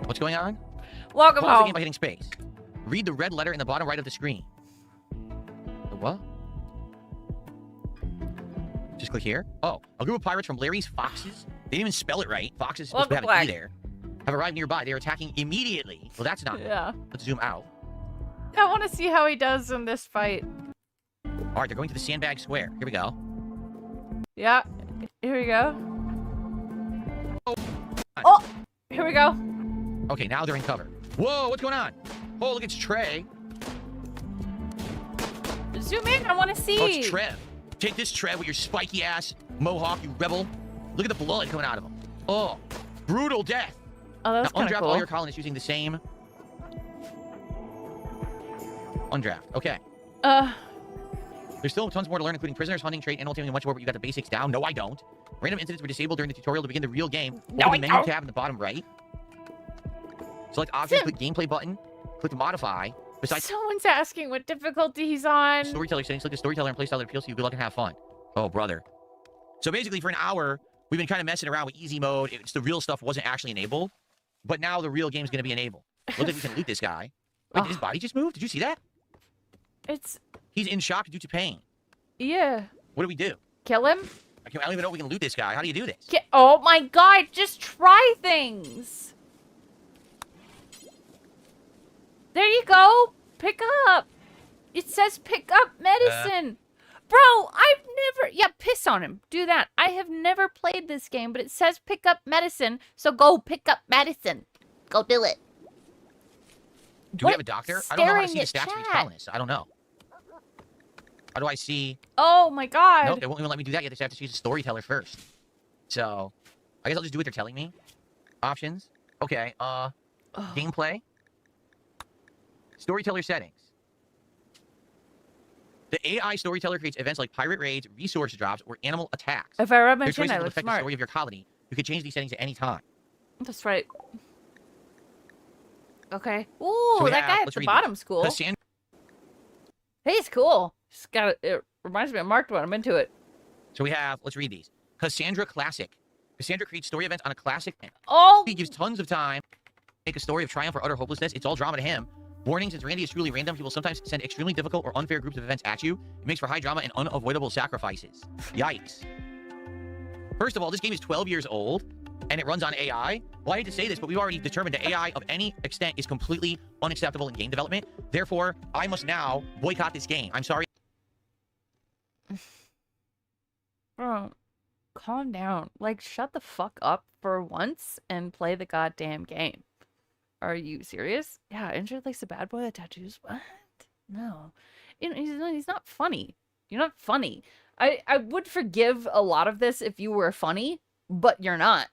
What's going on? Welcome Pause the game home. by hitting space. Read the red letter in the bottom right of the screen. The what? Just click here. Oh, a group of pirates from Larry's Foxes. They didn't even spell it right. Foxes supposed to have Welcome an E back. there. Have arrived nearby. They are attacking immediately. Well, that's not good. Yeah. Let's zoom out. I want to see how he does in this fight. All right, they're going to the sandbag square. Here we go. Yeah. Here we go. Oh, here we go. Okay, now they're in cover. Whoa, what's going on? Oh, look, it's Trey. Zoom in. I want to see. Oh, it's Trev. Take this, Trev, with your spiky ass mohawk, you rebel. Look at the blood coming out of him. Oh, brutal death. Oh, that's Now kind of undraft cool. all your colonists using the same. Undraft. Okay. There's still tons more to learn, including prisoners, hunting, trade, animal taming, and much more, but you got the basics down. No, I don't. Random incidents were disabled during the tutorial to begin the real game. No, Open I the menu don't. tab in the bottom right. Select options, click gameplay button, click modify. Besides Someone's asking what difficulty he's on. storyteller settings, click the storyteller and playstyle that appeals to you. Good luck and have fun. Oh, brother. So basically, for an hour, we've been kind of messing around with easy mode. It's the real stuff wasn't actually enabled, but now the real game's going to be enabled. Looks like we can loot this guy. Wait, did his body just move? Did you see that? It's He's in shock due to pain. yeah. What do we do? Kill him. I don't even know if we can loot this guy. How do you do this? Oh my God! Just try things. There you go. Pick up. It says pick up medicine. Bro, I've never... Yeah, piss on him. Do that. I have never played this game, but it says pick up medicine, so go pick up medicine. Go do it. Do we What? have a doctor? I don't know how to see the Staring stats at of these chat. colonists. I don't know. How do I see... Oh my God. Nope, they won't even let me do that yet. They have to choose a storyteller first. So, I guess I'll just do what they're telling me. Options. Okay, gameplay. Storyteller settings. The AI storyteller creates events like pirate raids, resource drops, or animal attacks. If I rub my Their chin, choices I will look affect the smart. story of your colony. You can change these settings at any time. That's right. Okay. Ooh, So we that have- guy at let's the read bottom's these. cool. Cassandra He's cool. He's got it reminds me of Marked One. I'm into it. So we have, let's read these. Cassandra Classic. Cassandra creates story events on a classic. Oh, He gives tons of time to make a story of triumph or utter hopelessness. It's all drama to him. Warning, since Randy is truly random, he will sometimes send extremely difficult or unfair groups of events at you. It makes for high drama and unavoidable sacrifices. Yikes. First of all, this game is 12 years old, and it runs on AI. Well, I hate to say this, but we've already determined that AI of any extent is completely unacceptable in game development. Therefore, I must now boycott this game. I'm sorry. bro, calm down. Like, shut the fuck up for once and play the goddamn game. Are you serious? Yeah, Andrew likes a bad boy with tattoos. What? No. He's not funny. You're not funny. I would forgive a lot of this if you were funny, but you're not.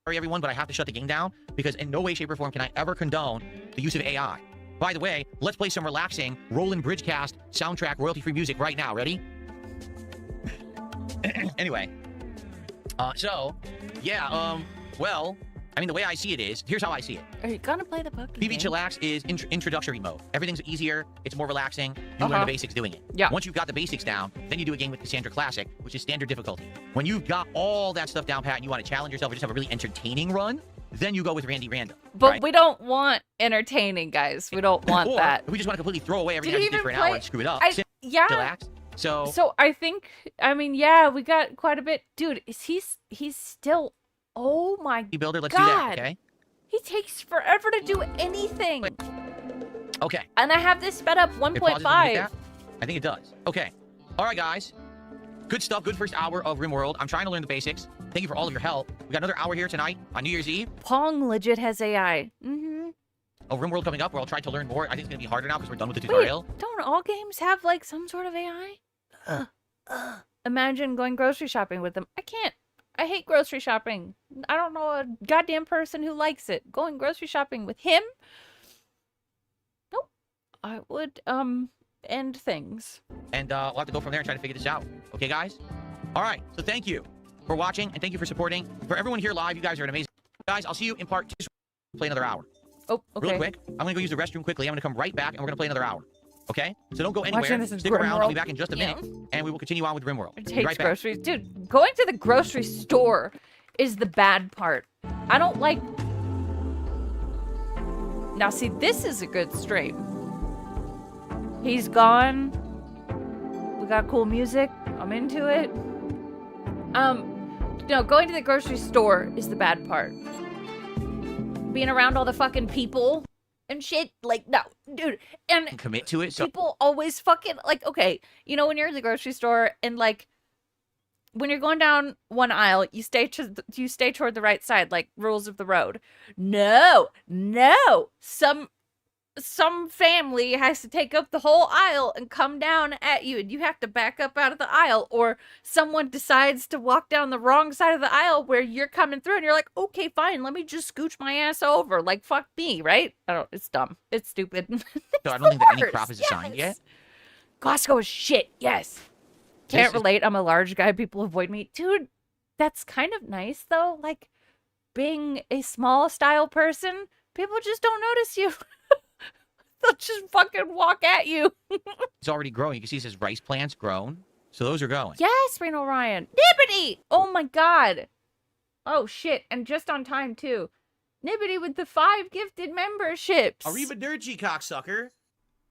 Sorry, everyone, but I have to shut the game down because in no way, shape, or form can I ever condone the use of AI. By the way, let's play some relaxing Roland Bridgecast soundtrack royalty-free music right now. Ready? Anyway. Well, I mean, the way I see it is, here's how I see it. Are you gonna play the Pokemon? PB game? Chillax is introductory mode. Everything's easier. It's more relaxing. You learn the basics doing it. Yeah. Once you've got the basics down, then you do a game with Cassandra Classic, which is standard difficulty. When you've got all that stuff down pat and you want to challenge yourself or just have a really entertaining run, then you go with Randy Random. But right? we don't want entertaining, guys. We don't want or that. if we just want to completely throw away everything Did I he just did for even an hour play- and screw it up. Yeah. Chillax. So I think, I mean, yeah, we got quite a bit. Dude, he's still, oh my Builder, let's God. do that, okay? He takes forever to do anything. Okay. And I have this sped up Okay, pause it when you hit 1.5. that. I think it does. Okay. All right, guys. Good stuff. Good first hour of RimWorld. I'm trying to learn the basics. Thank you for all of your help. We got another hour here tonight on New Year's Eve. Pong legit has AI. Mm-hmm. Oh, RimWorld coming up where I'll try to learn more. I think it's going to be harder now because we're done with the Wait, tutorial. don't all games have, like, some sort of AI? Imagine going grocery shopping with them. I can't. I hate grocery shopping. I don't know a goddamn person who likes it. Going grocery shopping with him? Nope. I would, end things. And we'll have to go from there and try to figure this out. Okay, guys? All right. So thank you for watching and thank you for supporting. For everyone here live, you guys are an amazing. Guys, I'll see you in part 2. Play another hour. Oh, okay. Really quick. I'm going to go use the restroom quickly. I'm going to come right back and we're going to play another hour. Okay? So don't go Watching anywhere. this in Stick around. I'll be RimWorld. back in just a minute. And we will continue on with RimWorld. It Be takes right back. groceries. Dude, going to the grocery store is the bad part. I don't like... Now, see, this is a good stream. He's gone. We got cool music. I'm into it. No, going to the grocery store is the bad part. Being around all the fucking people and shit. Like, no, dude. And Commit to it. So people always fucking, like, okay, you know, when you're in the grocery store and, like, when you're going down one aisle, you stay toward the right side, like rules of the road. No, some family has to take up the whole aisle and come down at you, and you have to back up out of the aisle, or someone decides to walk down the wrong side of the aisle where you're coming through, and you're like, okay, fine, let me just scooch my ass over. Like, fuck me, right? I don't. It's dumb. It's stupid. So I don't think that any worst, crop is assigned yet. yes. Costco is shit. Yes. Can't relate. I'm a large guy. People avoid me. Dude, that's kind of nice, though. Like, being a small style person, people just don't notice you. They'll just fucking walk at you. It's already growing. You can see it says rice plants grown. So those are going. Yes, Reno Ryan. Nibbity! Oh my god. Oh shit. And just on time, too. Nibbity with the 5 gifted memberships. Arrivederci, cocksucker.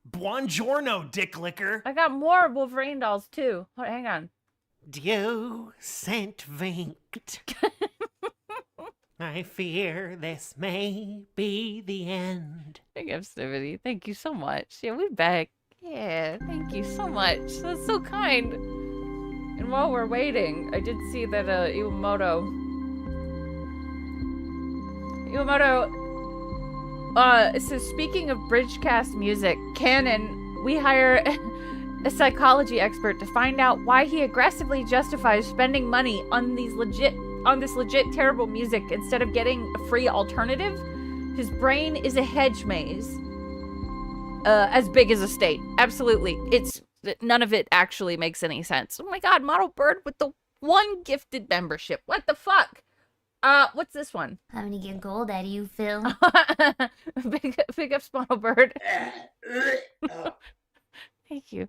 Buongiorno, dick licker. I got more Wolverine dolls, too. Oh, hang on. Dio sent winked. I fear this may be the end. Big ups, Nibbity. Thank you so much. Yeah, we back. Yeah, thank you so much. That's so kind. And while we're waiting, I did see that Iwamoto, it says, speaking of Bridgecast music, Canon, we hire a psychology expert to find out why he aggressively justifies spending money on this legit terrible music instead of getting a free alternative. His brain is a hedge maze. As big as a state. Absolutely. None of it actually makes any sense. Oh my god, Model Bird with the 1 gifted membership. What the fuck? What's this one? I'm gonna get gold out of you, Phil. big up, Model Bird. Thank you.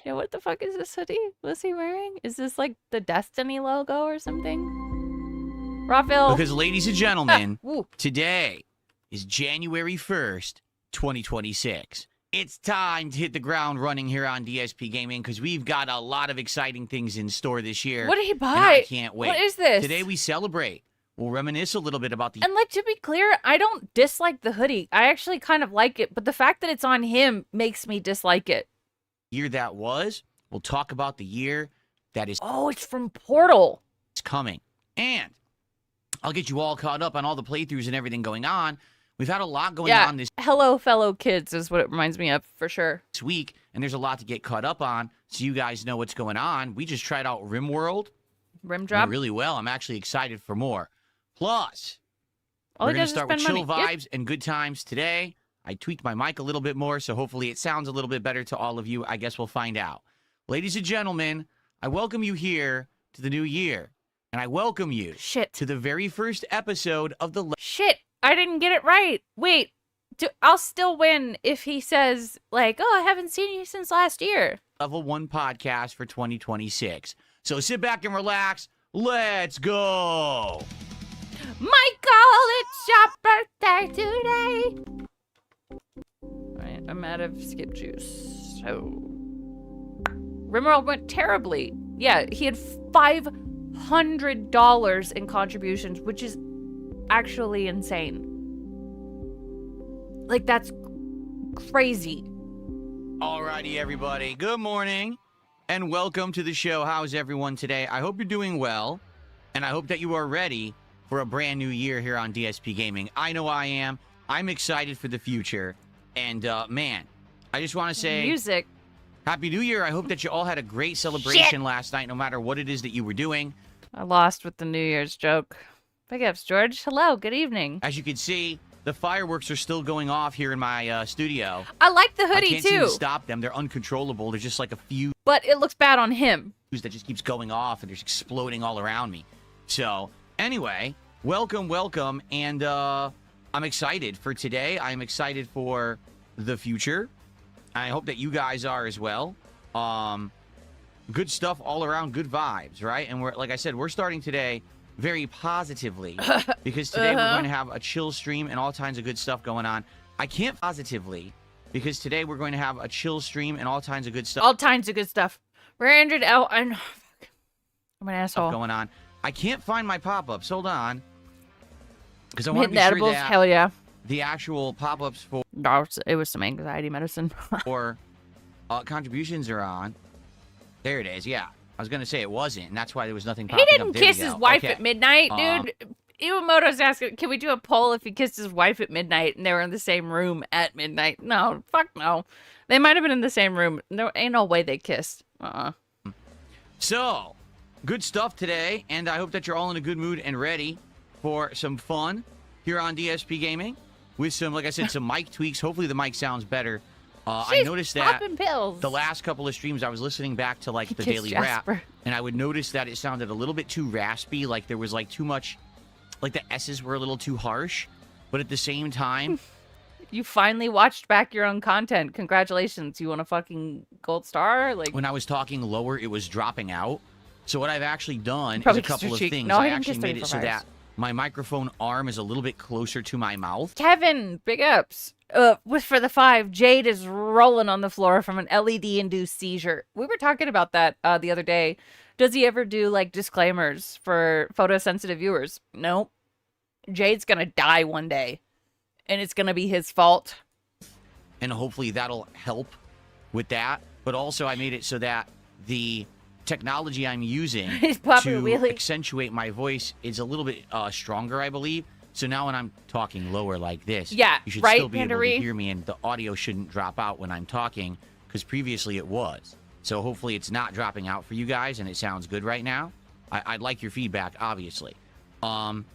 Yeah, what the fuck is this hoodie? What's he wearing? Is this like the Destiny logo or something? Raphael. Because, ladies and gentlemen, Ooh. today is January 1st, 2026. It's time to hit the ground running here on DSP Gaming because we've got a lot of exciting things in store this year. What did he And buy? I can't wait. What is this? Today we celebrate. We'll reminisce a little bit about the And like, to be clear, I don't dislike the hoodie. I actually kind of like it, but the fact that it's on him makes me dislike it. year that was. We'll talk about the year that is Oh, it's from Portal. coming. And I'll get you all caught up on all the playthroughs and everything going on. We've had a lot going on this Hello, fellow kids is what it reminds me of, for sure. week, and there's a lot to get caught up on, so you guys know what's going on. We just tried out RimWorld. Rim Went drop. really well. I'm actually excited for more. Plus, All we're he going does to is start with spend chill money. Yep. vibes and good times today. I tweaked my mic a little bit more, so hopefully it sounds a little bit better to all of you. I guess we'll find out. Ladies and gentlemen, I welcome you here to the new year. and I welcome you Shit. to the very first episode of the Shit. I didn't get it right. Wait. I'll still win if he says, like, oh, I haven't seen you since last year. Level 1 podcast for 2026. So sit back and relax. Let's go. Michael, it's your birthday today. Alright, I'm out of skip juice. So, Rimworld went terribly. Yeah, he had $500 in contributions, which is actually insane. Like, that's crazy. Alrighty, everybody. Good morning and welcome to the show. How's everyone today? I hope you're doing well, and I hope that you are ready for a brand new year here on DSP Gaming. I know I am. I'm excited for the future. And, man, I just want to say... Music. Happy New Year. I hope that you all had a great celebration last night, no matter what it is that you were doing. I lost with the New Year's joke. Big ups, George. Hello, good evening. As you can see, the fireworks are still going off here in my studio. I like the hoodie, I can't seem too. to stop them. They're uncontrollable. There's just like a few But it looks bad on him. that just keeps going off and there's exploding all around me. So, anyway, welcome, and I'm excited for today. I'm excited for the future. I hope that you guys are as well. Good stuff all around, good vibes, right? And we're, like I said, we're starting today very positively because today we're going to have a chill stream and all kinds of good stuff going on. I can't positively because today we're going to have a chill stream and all kinds of good stuff. All kinds of good stuff. Branded out. I'm an asshole. Going on. I can't find my pop-ups. Hold on. Because I I'm want to hitting be sure edibles. that Hell yeah. the actual pop-ups for No, it was some anxiety medicine. contributions are on. There it is. Yeah. I was going to say it wasn't, and that's why there was nothing He popping didn't up. There we kiss his go. wife Okay. at midnight, dude. Iwamoto's asking, can we do a poll if he kissed his wife at midnight and they were in the same room at midnight? No, fuck no. They might have been in the same room. There ain't no way they kissed. So, good stuff today, and I hope that you're all in a good mood and ready for some fun here on DSP Gaming with some, like I said, some mic tweaks. Hopefully the mic sounds better. I noticed that popping pills. the last couple of streams I was listening back to like the Kissed Daily Jasper. Rap, and I would notice that it sounded a little bit too raspy, like there was like too much, like the S's were a little too harsh, but at the same time, You finally watched back your own content. Congratulations. You want a fucking gold star? Like, when I was talking lower, it was dropping out. So what I've actually done is Probably a kissed couple your of cheek. things. No, I I didn't actually kiss made it so 34 that my microphone arm is a little bit closer to my mouth. Kevin, big ups. For the 5, Jade is rolling on the floor from an LED-induced seizure. We were talking about that the other day. Does he ever do, like, disclaimers for photosensitive viewers? Nope. Jade's gonna die one day, and it's gonna be his fault. And hopefully that'll help with that. But also I made it so that the technology I'm using He's to popping a wheelie. accentuate my voice is a little bit stronger, I believe. So now when I'm talking lower like this, Yeah, you should right, still be able to Pandaree? hear me, and the audio shouldn't drop out when I'm talking, because previously it was. So hopefully it's not dropping out for you guys, and it sounds good right now. I'd like your feedback, obviously. So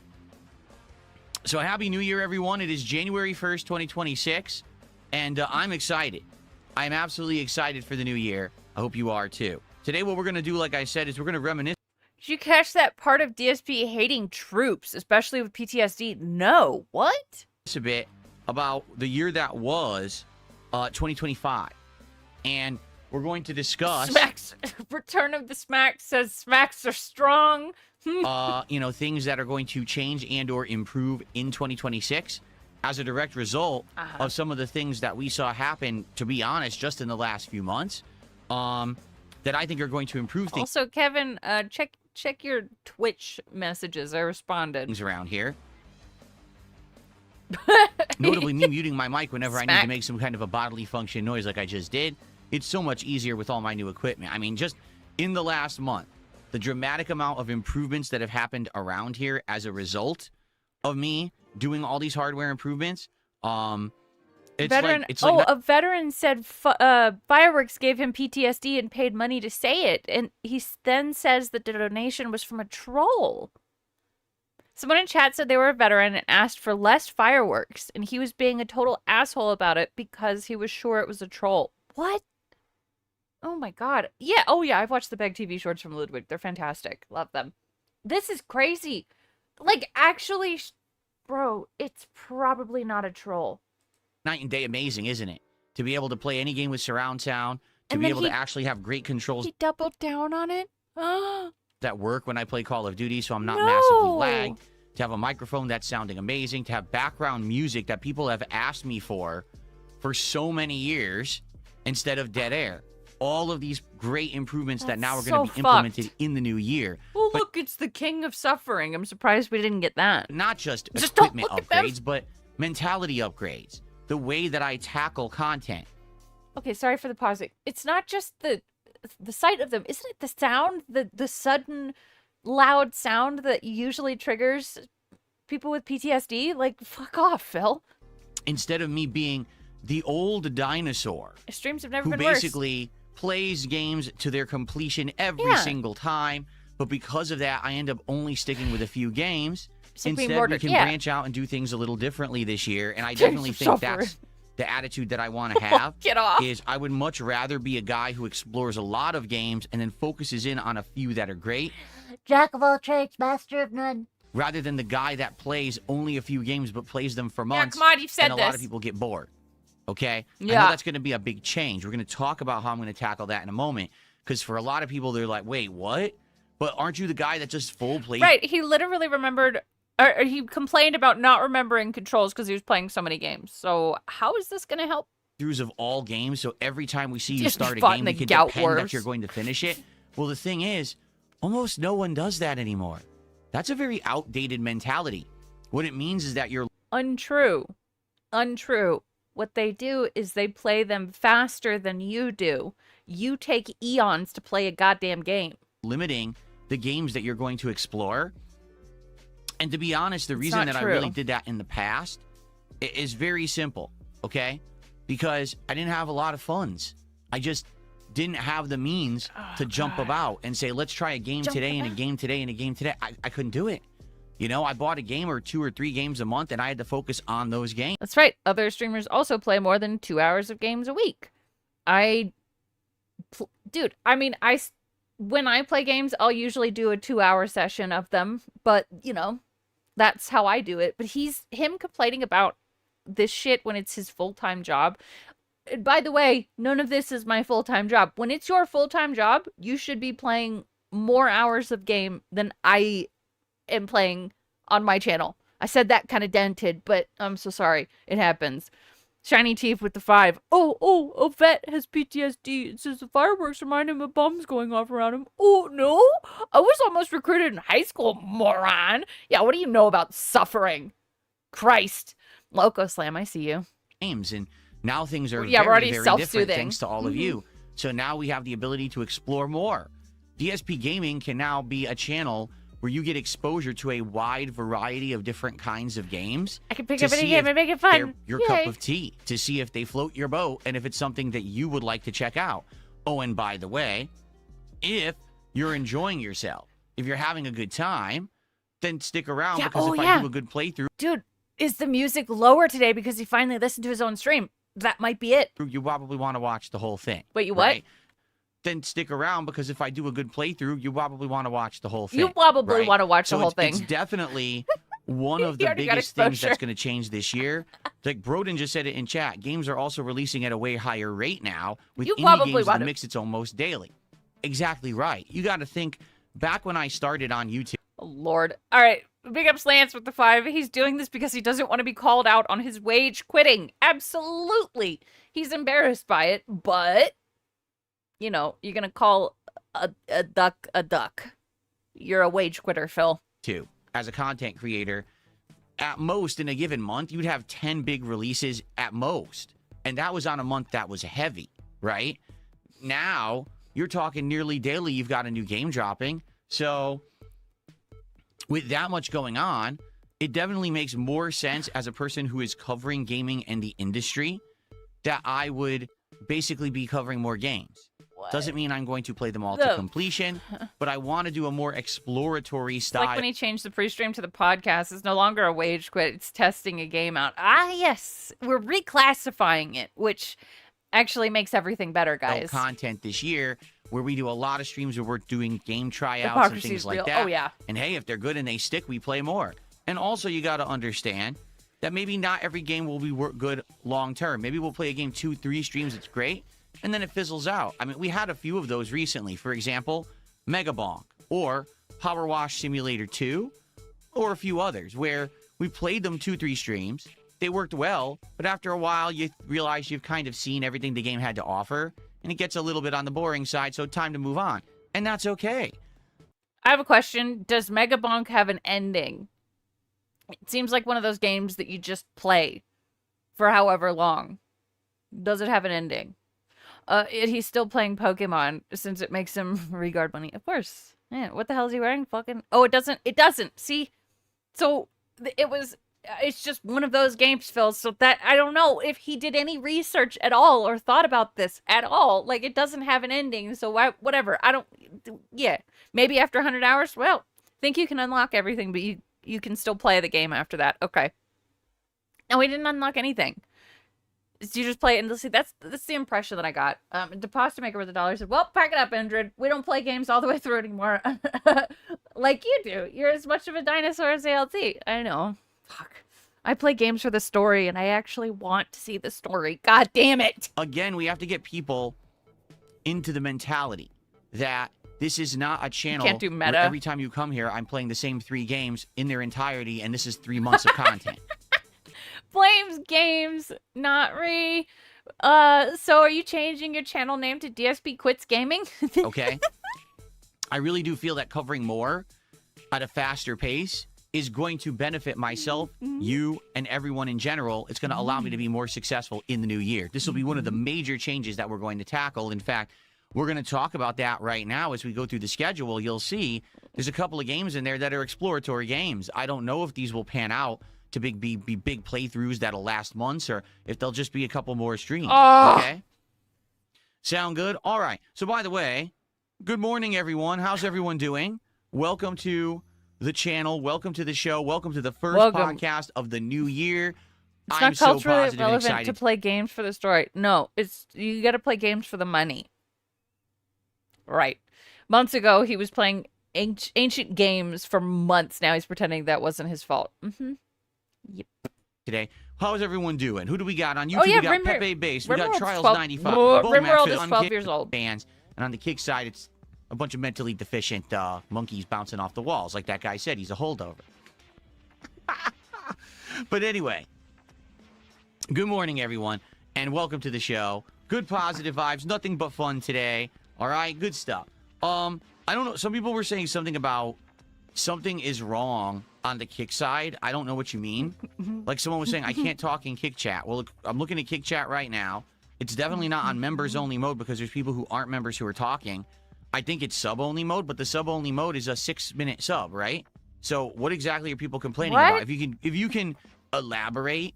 Happy New Year, everyone. It is January 1st, 2026, and I'm excited. I'm absolutely excited for the new year. I hope you are, too. Today, what we're going to do, like I said, is we're going to reminisce Did you catch that part of DSP hating troops, especially with PTSD? No. What? a bit about the year that was 2025. And we're going to discuss, Smacks. Return of the Smacks says Smacks are strong. things that are going to change and or improve in 2026 as a direct result of some of the things that we saw happen, to be honest, just in the last few months, that I think are going to improve Also, Kevin, check your Twitch messages. I responded. things around here. Notably, me muting my mic whenever I need to Smack. make some kind of a bodily function noise like I just did. It's so much easier with all my new equipment. I mean, just in the last month, the dramatic amount of improvements that have happened around here as a result of me doing all these hardware improvements. It's Veteran. like, it's like a veteran said fireworks gave him PTSD and paid money to say it, and he then says that the donation was from a troll. Someone in chat said they were a veteran and asked for less fireworks, and he was being a total asshole about it because he was sure it was a troll. What? Oh my god. Yeah. Oh yeah. I've watched the Beg TV shorts from Ludwig. They're fantastic. Love them. This is crazy. Like, actually, bro, it's probably not a troll. Night and day amazing, isn't it? To be able to play any game with surround sound, to And be then able to actually have great controls He doubled down on it. Oh, that work when I play Call of Duty, so I'm not No. massively lagged. To have a microphone that's sounding amazing, to have background music that people have asked me for so many years instead of dead air. All of these great improvements that That's now are going so to be implemented fucked. in the new year. well, But look, it's the king of suffering. I'm surprised we didn't get that. not just Just don't equipment look at them. upgrades, but mentality upgrades. The way that I tackle content. Okay, sorry for the pausing. It's not just the sight of them. Isn't it the sound? The sudden loud sound that usually triggers people with PTSD? Like, fuck off, Phil. Instead of me being the old dinosaur Streams have never who been worse. basically plays games to their completion every Yeah. single time, but because of that, I end up only sticking with a few games. It's like being Instead, we murdered. can Yeah. branch out and do things a little differently this year, and I Kings definitely of think suffering. that's the attitude that I want to have. Get off. Is I would much rather be a guy who explores a lot of games and then focuses in on a few that are great, Jack of all trades, master of none. rather than the guy that plays only a few games but plays them for Yeah, months. come on, you've said and a lot this. of people get bored. Okay? I Yeah. know that's going to be a big change. We're going to talk about how I'm going to tackle that in a moment. Because for a lot of people, they're like, wait, what? But aren't you the guy that just full plays? Right, he literally remembered, or he complained about not remembering controls because he was playing so many games. So how is this going to help? Throughs of all games, so every time we see you Just start a fought game, in we the can gout depend wars. that you're going to finish it. Well, the thing is, almost no one does that anymore. That's a very outdated mentality. What it means is that you're Untrue. Untrue. What they do is they play them faster than you do. You take eons to play a goddamn game. limiting the games that you're going to explore. And to be honest, the It's reason not that I true. really did that in the past is very simple, okay? Because I didn't have a lot of funds. I just didn't have the means to jump about and say, let's try a game Jump today and a about. game today and a game today. I couldn't do it. You know, I bought a game or 2 or 3 games a month and I had to focus on those games. That's right. Other streamers also play more than 2 hours of games a week. Dude, I mean, when I play games, I'll usually do a 2-hour session of them, but you know, that's how I do it. But him complaining about this shit when it's his full-time job. And by the way, none of this is my full-time job. When it's your full-time job, you should be playing more hours of game than I am playing on my channel. I said that kind of dented, but I'm so sorry. It happens. Shiny Teeth with the 5. Oh, a vet has PTSD. It says the fireworks remind him of bombs going off around him. Oh, no? I was almost recruited in high school, moron. Yeah, what do you know about suffering? Christ. Loco Slam, I see you. Games, and now things are Yeah, we're very, already very self-soothing. different thanks to all of you. So now we have the ability to explore more. DSP Gaming can now be a channel where you get exposure to a wide variety of different kinds of games. I can pick to up any see game if and make it they're fun. your Yay. cup of tea, to see if they float your boat and if it's something that you would like to check out. Oh, and by the way, if you're enjoying yourself, if you're having a good time, then stick around Yeah, because oh, if yeah. I do a good playthrough, Dude, is the music lower today because he finally listened to his own stream? That might be it. you probably want to watch the whole thing. Wait, you what? right? Then stick around because if I do a good playthrough, you probably want to watch the whole thing. You probably right? want to watch So the whole it's thing. definitely one of You the already got biggest things exposure. that's going to change this year. Like Broden just said it in chat, games are also releasing at a way higher rate now. With You indie probably games, want the to- mix, it's almost daily. Exactly right. You got to think back when I started on YouTube. Oh, Lord. All right. Big up Slants with the 5. He's doing this because he doesn't want to be called out on his wage quitting. Absolutely. He's embarrassed by it, but, you know, you're going to call a duck a duck. You're a wage quitter, Phil. Too. As a content creator, at most in a given month, you'd have 10 big releases at most. And that was on a month that was heavy, right? Now, you're talking nearly daily, you've got a new game dropping. So, with that much going on, it definitely makes more sense as a person who is covering gaming and the industry that I would basically be covering more games. Doesn't mean I'm going to play them all to No. completion, but I want to do a more exploratory It's style. like when he changed the pre-stream to the podcast. It's no longer a wage quit. It's testing a game out. Ah, yes. We're reclassifying it, which actually makes everything better, guys. content this year where we do a lot of streams where we're doing game tryouts and Hypocrisy's things like real. that. Oh, yeah. And hey, if they're good and they stick, we play more. And also, you got to understand that maybe not every game will be good long term. Maybe we'll play a game 2-3 streams, it's great, and then it fizzles out. I mean, we had a few of those recently. For example, Mega Bonk or Power Wash Simulator 2 or a few others where we played them 2-3 streams. They worked well, but after a while, you realize you've kind of seen everything the game had to offer, and it gets a little bit on the boring side, so time to move on. And that's okay. I have a question. Does Mega Bonk have an ending? It seems like one of those games that you just play for however long. Does it have an ending? He's still playing Pokemon since it makes him regard money. Of course. Yeah, what the hell is he wearing? Fucking... Oh, it doesn't. It doesn't. See? So, it's just one of those games, Phil. So that, I don't know if he did any research at all or thought about this at all. Like, it doesn't have an ending. So, whatever. I don't... Yeah. Maybe after 100 hours? Well, think you can unlock everything, but you can still play the game after that. Okay. No, we didn't unlock anything. You just play it and see. That's the impression that I got. Deposit Maker with $1 said, "Well, pack it up, Indrid. We don't play games all the way through anymore, like you do. You're as much of a dinosaur as ALT." I know. Fuck. I play games for the story, and I actually want to see the story. God damn it! Again, we have to get people into the mentality that this is not a channel Can't do meta. where every time you come here, I'm playing the same 3 games in their entirety, and this is 3 months of content. Flames Games, not re. So are you changing your channel name to DSP Quits Gaming? Okay? I really do feel that covering more at a faster pace is going to benefit myself, you, and everyone in general. It's going to allow me to be more successful in the new year. This will be one of the major changes that we're going to tackle. In fact, we're going to talk about that right now as we go through the schedule. You'll see there's a couple of games in there that are exploratory games. I don't know if these will pan out to be big playthroughs that'll last months, or if they'll just be a couple more streams. Oh. Okay? Sound good? All right. So, by the way, good morning, everyone. How's everyone doing? Welcome to the channel. Welcome to the show. Welcome to the first podcast of the new year. It's I'm not so culturally positive and relevant excited. to play games for the story. No, you got to play games for the money. Right. Months ago, he was playing ancient games for months. Now he's pretending that wasn't his fault. Yep. Today, how's everyone doing? Who do we got on YouTube? Oh, yeah, we got Rimmer- Pepe Base. We got Rimworld's Trials 12 95. Whoa, Bone Rimworld Master, is 12 years old. Fans. And on the kick side, it's a bunch of mentally deficient monkeys bouncing off the walls. Like that guy said, he's a holdover. But anyway, good morning, everyone, and welcome to the show. Good positive vibes, nothing but fun today. All right, good stuff. I don't know. Some people were saying something about something is wrong on the kick side. I don't know what you mean. Like someone was saying, I can't talk in kick chat. Well, look, I'm looking at kick chat right now. It's definitely not on members only mode because there's people who aren't members who are talking. I think it's sub only mode, but the sub only mode is a 6-minute sub, right? So what exactly are people complaining about? If you can elaborate,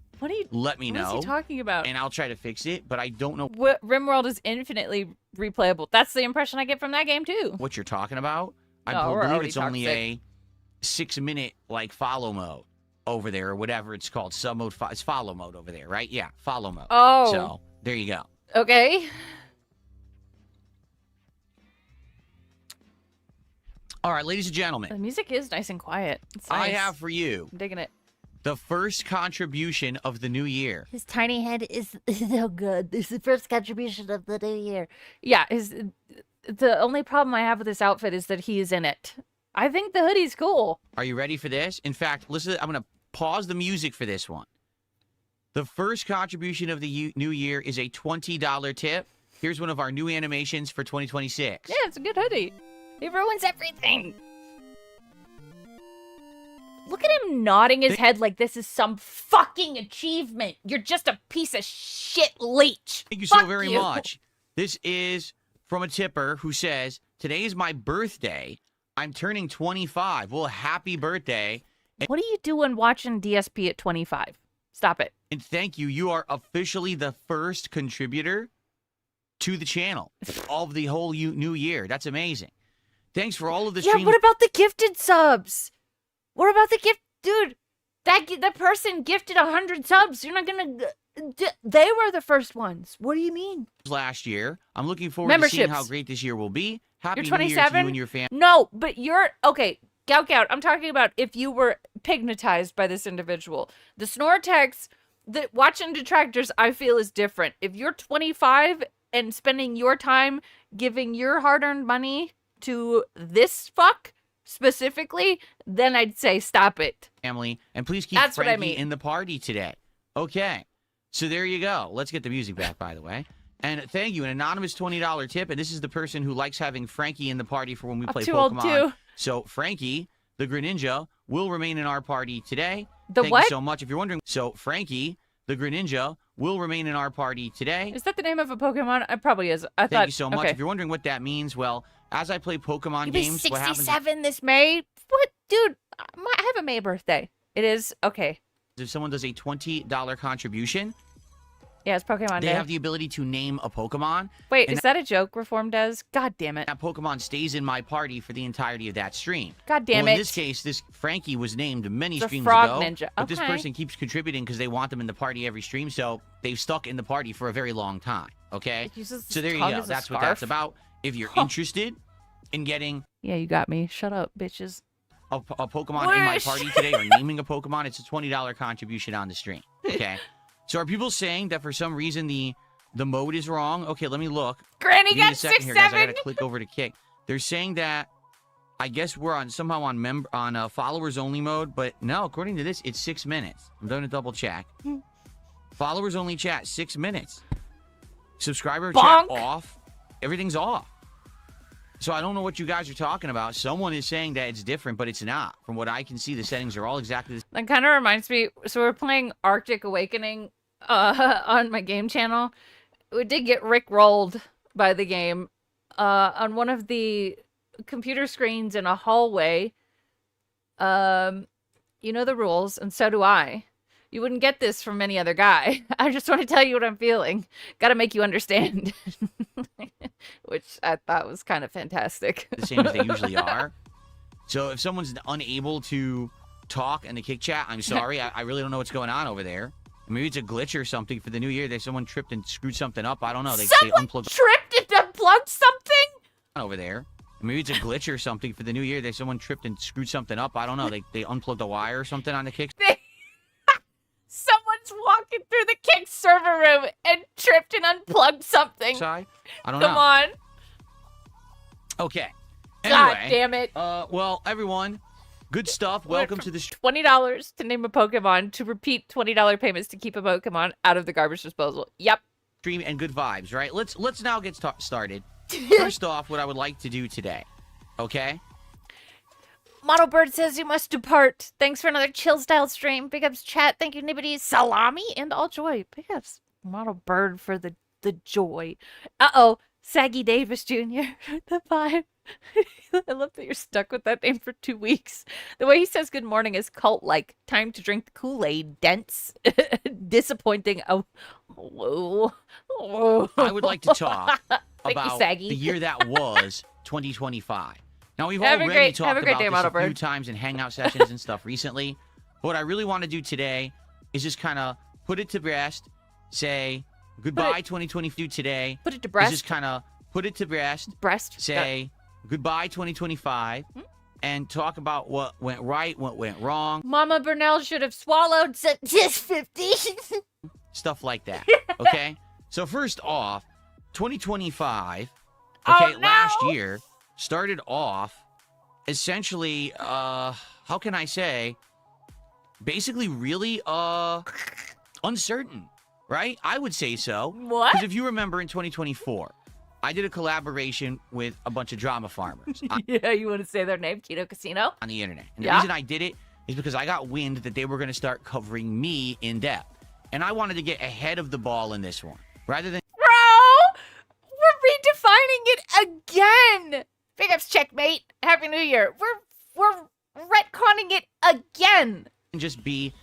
let me know. What is he talking about? And I'll try to fix it, but I don't know Rimworld is infinitely replayable. That's the impression I get from that game too. what you're talking about. I No, we're believe already it's only toxic. a 6-minute like follow mode over there, or whatever it's called. Sub mode. It's follow mode over there, right? Yeah, follow mode. Oh. So there you go. Okay. All right, ladies and gentlemen, The music is nice and quiet. It's I nice. have for you I'm digging it. the first contribution of the new year. His tiny head is so good. This is the first contribution of the new year. Yeah, the only problem I have with this outfit is that he is in it. I think the hoodie's cool. Are you ready for this? In fact, listen, I'm going to pause the music for this one. The first contribution of the new year is a $20 tip. Here's one of our new animations for 2026. Yeah, it's a good hoodie. It ruins everything. Look at him nodding his head like this is some fucking achievement. You're just a piece of shit leech. Thank you Fuck so very you. much. This is from a tipper who says, today is my birthday. I'm turning 25. Well, happy birthday. What are you doing watching DSP at 25? Stop it. And thank you. You are officially the first contributor to the channel of the whole new year. That's amazing. Thanks for all of the Yeah, streams. what about the gifted subs? What about the gift? Dude, that person gifted 100 subs. You're not gonna... They were the first ones. What do you mean? last year. I'm looking forward to seeing how Memberships. great this year will be. Happy You're New Year to you 27? and your family. No, but you're okay. Gout. I'm talking about if you were pignatized by this individual. The Snortex, the watching detractors, I feel is different. If you're 25 and spending your time giving your hard-earned money to this fuck specifically, then I'd say stop it. Family, and please keep That's what I Frankie mean. in the party today. Okay, so there you go. Let's get the music back, by the way. And thank you, an anonymous $20 tip. And this is the person who likes having Frankie in the party for when we play too old Pokemon. too. So Frankie, the Greninja, will remain in our party today. The Thank what? you so much. If you're wondering, so Frankie, the Greninja, will remain in our party today. Is that the name of a Pokemon? It probably is. I Thank thought. you so much. Okay. If you're wondering what that means, well, as I play Pokemon You'll be games, what happens 67 this May. What, dude? I have a May birthday. It is okay. is if someone does a $20 contribution, Yeah, it's Pokemon they Day. have the ability to name a Pokemon. Wait, and is that a joke? Reform does. God damn it. that Pokemon stays in my party for the entirety of that stream. God damn well, it. in this case, this Frankie was named many The streams Frog ago. Ninja. But this Okay. person keeps contributing because they want them in the party every stream, so they've stuck in the party for a very long time. Okay? It uses So its there you tongue go. as a That's what that's scarf. about. If you're Huh. interested in getting Yeah, you got me. Shut up, bitches. a Pokemon in my Whoosh. party today or naming a Pokemon, it's a $20 contribution on the stream. Okay? So are people saying that for some reason the mode is wrong? Okay, let me look. Granny Give me a got second here, guys. I 6'7". gotta click over to Kick. They're saying that I guess we're on somehow on followers only mode, but no, according to this, it's 6 minutes. I'm going to double check. Followers only chat 6 minutes. Subscriber Bonk. chat off. Everything's off. So I don't know what you guys are talking about. Someone is saying that it's different, but it's not. From what I can see, the settings are all exactly the That kind of reminds me. So we're playing Arctic Awakening on my game channel. We did get rickrolled by the game on one of the computer screens in a hallway. You know the rules, and so do I. You wouldn't get this from any other guy. I just want to tell you what I'm feeling. Got to make you understand. Which I thought was kind of fantastic. same as they usually are. So if someone's unable to talk in the Kick chat, I'm sorry. I really don't know what's going on over there. Maybe it's a glitch or something for the new year. Someone tripped and screwed something up. I don't know. They Someone unplugged tripped and unplugged something? over there. Maybe it's a glitch or something for the new year. Someone tripped and screwed something up. I don't know. They unplugged a wire or something on the Kick. Someone's walking through the Kick server room and tripped and unplugged something. Side. I don't Come know. on. Okay. God Anyway, damn it. well, everyone, good stuff. Welcome to the $20 to name a Pokemon, to repeat $20 payments to keep a Pokemon out of the garbage disposal. Yep. stream and good vibes, right? Let's now get started. First off, what I would like to do today, okay? Model Bird says you must depart. Thanks for another chill style stream. Big ups chat. Thank you, Nibbity, Salami, and all joy. Big ups Model Bird for the joy. Uh-oh. Saggy Davis Jr. the 5. I love that you're stuck with that name for 2 weeks. The way he says good morning is cult-like. Time to drink the Kool-Aid. Dense. Disappointing. Oh. Whoa. Whoa. I would like to talk Thank you, about Saggy. the year that was 2025. Now, we've Have a already great- talked have a great about day, this Model a few Bird. times in hangout sessions and stuff recently. But what I really want to do today is just kind of put it to rest, say goodbye 2022 today. Put it to Is breast. just kind of put it to rest, Breast. say goodbye 2025, and talk about what went right, what went wrong, Mama Burnell should have swallowed just 50. stuff like that. Okay? So first off, 2025, Oh, okay, no! last year started off essentially how can I say, basically really uncertain, right? I would say so. What? Because if you remember in 2024, I did a collaboration with a bunch of drama farmers Yeah, you want to say their name? Keto Casino? on the internet. And the Yeah. reason I did it is because I got wind that they were going to start covering me in depth. And I wanted to get ahead of the ball in this one. Rather than Bro! We're redefining it again! Big ups, checkmate. Happy New Year. We're retconning it again. just be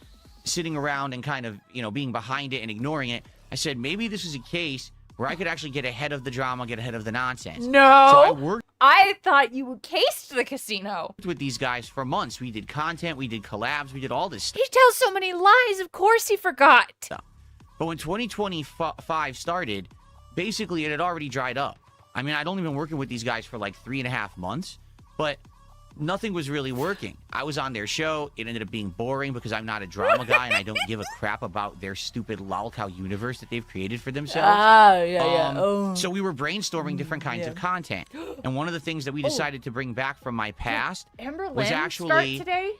sitting around and kind of, being behind it and ignoring it, I said maybe this is a case where I could actually get ahead of the drama, get ahead of the nonsense. No. So I worked I thought you cased the casino. with these guys for months. We did content, we did collabs, we did all this stuff. He tells so many lies. Of course he forgot. But when 2025 started, basically it had already dried up. I mean, I'd only been working with these guys for like 3.5 months, but nothing was really working. I was on their show. It ended up being boring because I'm not a drama guy and I don't give a crap about their stupid lolcow universe that they've created for themselves. So we were brainstorming different kinds of content. And one of the things that we decided to bring back from my past Amber was Lynn actually start today?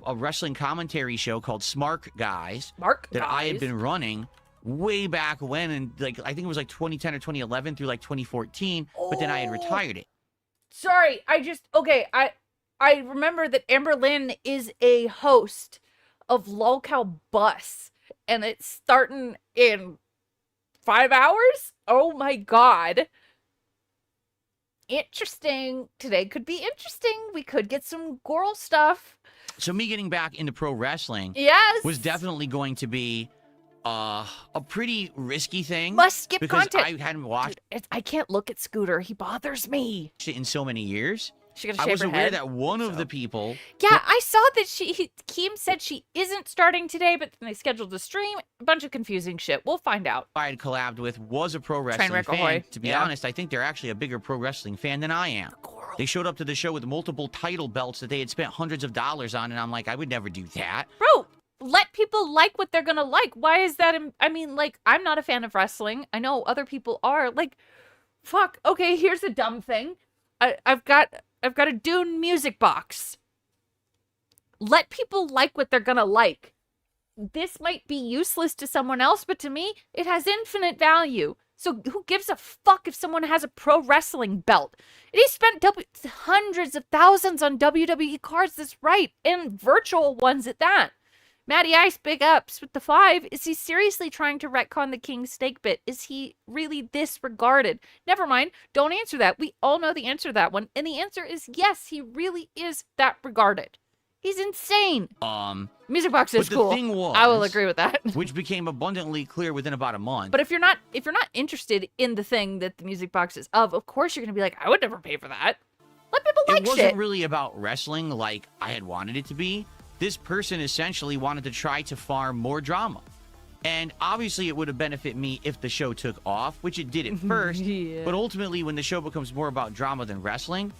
a wrestling commentary show called Smart Guys that I had Guys? been running way back when, and like I think it was like 2010 or 2011 through like 2014, but then I had retired it. Sorry, I remember that Amber Lynn is a host of Lolcow Bus, and it's starting in 5 hours? Oh my god. Interesting. Today could be interesting. We could get some girl stuff. So me getting back into pro wrestling Yes. was definitely going to be a pretty risky thing. Must skip because content. I hadn't watched I can't look at Scooter. He bothers me. it in so many years. She got to I shave was her aware head. that one of the people Yeah, I saw that Keem said she isn't starting today, but then they scheduled a stream. A bunch of confusing shit. We'll find out. I had collabed with was a pro wrestling Trainwreck fan. Ahoy. To be Yeah. honest, I think they're actually a bigger pro wrestling fan than I am. They showed up to the show with multiple title belts that they had spent hundreds of dollars on, and I'm like, I would never do that. Bro, let people like what they're gonna like. Why is that? I mean, like, I'm not a fan of wrestling. I know other people are. Like, fuck. Okay, here's a dumb thing. I've got a Dune music box. Let people like what they're gonna like. This might be useless to someone else, but to me, it has infinite value. So who gives a fuck if someone has a pro wrestling belt? And he spent hundreds of thousands on WWE cards, that's right, and virtual ones at that. Matty Ice, big ups with the 5. Is he seriously trying to retcon the King Steak bit? Is he really this regarded? Never mind. Don't answer that. We all know the answer to that one. And the answer is yes, he really is that regarded. He's insane. Music box is but cool. the thing was, I will agree with that. which became abundantly clear within about a month. But if you're not interested in the thing that the music box is of course you're gonna be like, I would never pay for that. Let people like it wasn't shit. really about wrestling like I had wanted it to be. This person essentially wanted to try to farm more drama. And obviously it would have benefited me if the show took off, which it did at first. Yeah. But ultimately, when the show becomes more about drama than wrestling,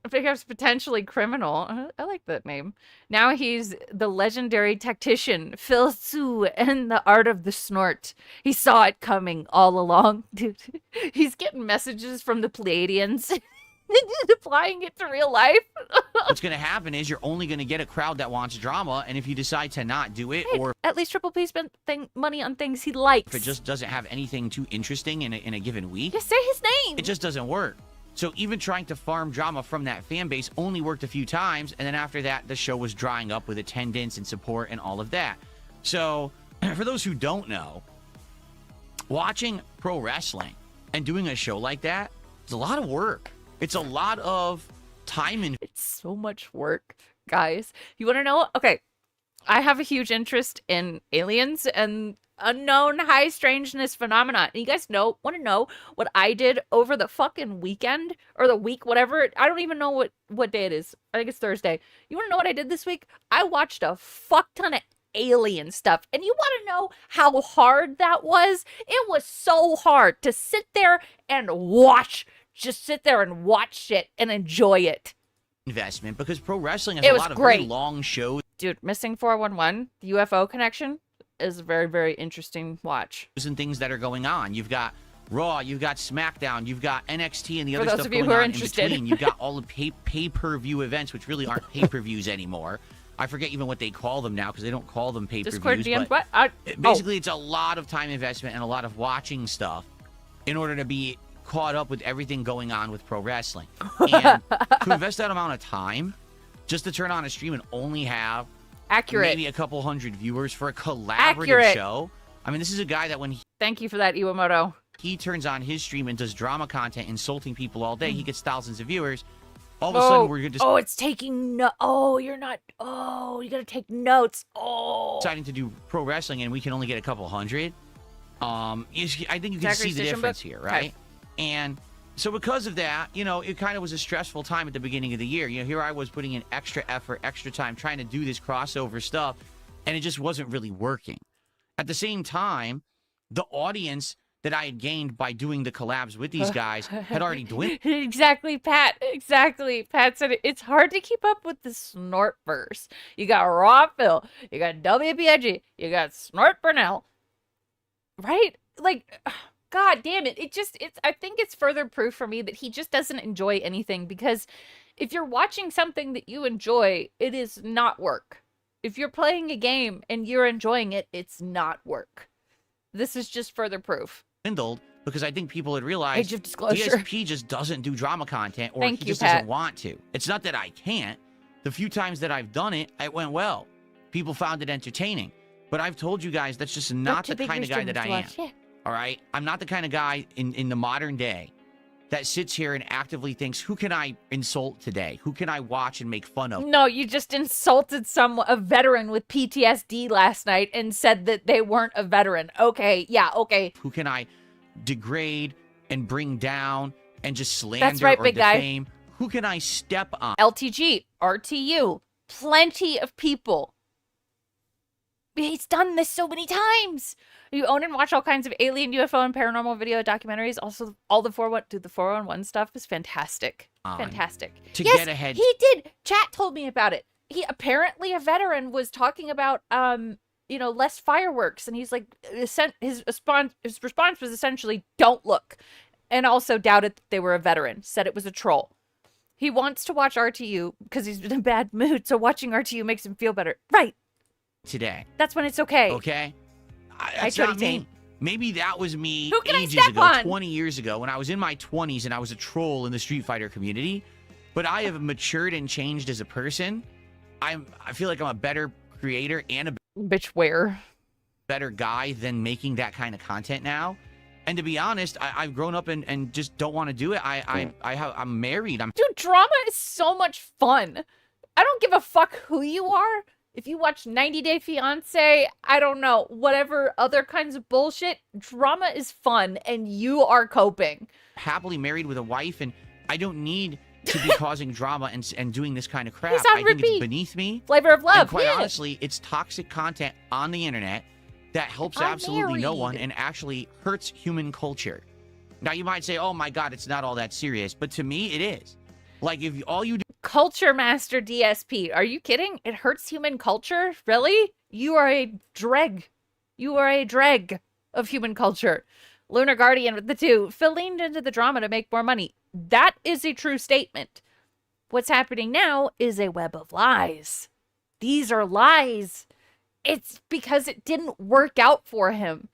I think it's potentially criminal. I like that name. Now he's the legendary tactician, Phil Tzu, and the art of the snort. He saw it coming all along. Dude, he's getting messages from the Pleiadians. Applying it to real life. what's going to happen is you're only going to get a crowd that wants drama. And if you decide to not do it, Hey, or at least Triple P spent money on things he likes. if it just doesn't have anything too interesting in a given week, Just say his name. it just doesn't work. So even trying to farm drama from that fan base only worked a few times, and then after that, the show was drying up with attendance and support and all of that. So for those who don't know, watching pro wrestling and doing a show like that is a lot of work. It's a lot of time and It's so much work, guys. You want to know? Okay, I have a huge interest in aliens and unknown high strangeness phenomena. And you guys want to know what I did over the fucking weekend or the week, whatever. I don't even know what day it is. I think it's Thursday. You want to know what I did this week? I watched a fuck ton of alien stuff. And you want to know how hard that was? It was so hard to sit there and watch. Just sit there and watch it and enjoy it. investment, because pro wrestling has It a was lot of great. very long shows Dude, Missing 411, the UFO connection is a very, very interesting watch. and things that are going on. You've got Raw, you've got SmackDown, you've got NXT and the For other those stuff of you going who are on interested. in between. You've got all the pay-per-view events, which really aren't pay-per-views anymore. I forget even what they call them now because they don't call them Discord pay-per-views. DMs, But what? basically, it's a lot of time investment and a lot of watching stuff in order to be caught up with everything going on with pro wrestling. And to invest that amount of time just to turn on a stream and only have Accurate. maybe a couple hundred viewers for a collaborative Accurate. show. I mean, this is a guy that when Thank you for that, Iwamoto. he turns on his stream and does drama content, insulting people all day, he gets thousands of viewers. All of a Oh, sudden, we're just it's taking no. Oh, you're not. Oh, you gotta take notes. Oh. deciding to do pro wrestling, and we can only get a couple hundred. I think you can Zachary see the Station difference book? here, right? And so because of that, it kind of was a stressful time at the beginning of the year. Here I was putting in extra effort, extra time, trying to do this crossover stuff, and it just wasn't really working. At the same time, the audience that I had gained by doing the collabs with these guys had already dwindled. Exactly, Pat. Exactly. Pat said it's hard to keep up with the snort verse. You got Raw Phil, you got WPG, you got Snort Burnell. Right? Like, God damn it. I think it's further proof for me that he just doesn't enjoy anything, because if you're watching something that you enjoy, it is not work. If you're playing a game and you're enjoying it, it's not work. This is just further proof. Because I think people had realized Age of disclosure. DSP just doesn't do drama content, or Thank he you, just Pat. doesn't want to. It's not that I can't. The few times that I've done it, it went well. People found it entertaining. But I've told you guys that's just not the kind of guy that I am. Yeah. All right? I'm not the kind of guy in the modern day that sits here and actively thinks, who can I insult today? Who can I watch and make fun of? No, you just insulted a veteran with PTSD last night and said that they weren't a veteran. Okay, yeah, okay. Who can I degrade and bring down and just slander right, or big guy. defame? Who can I step on? LTG, RTU, plenty of people. He's done this so many times. You own and watch all kinds of alien, UFO, and paranormal video documentaries. Also, all the 411 stuff is fantastic. Fantastic. To yes, get ahead. he did. Chat told me about it. He apparently, a veteran, was talking about less fireworks, and he's like, his response was essentially, "Don't look," and also doubted that they were a veteran. Said it was a troll. He wants to watch RTU because he's in a bad mood, so watching RTU makes him feel better. Right. Today. That's when it's okay. Okay? I That's not totally me. Maybe that was me Who can I ages step ago, on? 20 years ago, when I was in my 20s and I was a troll in the Street Fighter community. But I have matured and changed as a person. I feel like I'm a better creator and a Bitch, where? better guy than making that kind of content now. And to be honest, I've grown up and just don't want to do it. I'm married. Dude, drama is so much fun. I don't give a fuck who you are. If you watch 90 Day Fiancé, I don't know, whatever other kinds of bullshit, drama is fun and you are coping. happily married with a wife, and I don't need to be causing drama and doing this kind of crap. He's on I think repeat. it's beneath me. Flavor of love. And quite yeah. honestly, it's toxic content on the internet that helps I'm absolutely no one married. and actually hurts human culture. Now, you might say, oh my God, it's not all that serious. But to me, it is. Like, if all you do Culture Master DSP. Are you kidding? It hurts human culture? Really? You are a dreg. You are a dreg of human culture. Lunar Guardian with the 2. Phil leaned into the drama to make more money. That is a true statement. What's happening now is a web of lies. These are lies. It's because it didn't work out for him.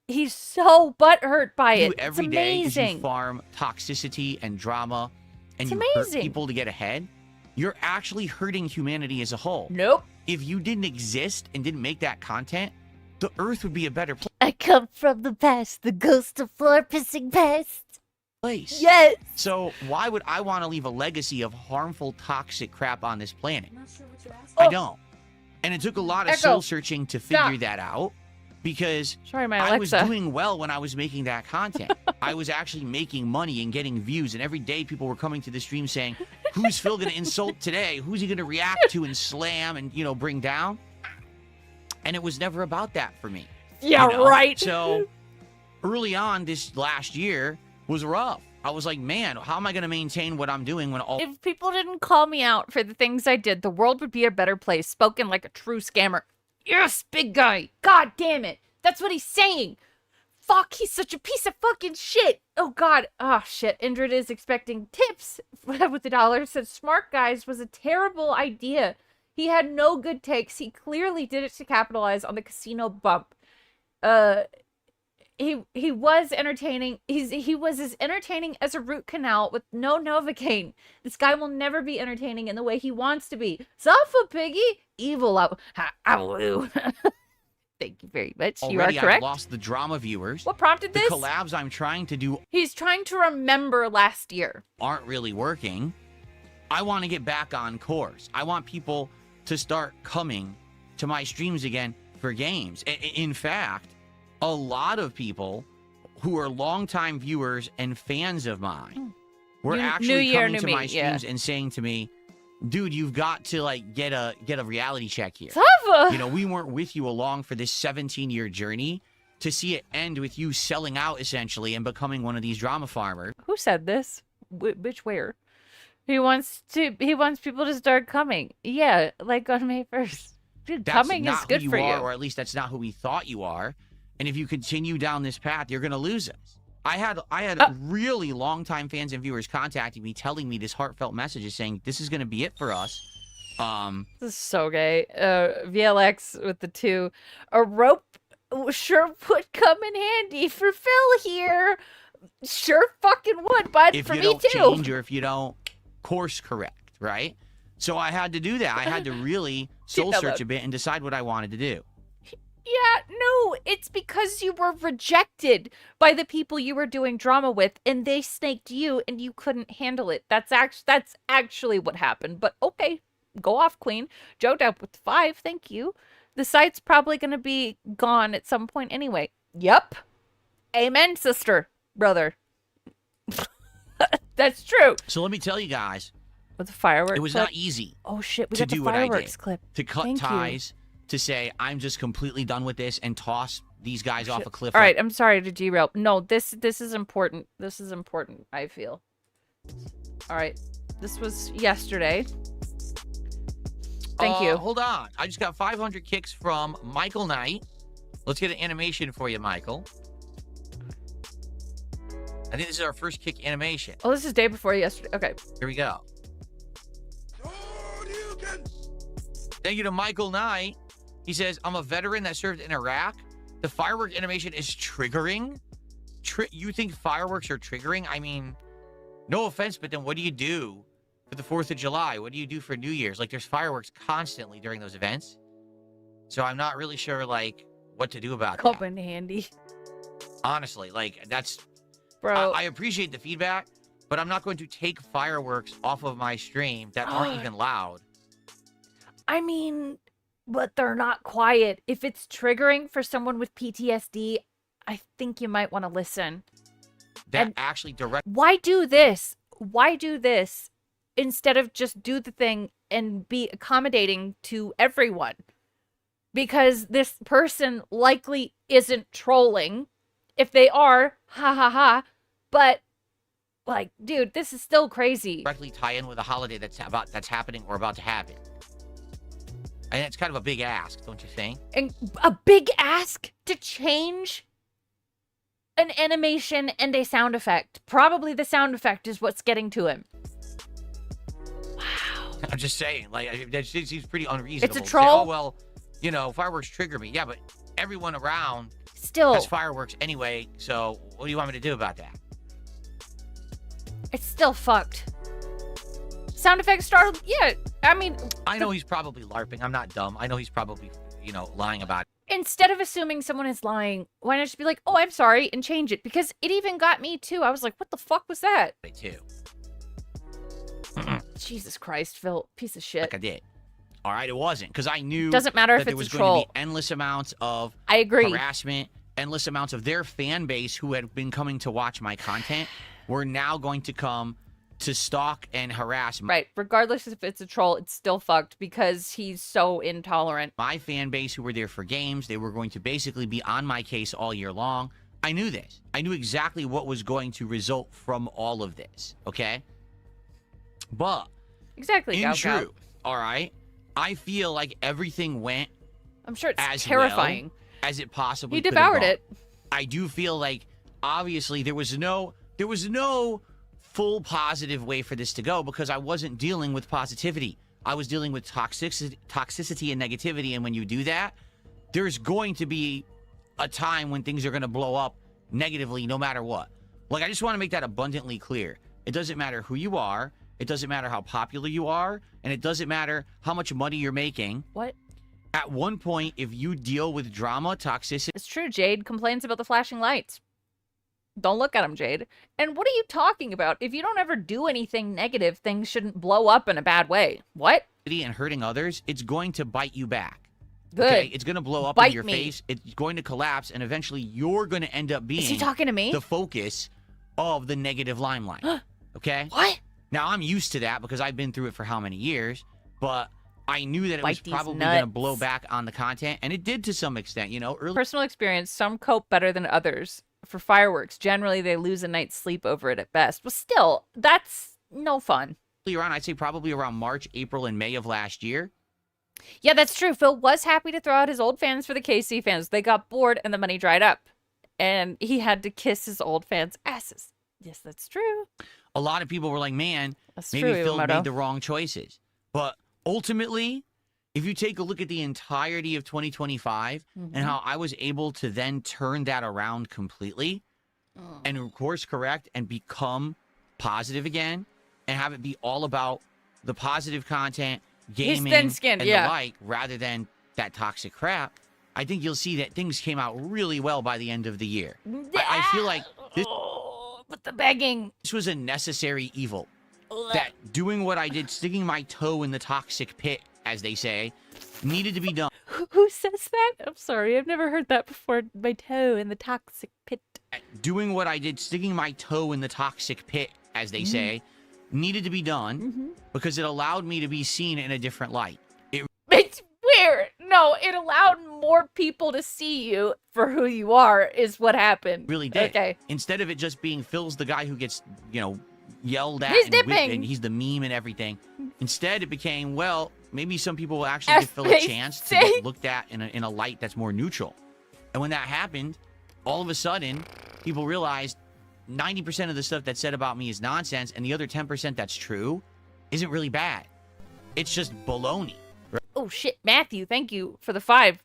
He's so butthurt by it. do every it's day is amazing. you farm toxicity and drama and It's you hurt amazing. people to get ahead, you're actually hurting humanity as a whole. Nope. If you didn't exist and didn't make that content, the earth would be a better I come from the past, the ghost of floor pissing past. place. Yes. So why would I want to leave a legacy of harmful, toxic crap on this planet? Oh. I don't. And it took a lot of Echo. soul searching to figure Stop. that out because Sorry, my I was Alexa. doing well when I was making that content. I was actually making money and getting views, and every day people were coming to the stream saying, who's Phil going to insult today? Who's he going to react to and slam and, bring down? And it was never about that for me. Yeah, right. So early on this last year was rough. I was like, man, how am I going to maintain what I'm doing when all If people didn't call me out for the things I did, the world would be a better place. Spoken like a true scammer. Yes, big guy. God damn it. That's what he's saying. Fuck, he's such a piece of fucking shit. Oh, God. Oh, shit. Indrid is expecting tips with $1. Said Smart Guys was a terrible idea. He had no good takes. He clearly did it to capitalize on the casino bump. He was entertaining. He was as entertaining as a root canal with no Novocaine. This guy will never be entertaining in the way he wants to be. Suffer, piggy. Evil. Ow. Thank you very much. You are already I've correct. lost the drama viewers. What prompted The this? collabs I'm trying to do He's trying to remember last year. aren't really working. I want to get back on course. I want people to start coming to my streams again for games. In fact, a lot of people who are longtime viewers and fans of mine were New actually year, coming new to me, my yeah. streams and saying to me, dude, you've got to get a reality check here. Suffer. We weren't with you along for this 17-year journey. to see it end with you selling out essentially and becoming one of these drama farmers. Who said this? Which where? He wants people to start coming. Yeah, like on May 1st. Dude, That's coming not is good who for you you. are, or at least that's not who we thought you are. And if you continue down this path, you're gonna lose us. I had really long-time fans and viewers contacting me, telling me this heartfelt messages saying this is gonna be it for us. This is so gay. VLX with the 2. A rope sure would come in handy for Phil here. Sure fucking would, bud. If For you me don't too. change or if you don't course correct, right? So I had to do that. I had to really soul search a bit and decide what I wanted to do. Yeah, no, it's because you were rejected by the people you were doing drama with, and they snaked you, and you couldn't handle it. That's actually what happened. But okay, go off, Queen. Joe up with 5, thank you. The site's probably gonna be gone at some point anyway. Yep. Amen, sister, brother. That's true. So let me tell you guys, With the fireworks. it was clip. not easy Oh shit, we to got the do what I fireworks did. clip. To cut Thank you. ties, to say I'm just completely done with this and toss these guys off a cliff. All right, I'm sorry to derail. No, this is important. This is important, I feel. All right. This was yesterday. Thank you. Hold on. I just got 500 kicks from Michael Knight. Let's get an animation for you, Michael. I think this is our first kick animation. Oh, this is day before yesterday. Okay. Here we go. Thank you to Michael Knight. He says, I'm a veteran that served in Iraq. The fireworks animation is triggering. You think fireworks are triggering? I mean, no offense, but then what do you do for the 4th of July? What do you do for New Year's? Like, there's fireworks constantly during those events. So I'm not really sure, like, what to do about Come that. in handy. Honestly, like, that's... Bro. I appreciate the feedback, but I'm not going to take fireworks off of my stream that aren't even loud. I mean, but they're not quiet. If it's triggering for someone with PTSD, I think you might want to listen. That And- actually direct... Why do this? Why do this instead of just do the thing and be accommodating to everyone? Because this person likely isn't trolling. If they are, ha ha ha. But, like, dude, this is still crazy. directly tie in with a holiday that's happening or about to happen. And it's kind of a big ask, don't you think? And a big ask to change an animation and a sound effect. Probably the sound effect is what's getting to him. Wow. I'm just saying, like, that seems pretty unreasonable. It's a to say, troll. oh, well, you know, fireworks trigger me. Yeah, but everyone around Still, has fireworks anyway, so what do you want me to do about that? it's still fucked. Sound effects startled. Yeah, I mean, I know he's probably LARPing. I'm not dumb. I know he's probably, you know, lying about it. instead of assuming someone is lying, why not just be like, oh, I'm sorry, and change it? Because it even got me too. I was like, what the fuck was that? Too. Jesus Christ, Phil, piece of shit. Like I did. All right, it wasn't, because I knew Doesn't matter that if there it's was a going troll. to be endless amounts of I agree. harassment, endless amounts of their fan base who had been coming to watch my content were now going to come to stalk and harass Right. Regardless if it's a troll, it's still fucked because he's so intolerant. my fan base who were there for games. They were going to basically be on my case all year long. I knew this. I knew exactly what was going to result from all of this, okay? But Exactly. in Gal Gal. truth, all right, I feel like everything went I'm sure it's as terrifying. well as it possibly He could have devoured gone. it. I do feel like obviously there was no full positive way for this to go because I wasn't dealing with positivity. I was dealing with toxicity and negativity, and when you do that, there's going to be a time when things are going to blow up negatively no matter what. Like, I just want to make that abundantly clear. It doesn't matter who you are, it doesn't matter how popular you are, and it doesn't matter how much money you're making. What? At one point, if you deal with drama, toxicity, It's true. Jade complains about the flashing lights. Don't look at him, Jade. And what are you talking about? If you don't ever do anything negative, things shouldn't blow up in a bad way. What? and hurting others, it's going to bite you back. Good. Okay? It's going to blow up Bite in your me. face. It's going to collapse, and eventually you're going to end up being Is he talking to me? the focus of the negative limelight. Okay? What? Now, I'm used to that because I've been through it for how many years, but I knew that it was Bite these probably going to nuts. blow back on the content, and it did to some extent. You know, early Personal experience, some cope better than others. For fireworks, generally they lose a night's sleep over it at best. But still, that's no fun. on, I'd say probably around March, April, and May of last year. Yeah, that's true. Phil was happy to throw out his old fans for the KC fans. They got bored and the money dried up. And he had to kiss his old fans' asses. Yes, that's true. A lot of people were like, man, That's maybe true, Phil Iwamoto. made the wrong choices. But ultimately, if you take a look at the entirety of 2025 and how I was able to then turn that around completely and course correct and become positive again and have it be all about the positive content, He's gaming, thin-skinned, and yeah. the like, rather than that toxic crap, I think you'll see that things came out really well by the end of the year. I feel like this But the begging. was a necessary evil. That doing what I did, sticking my toe in the toxic pit, as they say, needed to be done. Who says that? I'm sorry, I've never heard that before. My toe in the toxic pit. Doing what I did, sticking my toe in the toxic pit, as they say, needed to be done because it allowed me to be seen in a different light. It's weird. No, it allowed more people to see you for who you are, is what happened. Really did. Okay. Instead of it just being Phil's the guy who gets, yelled at He's and whipped dipping. and he's the meme and everything. Instead, it became, well, maybe some people will actually give Phil a chance to get looked at in a light that's more neutral. And when that happened, all of a sudden, people realized 90% of the stuff that's said about me is nonsense, and the other 10% that's true isn't really bad. It's just baloney. Oh, shit. Matthew, thank you for the 5.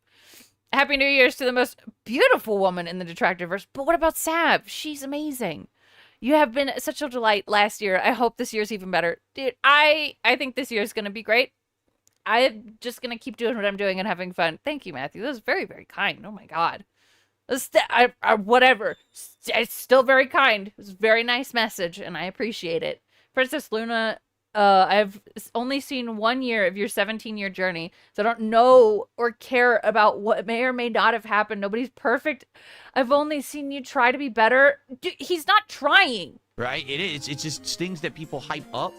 Happy New Year's to the most beautiful woman in the Detractorverse. But what about Sav? She's amazing. You have been such a delight last year. I hope this year's even better. Dude, I think this year's going to be great. I'm just going to keep doing what I'm doing and having fun. Thank you, Matthew. That was very, very kind. Oh, my God. Whatever. It's still very kind. It was a very nice message, and I appreciate it. Princess Luna, I've only seen 1 year of your 17-year journey, so I don't know or care about what may or may not have happened. Nobody's perfect. I've only seen you try to be better. Dude, he's not trying. Right? It is. It's just things that people hype up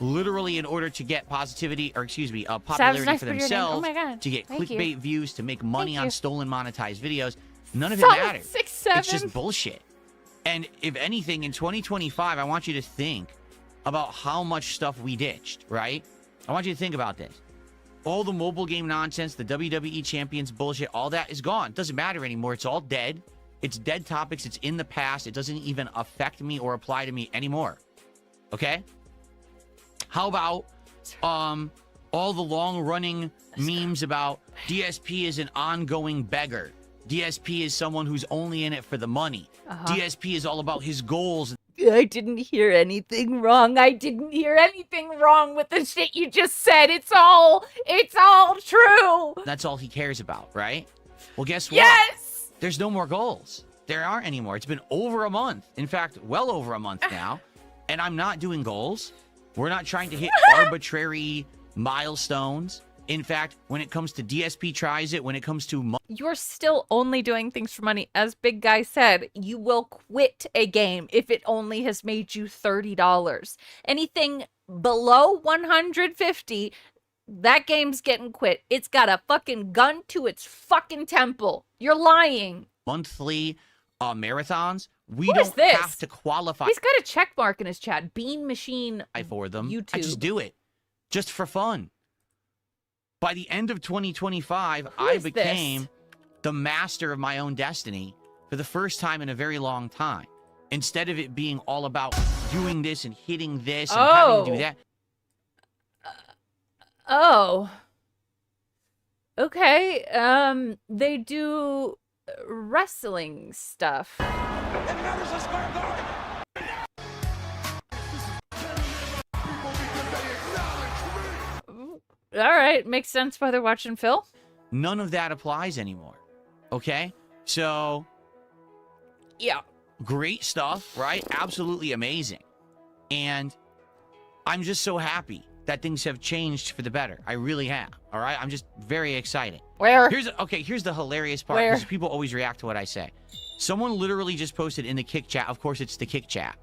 literally in order to get positivity, or excuse me, popularity nice for for your name. themselves, Oh my God. to get Thank you. clickbait views, to make money Thank on you. stolen monetized videos. None of it Solid matters. 6, 7. It's just bullshit. And if anything, in 2025, I want you to think about how much stuff we ditched, right? I want you to think about this. All the mobile game nonsense, the WWE Champions bullshit, all that is gone. It doesn't matter anymore. It's all dead. It's dead topics. It's in the past. It doesn't even affect me or apply to me anymore. Okay? How about all the long-running memes about DSP is an ongoing beggar. DSP is someone who's only in it for the money. DSP is all about his goals. I didn't hear anything wrong. I didn't hear anything wrong with the shit you just said. It's all true. That's all he cares about, right? Well, guess what? Yes. There's no more goals. There aren't anymore. It's been over a month. In fact, well over a month now. And I'm not doing goals. We're not trying to hit arbitrary milestones. In fact, when it comes to DSP tries it, when it comes to You're still only doing things for money. As Big Guy said, you will quit a game if it only has made you $30. Anything below 150, that game's getting quit. It's got a fucking gun to its fucking temple. You're lying. monthly marathons, we What is don't this? have to qualify He's got a check mark in his chat. Bean Machine for them. I YouTube. just do it. Just for fun. By the end of 2025, I is became this? the master of my own destiny for the first time in a very long time. Instead of it being all about doing this and hitting this and having to do that. Oh. Okay. They do wrestling stuff. All right, makes sense why they're watching Phil. None of that applies anymore. Okay? So, Yeah. great stuff, right? Absolutely amazing. And I'm just so happy that things have changed for the better. I really have. All right? I'm just very excited. Where? Here's the hilarious part. Where? Because people always react to what I say. Someone literally just posted in the Kick chat. Of course, it's the Kick chat.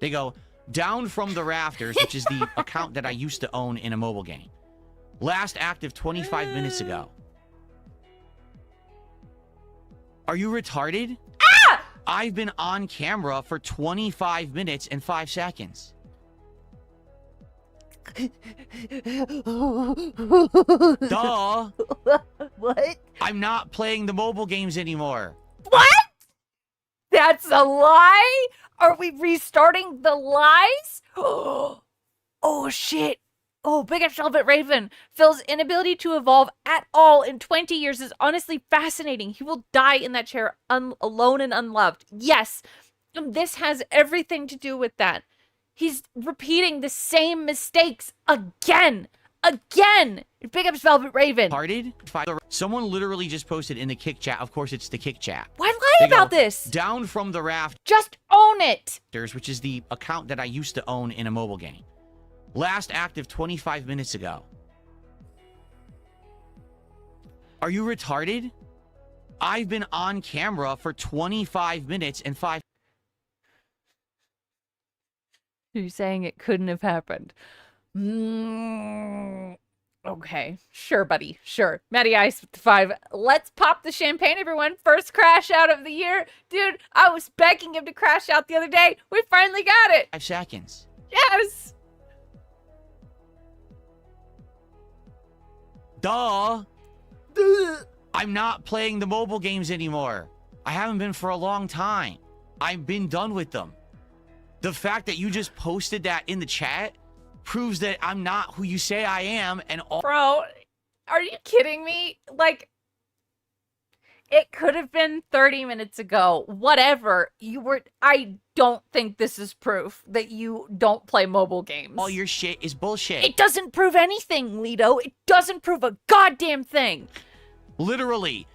They go, Down from the Rafters, which is the account that I used to own in a mobile game. Last active 25 minutes ago. Are you retarded? Ah! I've been on camera for 25 minutes and 5 seconds. Duh. What? I'm not playing the mobile games anymore. What? That's a lie? Are we restarting the lies? Oh, shit. Oh, Big F Velvet Raven. Phil's inability to evolve at all in 20 years is honestly fascinating. He will die in that chair alone and unloved. Yes, this has everything to do with that. He's repeating the same mistakes again. Again! Big Ups Velvet Raven. Parted? Someone literally just posted in the kick chat. Of course, it's the kick chat. Why lie They go, about this? Down from the rafters, Just own it. which is the account that I used to own in a mobile game. Last active 25 minutes ago. Are you retarded? I've been on camera for 25 minutes and 5. You're saying it couldn't have happened. Okay, sure, buddy, sure. Matty Ice with the 5. Let's pop the champagne, everyone. First crash out of the year. Dude, I was begging him to crash out the other day. We finally got it. 5 seconds. Yes. Duh. I'm not playing the mobile games anymore. I haven't been for a long time. I've been done with them. The fact that you just posted that in the chat proves that I'm not who you say I am, and all. Bro, are you kidding me? Like, it could have been 30 minutes ago. Whatever. I don't think this is proof that you don't play mobile games. All your shit is bullshit. It doesn't prove anything, Lido. It doesn't prove a goddamn thing. Literally.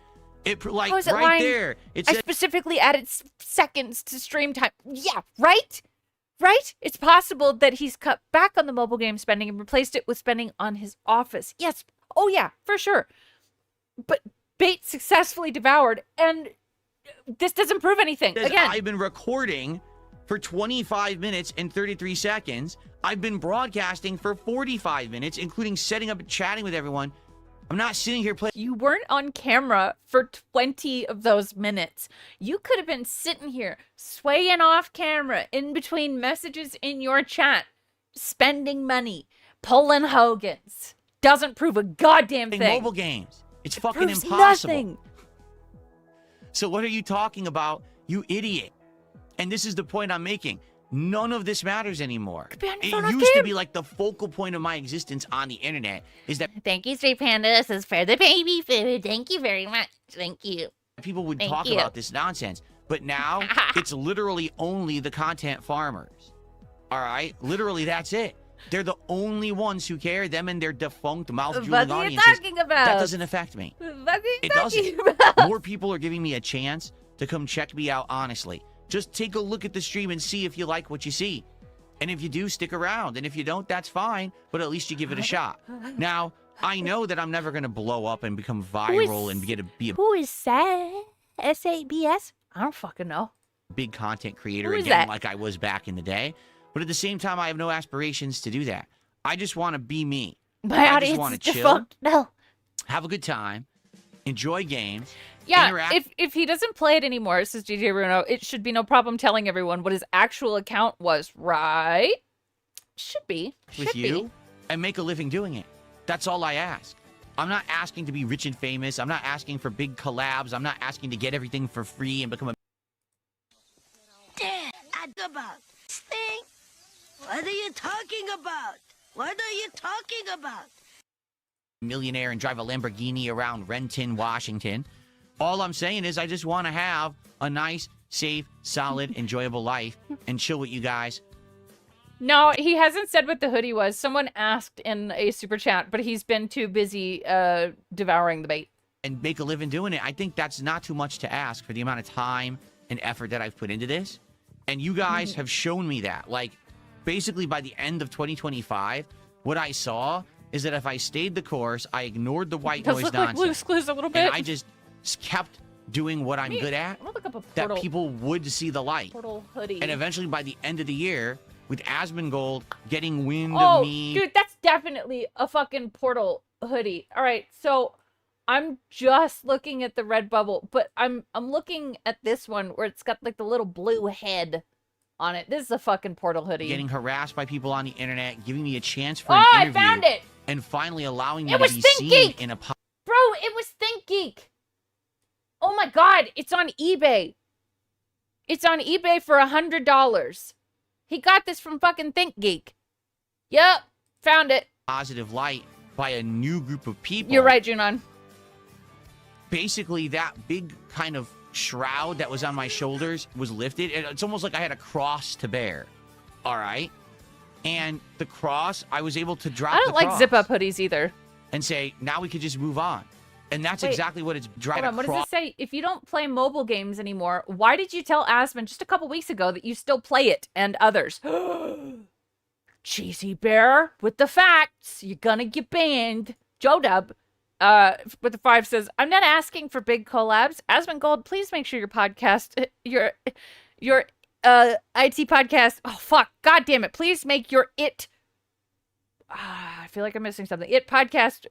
Like, How is it right lying? there. It I says specifically added seconds to stream time. Yeah, right? Right? It's possible that he's cut back on the mobile game spending and replaced it with spending on his office. Yes. Oh, yeah, for sure. But bait successfully devoured, and this doesn't prove anything. Again, I've been recording for 25 minutes and 33 seconds. I've been broadcasting for 45 minutes, including setting up and chatting with everyone. I'm not sitting here playing. you weren't on camera for 20 of those minutes. You could have been sitting here, swaying off camera in between messages in your chat, spending money, pulling Hogan's. Doesn't prove a goddamn thing. Mobile games. It's fucking Proves impossible. nothing. So what are you talking about, you idiot? And this is the point I'm making. None of this matters anymore. Could be on your It phone on used to game. be like the focal point of my existence on the internet is that Thank you, Street Panda. This is for the baby food. Thank you very much. Thank you. people would Thank talk you. about this nonsense. But now it's literally only the content farmers. All right? Literally, that's it. They're the only ones who care, them and their defunct mouth-drooling What are you audiences. talking about? That doesn't affect me. What are you It talking doesn't. about? More people are giving me a chance to come check me out honestly. Just take a look at the stream and see if you like what you see. And if you do, stick around. And if you don't, that's fine. But at least you give it a shot. Now, I know that I'm never going to blow up and become viral and be a Who is Sad? SABS? I don't fucking know. big content creator Who is again that? like I was back in the day. But at the same time, I have no aspirations to do that. I just want to be me. My I just audience want is to chill, defunct. No. have a good time, enjoy games. Yeah, interact. if he doesn't play it anymore, says DJ Bruno, it should be no problem telling everyone what his actual account was, right? Should be. with Should you be. and make a living doing it. That's all I ask. I'm not asking to be rich and famous. I'm not asking for big collabs. I'm not asking to get everything for free and become a About Sting? What are you talking about? What are you talking about? millionaire and drive a Lamborghini around Renton, Washington. All I'm saying is I just want to have a nice, safe, solid, enjoyable life and chill with you guys. No, he hasn't said what the hoodie was. Someone asked in a super chat, but he's been too busy devouring the bait. And make a living doing it. I think that's not too much to ask for the amount of time and effort that I've put into this. And you guys have shown me that. Like, basically by the end of 2025, what I saw is that if I stayed the course, I ignored the white Does noise look like nonsense. Blue's Clues a little bit. And I just kept doing what I'm good at, I'm gonna look up a that portal, people would see the light. portal hoodie. And eventually by the end of the year, with Asmongold getting wind oh, of me. dude, that's definitely a fucking portal hoodie. All right, so I'm just looking at the Redbubble, but I'm looking at this one where it's got like the little blue head on it. This is a fucking Portal hoodie. Getting harassed by people on the internet, giving me a chance for Oh, an I interview, found it! and finally allowing me It to was be Think seen Geek! in a Bro, it was ThinkGeek. Oh my god, it's on eBay. It's on eBay for $100. He got this from fucking ThinkGeek. Yep, found it. positive light by a new group of people. You're right, Junon. Basically, that big kind of shroud that was on my shoulders was lifted. It's almost like I had a cross to bear. All right? And the cross, I was able to drop I don't the like cross zip-up hoodies either. and say, now we could just move on. And that's Wait. exactly what it's driving. Hold on, what does this say? If you don't play mobile games anymore, why did you tell Asmon just a couple weeks ago that you still play it and others? Cheesy Bear with the facts. You're gonna get banned. Joe Dub with the 5 says, I'm not asking for big collabs. Asmongold, please make sure your podcast, your IT podcast, oh fuck, god damn it, please make your I feel like I'm missing something. Podcast,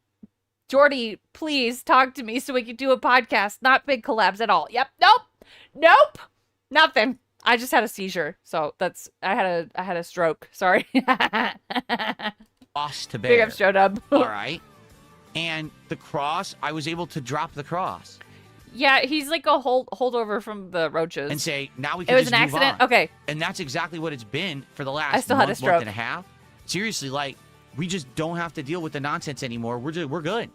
Jordy, please talk to me so we can do a podcast. Not big collabs at all. Yep. Nope. Nothing. I just had a seizure. So that's I had a stroke. Sorry. Cross to bear. Big up, Joe Dub. All right. And the cross, I was able to drop the cross Yeah, he's like a holdover from the roaches. and say, now we it can was just an move accident. on. Okay. And that's exactly what it's been for the last I still had a month stroke. and a half. Seriously, like, we just don't have to deal with the nonsense anymore. We're good.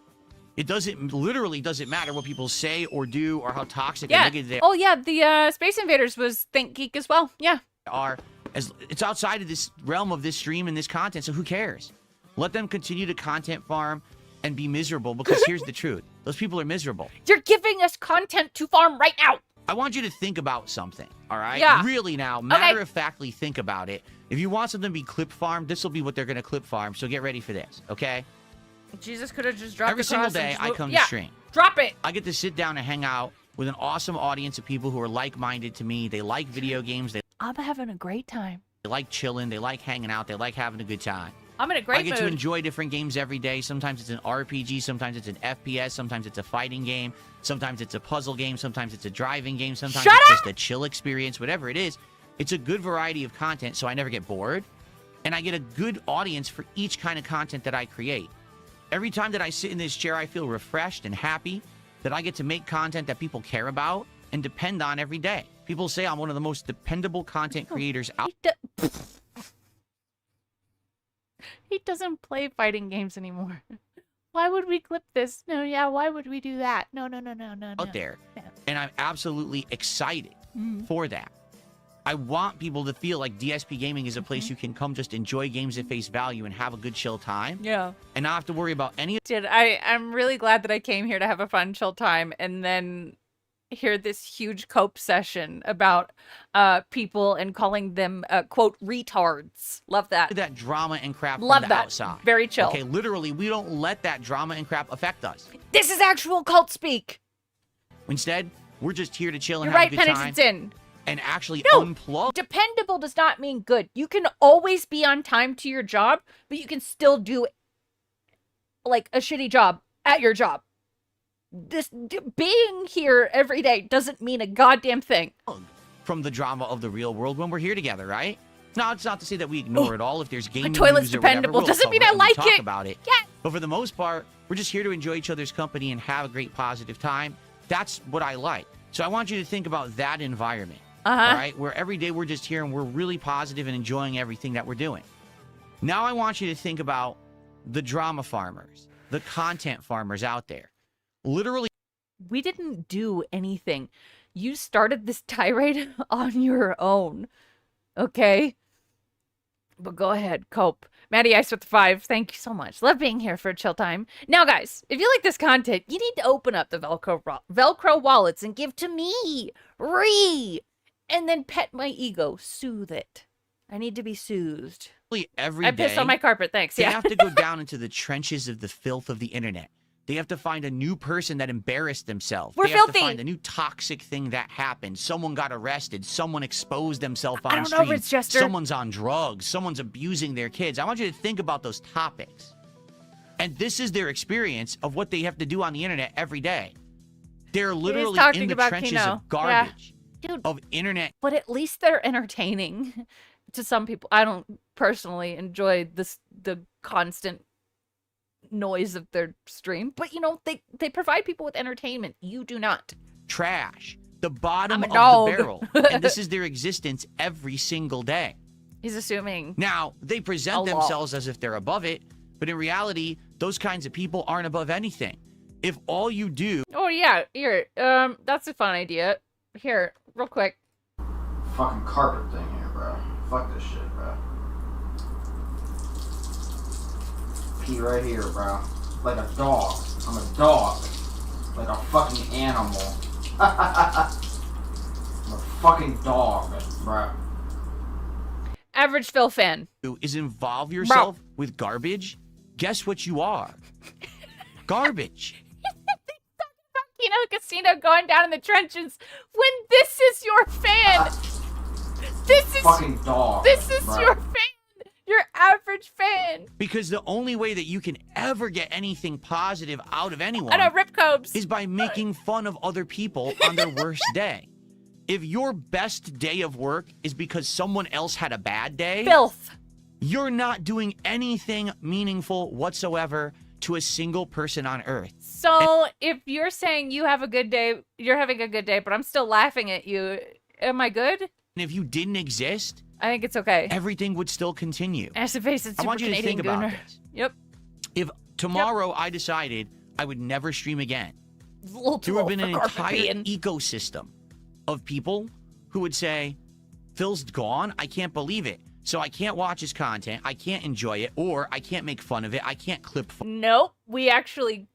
It literally doesn't matter what people say or do or how toxic or Yeah. negative they Oh yeah, the Space Invaders was ThinkGeek as well. Yeah. are. As it's outside of this realm of this stream and this content, so who cares? Let them continue to content farm and be miserable, because here's the truth. Those people are miserable. You're giving us content to farm right now. I want you to think about something, all right? Yeah. Really now, matter-of-factly think about it. If you want something to be clip farmed, this will be what they're going to clip farm, so get ready for this, okay? Jesus could have just dropped Every the single cross and day, just I moved- come yeah. to stream. Drop it. I get to sit down and hang out with an awesome audience of people who are like-minded to me. They like video games. They I'm having a great time. like chilling. They like hanging out. They like having a good time. I'm in a great I get mood. to enjoy different games every day. Sometimes it's an RPG, sometimes it's an FPS, sometimes it's a fighting game, sometimes it's a puzzle game, sometimes it's a driving game, sometimes Shut it's up! just a chill experience, whatever it is. It's a good variety of content, so I never get bored. And I get a good audience for each kind of content that I create. Every time that I sit in this chair, I feel refreshed and happy that I get to make content that people care about and depend on every day. People say I'm one of the most dependable content creators out. He doesn't play fighting games anymore. Why would we clip this? No, yeah, why would we do that? No. Out there. Yeah. And I'm absolutely excited Mhm. for that. I want people to feel like DSP Gaming is a place you can come just enjoy games at face value and have a good chill time Yeah. and not have to worry about any I'm really glad that I came here to have a fun, chill time and then hear this huge cope session about people and calling them, quote, retards. Love that. of that drama and crap Love from the that. outside. Very chill. Okay, literally, we don't let that drama and crap affect us. This is actual cult speak. Instead, we're just here to chill and You're have right, a good time Pennington. and actually No. unplug. Dependable does not mean good. You can always be on time to your job, but you can still do like a shitty job at your job. Being here every day doesn't mean a goddamn thing. From the drama of the real world when we're here together, right? Now, it's not to say that we ignore it all. If there's gaming toilet's news or whatever, dependable. we'll Doesn't cover mean it I and like talk it. about it. Yeah. But for the most part, we're just here to enjoy each other's company and have a great positive time. That's what I like. So I want you to think about that environment. All right? Where every day we're just here and we're really positive and enjoying everything that we're doing. Now I want you to think about the drama farmers, the content farmers out there. Literally, We didn't do anything. You started this tirade on your own. Okay? But go ahead, cope. Maddie Ice with the 5, thank you so much. Love being here for a chill time. Now, guys, if you like this content, you need to open up the Velcro wallets and give to me. And then pet my ego. Soothe it. I need to be soothed. every I day. pissed on my carpet, thanks. They Yeah. have to go down into the trenches of the filth of the internet. They have to find a new person that embarrassed themselves. We're they have filthy. to find a new toxic thing that happened. Someone got arrested. Someone exposed themselves on I don't stream. know, Rich Jester. Someone's on drugs. Someone's abusing their kids. I want you to think about those topics And this is their experience of what they have to do on the internet every day. They're literally talking in the about trenches Kino. of garbage, Dude. of internet. But at least they're entertaining to some people. I don't personally enjoy the constant noise of their stream, but you know, they provide people with entertainment. You do not. Trash. The bottom I'm of a dog. the barrel. And this is their existence every single day. He's assuming. Now, they present A lot. themselves as if they're above it, but in reality, those kinds of people aren't above anything. If all you do... Oh yeah, here. That's a fun idea. Here, real quick. Fucking carpet thing here, bro. Fuck this shit, bro. Pee right here, bro. Like a dog. I'm a dog. Like a fucking animal. I'm a fucking dog, bro. Average Phil fan. is involve yourself with garbage, guess what you are? Garbage. Kino Casino going down in the trenches when this is your fan. This is Fucking dog. This is bro. your fan. Your average fan. Because the only way that you can ever get anything positive out of anyone I know, Rip Cobes. is by making fun of other people on their worst day. If your best day of work is because someone else had a bad day, Filth. you're not doing anything meaningful whatsoever to a single person on earth. So if you're saying you have a good day, you're having a good day, but I'm still laughing at you, am I good? And if you didn't exist, I think it's okay. everything would still continue. As a face, it's I super want you to Canadian think about gooner. this. Yep. If tomorrow I decided I would never stream again, Little there too would have old been an for carpet entire peeing. ecosystem of people who would say, Phil's gone, I can't believe it. So I can't watch his content, I can't enjoy it, or I can't make fun of it, I can't clip Nope.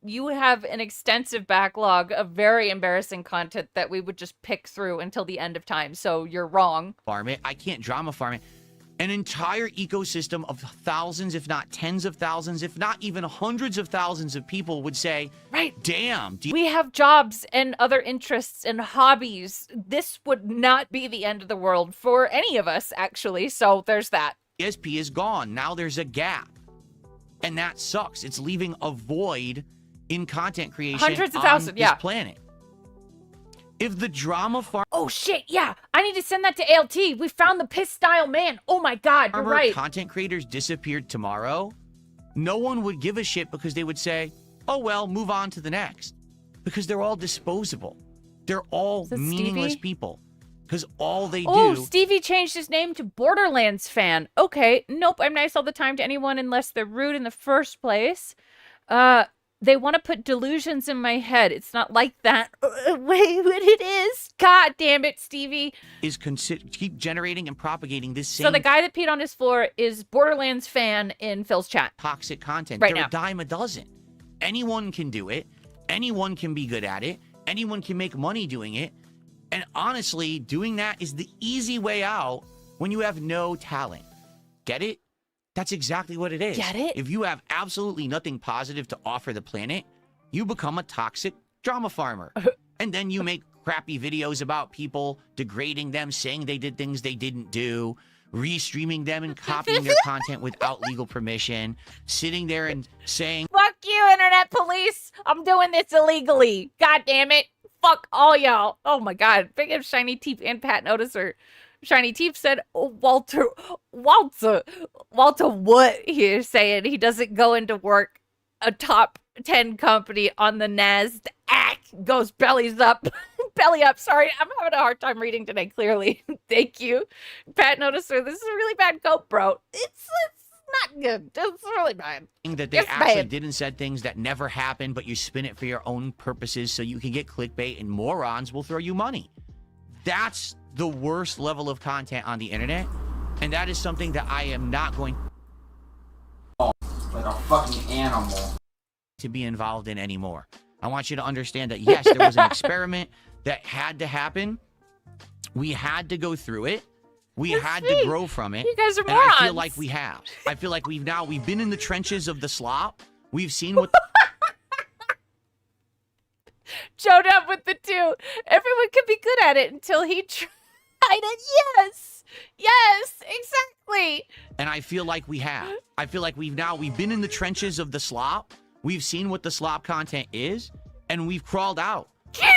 You have an extensive backlog of very embarrassing content that we would just pick through until the end of time. So you're wrong. farm it, I can't drama farm it. An entire ecosystem of thousands, if not tens of thousands, if not even hundreds of thousands of people would say, Right. damn, We have jobs and other interests and hobbies. This would not be the end of the world for any of us, actually. So there's that. DSP is gone. Now there's a gap. And that sucks. It's leaving a void in content creation Hundreds of on thousands, this yeah. planet. If the drama farm Oh shit, yeah. I need to send that to ALT. We found the piss style man. Oh my god, you're right. content creators disappeared tomorrow, no one would give a shit because they would say, oh well, move on to the next. Because they're all disposable. They're all Is that meaningless Stevie? people. Because all they Oh, do Stevie changed his name to Borderlands fan. Okay, nope, I'm nice all the time to anyone unless they're rude in the first place. They want to put delusions in my head. It's not like that. Wait, what it is? God damn it, Stevie. is keep generating and propagating this same So the guy that peed on his floor is Borderlands fan in Phil's chat. toxic content. Right They're now. a dime a dozen. Anyone can do it. Anyone can be good at it. Anyone can make money doing it. And honestly, doing that is the easy way out when you have no talent. Get it? That's exactly what it is. Get it? If you have absolutely nothing positive to offer the planet, you become a toxic drama farmer. And then you make crappy videos about people, degrading them, saying they did things they didn't do, restreaming them and copying their content without legal permission, sitting there and saying, Fuck you, internet police. I'm doing this illegally. God damn it. Fuck all y'all. Oh my god. Big up Shiny Teep and Pat Noticer. Shiny Teep said, oh, Walter, what you're saying? He doesn't go into work. A top 10 company on the NASDAQ goes bellies up. Belly up. Sorry, I'm having a hard time reading today, clearly. Thank you. Pat Noticer, this is a really bad cope, bro. It's not good. It's really bad. that they It's actually bad. didn't said things that never happened, but you spin it for your own purposes so you can get clickbait and morons will throw you money. That's the worst level of content on the internet, and that is something that I am not going Like a fucking animal. to be involved in anymore. I want you to understand that, yes, there was an experiment that had to happen. We had to go through it. We had to grow from it. You guys are and I feel morons. like we have. I feel like we've been in the trenches of the slop. We've seen what Showed up with the two. Everyone can be good at it until he Kinda, yes. Yes, exactly. And I feel like we have. I feel like we've been in the trenches of the slop. We've seen what the slop content is, and we've crawled out.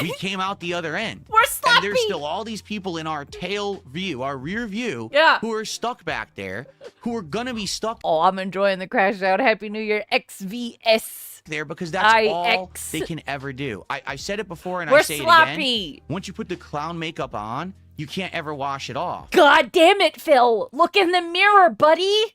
We came out the other end. We're sloppy. And there's still all these people in our tail view, our rear view, Yeah. who are stuck back there, who are gonna be stuck Oh, I'm enjoying the crash out. Happy New Year, XVS. there because that's all IX. they can ever do. I said it before and We're I say it again. sloppy. Once you put the clown makeup on, you can't ever wash it off. God damn it, Phil. Look in the mirror, buddy.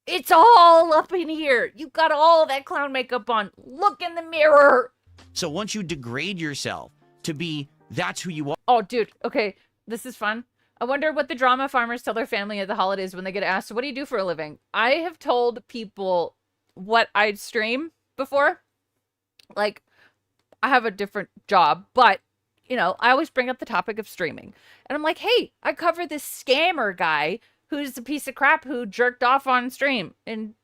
It's all up in here. You got all that clown makeup on. Look in the mirror. So once you degrade yourself to be that's who you are. Oh, dude. Okay, this is fun. I wonder what the drama farmers tell their family at the holidays when they get asked, what do you do for a living? I have told people what I stream before. Like, I have a different job, but, you know, I always bring up the topic of streaming. And I'm like, hey, I cover this scammer guy who's a piece of crap who jerked off on stream in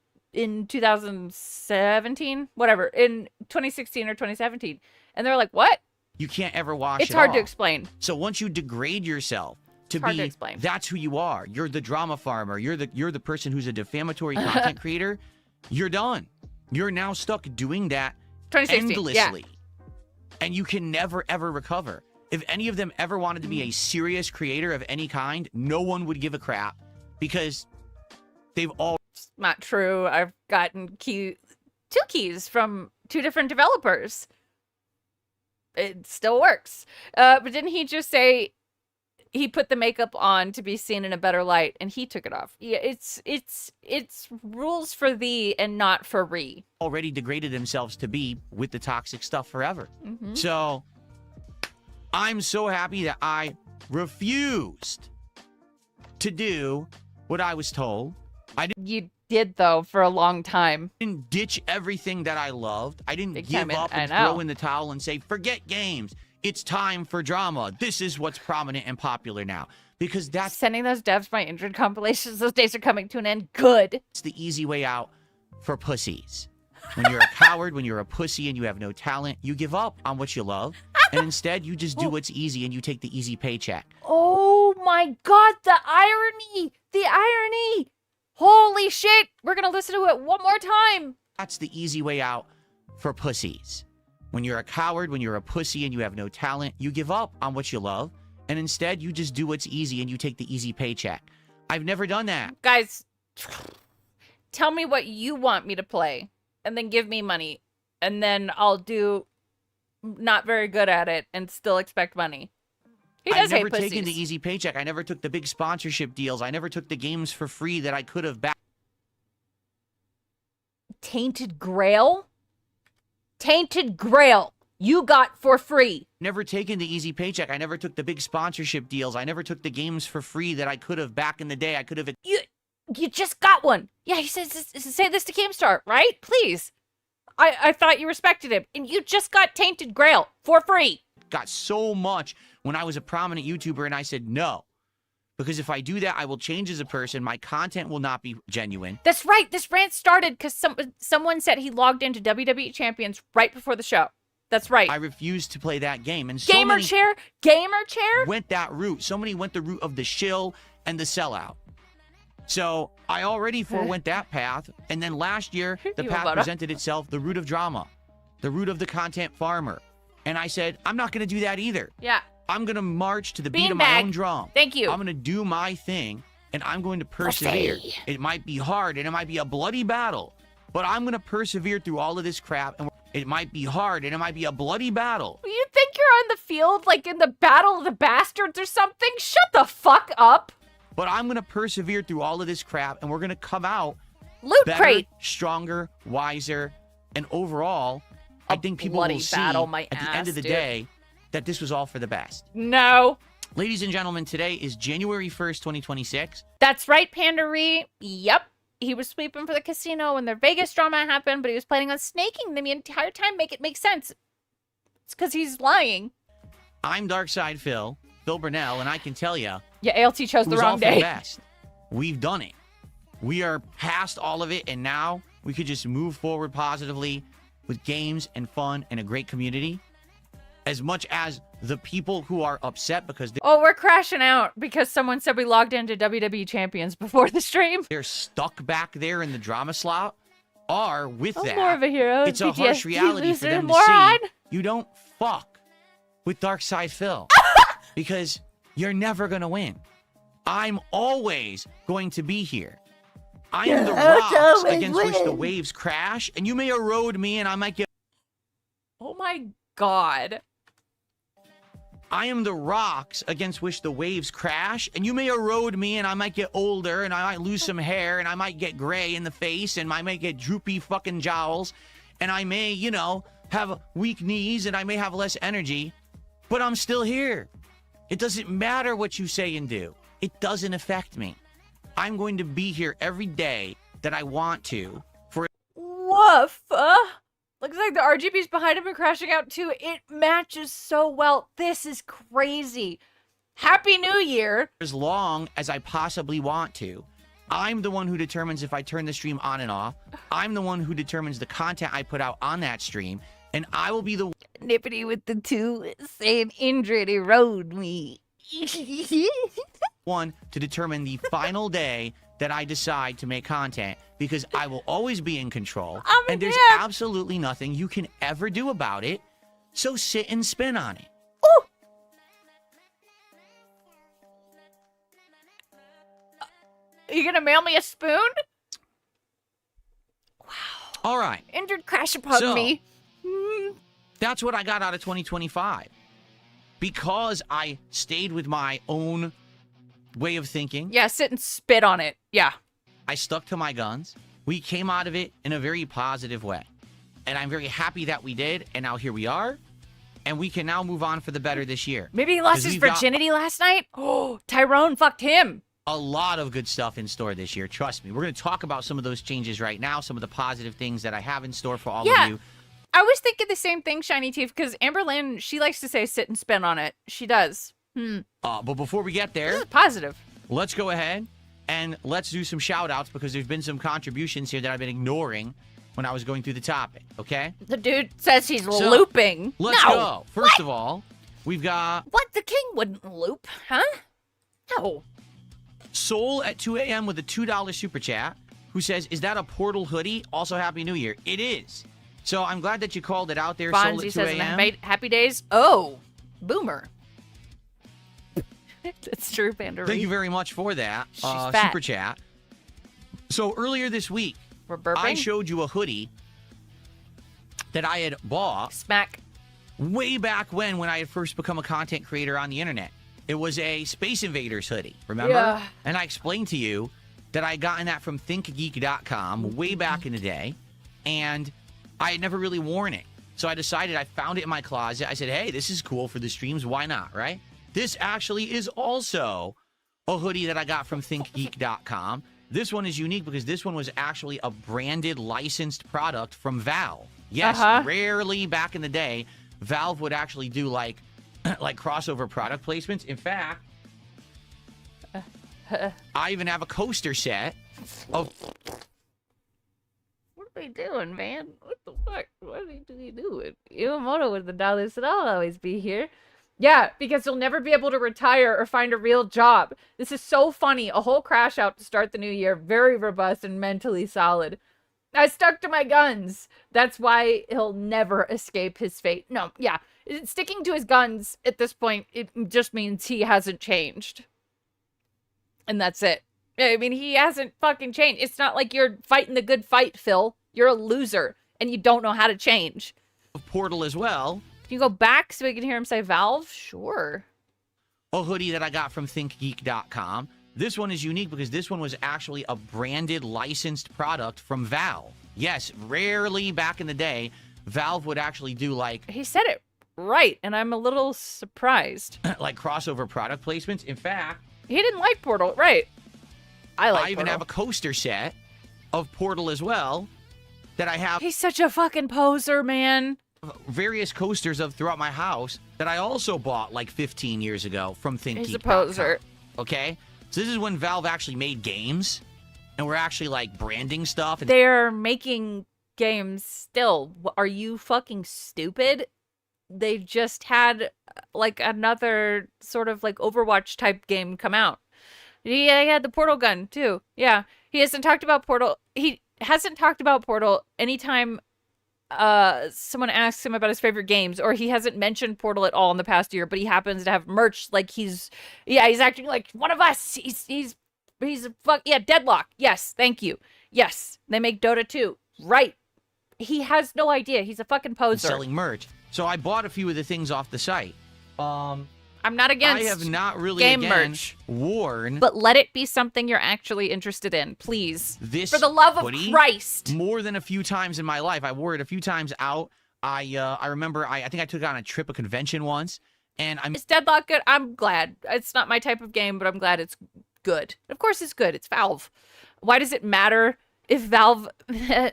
2017, whatever, in 2016 or 2017. And they're like, what? You can't ever wash It's it hard off. to explain. So once you degrade yourself to hard to be explain. that's who you are. You're the drama farmer. You're the person who's a defamatory content creator. You're done. You're now stuck doing that 2016, endlessly. yeah. And you can never ever recover. If any of them ever wanted to be a serious creator of any kind, no one would give a crap because they've all Not true. I've gotten two keys from two different developers. It still works. But didn't he just say he put the makeup on to be seen in a better light and he took it off? Yeah, it's rules for thee and not for re. already degraded themselves to be with the toxic stuff forever. Mm-hmm. So I'm so happy that I refused to do what I was told. I You did, though, for a long time. didn't ditch everything that I loved. I didn't Big give time, up I and know. throw in the towel and say, forget games. It's time for drama. This is what's prominent and popular now. Because that's Sending those devs my injured compilations, those days are coming to an end. Good. the easy way out for pussies. When you're a coward, when you're a pussy and you have no talent, you give up on what you love. And instead, you just do what's easy and you take the easy paycheck. Oh my god, the irony! The irony! Holy shit! We're gonna listen to it one more time! That's the easy way out for pussies. When you're a coward, when you're a pussy and you have no talent, you give up on what you love. And instead, you just do what's easy and you take the easy paycheck. I've never done that. Guys, tell me what you want me to play, and then give me money. And then I'll do not very good at it and still expect money. He I've does hate never taken the pussies. easy paycheck. I never took the big sponsorship deals. I never took the games for free that I could have back. Tainted Grail? Tainted Grail. You got for free. Never taken the easy paycheck. I never took the big sponsorship deals. I never took the games for free that I could have back in the day. I could have You just got one. Yeah, he says, say this to Keemstar, right? Please. I thought you respected him. And you just got Tainted Grail for free. got so much when I was a prominent YouTuber, and I said no. Because if I do that, I will change as a person. My content will not be genuine. That's right. This rant started because someone said he logged into WWE Champions right before the show. That's right. I refuse to play that game. And so Gamer many chair? Gamer chair? went that route. So many went the route of the shill and the sellout. So I already forewent that path. And then last year, the You path about it. presented itself, the route of drama, the route of the content farmer. And I said, I'm not going to do that either. Yeah. I'm going to march to the beat of my Beanbag. own drum. Thank you. I'm going to do my thing, and I'm going to persevere. It might be hard, and it might be a bloody battle, but I'm going to persevere through all of this crap, and it might be hard, and it might be a bloody battle. You think you're on the field like in the Battle of the Bastards or something? Shut the fuck up. But I'm going to persevere through all of this crap, and we're going to come out Loot better, Crate. stronger, wiser, and overall, I think people bloody will see battle, my at the end ass, of the dude. day that this was all for the best. No. Ladies and gentlemen, today is January 1st, 2026. That's right, Pandaree. Yep. He was sweeping for the casino when their Vegas drama happened, but he was planning on snaking them the entire time. Make it make sense. It's because he's lying. I'm Darkside Phil Burnell, and I can tell you, Yeah, ALT chose it the was all wrong for the day. best. We've done it. We are past all of it, and now we could just move forward positively with games and fun and a great community. as much as the people who are upset because Oh, we're crashing out because someone said we logged into WWE Champions before the stream. they're stuck back there in the drama slot are with I'm that. more of a hero. It's a harsh PTSD reality for loser, them to moron. see. You don't fuck with Dark Side Phil because you're never going to win. I'm always going to be here. I am the rocks always against which the win. waves crash, and you may erode me and I might get... Oh my god. I am the rocks against which the waves crash, and you may erode me, and I might get older, and I might lose some hair, and I might get gray in the face, and I might get droopy fucking jowls, and I may, you know, have weak knees, and I may have less energy, but I'm still here. It doesn't matter what you say and do. It doesn't affect me. I'm going to be here every day that I want to for... Woof. Looks like the RGB's behind him and crashing out too. It matches so well. This is crazy. Happy New Year. as long as I possibly want to. I'm the one who determines if I turn the stream on and off. I'm the one who determines the content I put out on that stream. And I will be the Nippity with the two saying Indrid erode me. one to determine the final day that I decide to make content because I will always be in control. Oh my And there's God. absolutely nothing you can ever do about it. So sit and spin on it. Are you gonna mail me a spoon? All right. Injured crash upon So- me. That's what I got out of 2025. Because I stayed with my own way of thinking. Yeah, sit and spit on it. Yeah. I stuck to my guns. We came out of it in a very positive way. And I'm very happy that we did. And now here we are. And we can now move on for the better this year. Maybe he lost 'Cause his we've got virginity last night? Oh, Tyrone fucked him. a lot of good stuff in store this year. Trust me. We're going to talk about some of those changes right now. Some of the positive things that I have in store for all Yeah. of you. I was thinking the same thing, Shiny Teeth, because Amberlynn, she likes to say sit and spin on it. She does. But before we get This there, is positive. let's go ahead and let's do some shout outs because there's been some contributions here that I've been ignoring when I was going through the topic. Okay? The dude says he's So, looping. Let's no. go. First of all, we've got What? The king wouldn't loop, huh? No. Soul at 2 a.m. with a $2 super chat who says, is that a Portal hoodie? Also, Happy New Year. It is. So I'm glad that you called it out there, Soul Fonzie at 2 says, a.m. happy days. Oh, boomer. That's true, Panda. Thank you very much for that She's fat. super chat. So earlier this week, We're burping. I showed you a hoodie that I had bought Smack. way back when I had first become a content creator on the internet. It was a Space Invaders hoodie, remember? Yeah. And I explained to you that I had gotten that from thinkgeek.com way back in the day, and I had never really worn it. So I decided, I found it in my closet. I said, hey, this is cool for the streams. Why not, right? This actually is also a hoodie that I got from thinkgeek.com. This one is unique because this one was actually a branded, licensed product from Valve. Yes, rarely back in the day, Valve would actually do like crossover product placements. In fact, I even have a coaster set of... What are they doing, man? What the fuck? What are they doing? Iwamoto with the dollar said, I'll always be here. Yeah, because you'll never be able to retire or find a real job. This is so funny. A whole crash out to start the new year. Very robust and mentally solid. I stuck to my guns. That's why he'll never escape his fate. No, yeah. Sticking to his guns at this point, it just means he hasn't changed. And that's it. I mean, he hasn't fucking changed. It's not like you're fighting the good fight, Phil. You're a loser, and you don't know how to change. Portal as well. Can you go back so we can hear him say Valve? Sure. A hoodie that I got from thinkgeek.com. This one is unique because this one was actually a branded, licensed product from Valve. Yes, rarely back in the day, Valve would actually do like... He said it right, and I'm a little surprised. like crossover product placements. In fact... He didn't like Portal, right? I like I even Portal. have a coaster set of Portal as well that I have He's such a fucking poser, man. various coasters of throughout my house that I also bought like 15 years ago from ThinkGeek.com. He's a poser. Okay? So this is when Valve actually made games and we're actually like branding stuff. And They're making games still. Are you fucking stupid? they just had like another sort of like Overwatch type game come out. He had the Portal gun too. Yeah, he hasn't talked about Portal. He hasn't talked about Portal anytime someone asks him about his favorite games, or he hasn't mentioned Portal at all in the past year, but he happens to have merch like he's acting like one of us. He's a fuck, yeah, Deadlock. Yes, thank you. Yes, they make Dota 2. Right. He has no idea. He's a fucking poser. Selling merch. So I bought a few of the things off the site. I'm not against I have not really game again merch, worn but let it be something you're actually interested in, please. this For the love of hoodie Christ. more than a few times in my life. I wore it a few times out. I remember I think I took it on a trip, a convention once, and I'm Is Deadlock good? I'm glad. It's not my type of game, but I'm glad it's good. Of course it's good. It's Valve. Why does it matter if Valve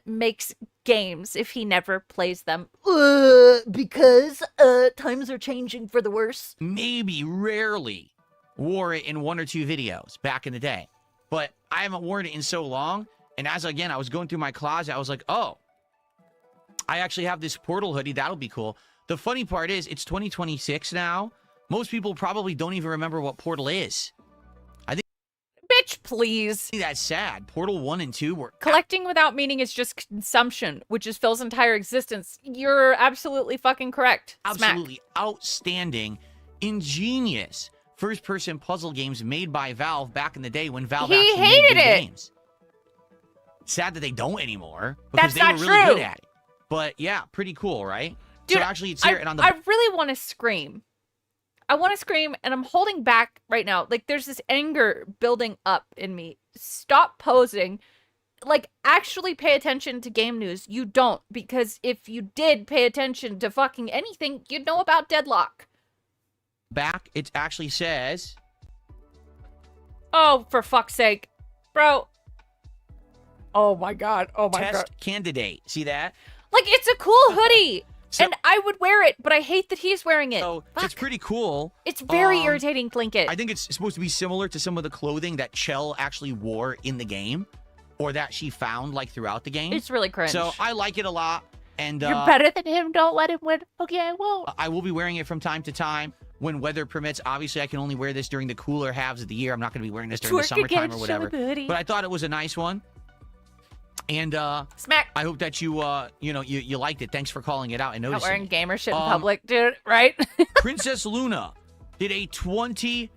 makes games if he never plays them? Because times are changing for the worse. maybe rarely wore it in one or two videos back in the day, but I haven't worn it in so long. And as again, I was going through my closet, I was like, oh, I actually have this Portal hoodie. That'll be cool. The funny part is it's 2026 now. Most people probably don't even remember what Portal is. Bitch, please. That's sad. Portal 1 and 2 were Collecting without meaning is just consumption, which is Phil's entire existence. You're absolutely fucking correct. Smack. absolutely outstanding, ingenious first-person puzzle games made by Valve back in the day when Valve He actually made hated good it. games. Sad that they don't anymore because That's they not were really true. good at it. But yeah, pretty cool, right? Dude, so actually, it's here and on the I really want to scream. I want to scream, and I'm holding back right now. Like, there's this anger building up in me. Stop posing. Like, actually pay attention to game news. You don't, because if you did pay attention to fucking anything, you'd know about Deadlock. back. It actually says Oh, for fuck's sake. Bro. Oh my god. Oh my god. test candidate. See that? Like, it's a cool hoodie. So- and I would wear it, but I hate that he's wearing it. So Fuck. it's pretty cool. It's very Um, irritating, Tlink I think it's supposed to be similar to some of the clothing that Chell actually wore in the game, or that she found like throughout the game. It's really cringe. So I like it a lot, and You're better than him. Don't let him win. Okay, I won't. I will be wearing it from time to time when weather permits. Obviously, I can only wear this during the cooler halves of the year. I'm not going to be wearing this during the Twerk summertime again, or show whatever. the hoodie. But I thought it was a nice one, and Smack. I hope that you you liked it. Thanks for calling it out and Not noticing. wearing it. gamer shit in Um, public, dude. Right? Princess Luna did a $20